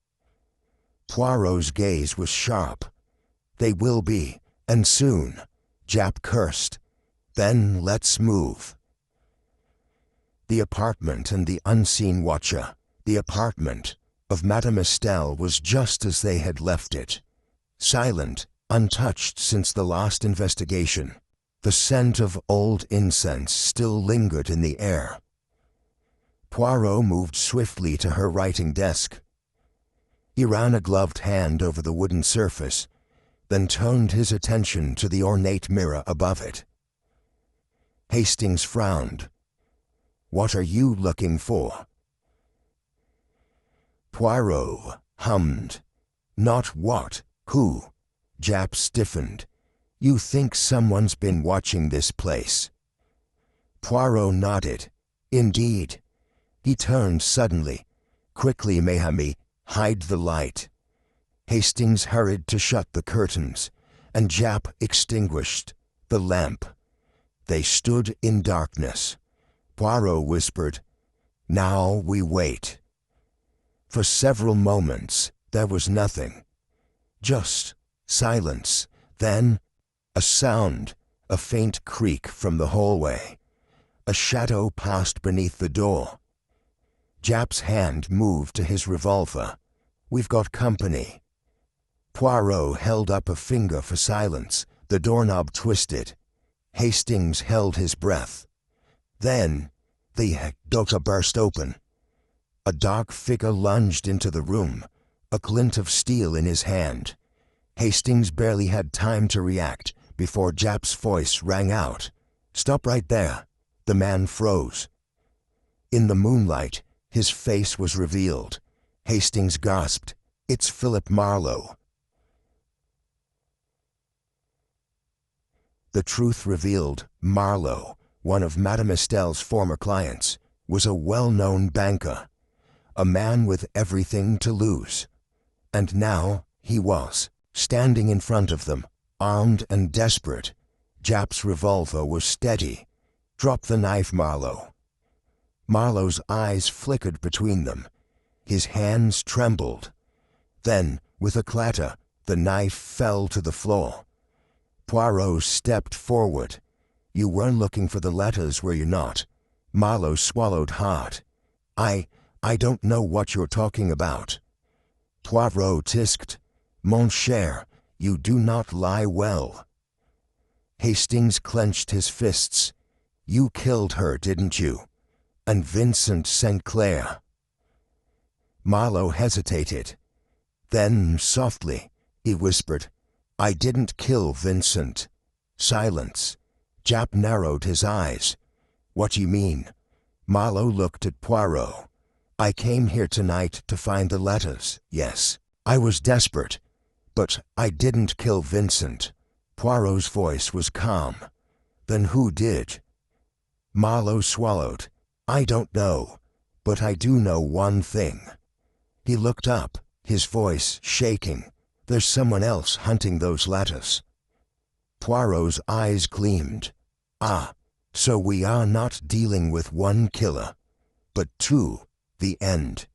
Poirot's gaze was sharp. They will be, and soon, Japp cursed. Then let's move. The apartment and the unseen watcher, the apartment of Madame Estelle was just as they had left it. Silent, untouched since the last investigation. The scent of old incense still lingered in the air. Poirot moved swiftly to her writing desk. He ran a gloved hand over the wooden surface, then turned his attention to the ornate mirror above it. Hastings frowned. What are you looking for? Poirot hummed. Not what, who? Japp stiffened. You think someone's been watching this place? Poirot nodded. Indeed. He turned suddenly. Quickly, Mayhemy, hide the light. Hastings hurried to shut the curtains, and Japp extinguished the lamp. They stood in darkness. Poirot whispered, Now we wait. For several moments there was nothing. Just silence. Then a sound, a faint creak from the hallway. A shadow passed beneath the door. Japp's hand moved to his revolver. We've got company. Poirot held up a finger for silence. The doorknob twisted. Hastings held his breath. Then the door burst open. A dark figure lunged into the room, a glint of steel in his hand. Hastings barely had time to react before Japp's voice rang out. Stop right there. The man froze. In the moonlight, his face was revealed. Hastings gasped. It's Philip Marlowe. The truth revealed, Marlowe, one of Madame Estelle's former clients, was a well-known banker, a man with everything to lose. And now he was, standing in front of them, armed and desperate. Japp's revolver was steady. Drop the knife, Marlowe. Marlowe's eyes flickered between them. His hands trembled. Then, with a clatter, the knife fell to the floor. Poirot stepped forward. You weren't looking for the letters, were you not? Marlowe swallowed hard. I don't know what you're talking about. Poirot tisked. Mon cher, you do not lie well. Hastings clenched his fists. You killed her, didn't you? And Vincent St. Clair. Marlowe hesitated. Then, softly, he whispered, I didn't kill Vincent. Silence. Japp narrowed his eyes. What do you mean? Marlowe looked at Poirot. I came here tonight to find the letters, yes. I was desperate, but I didn't kill Vincent. Poirot's voice was calm. Then who did? Marlowe swallowed. I don't know, but I do know one thing. He looked up, his voice shaking. There's someone else hunting those letters. Poirot's eyes gleamed. Ah, so we are not dealing with one killer, but two. The end.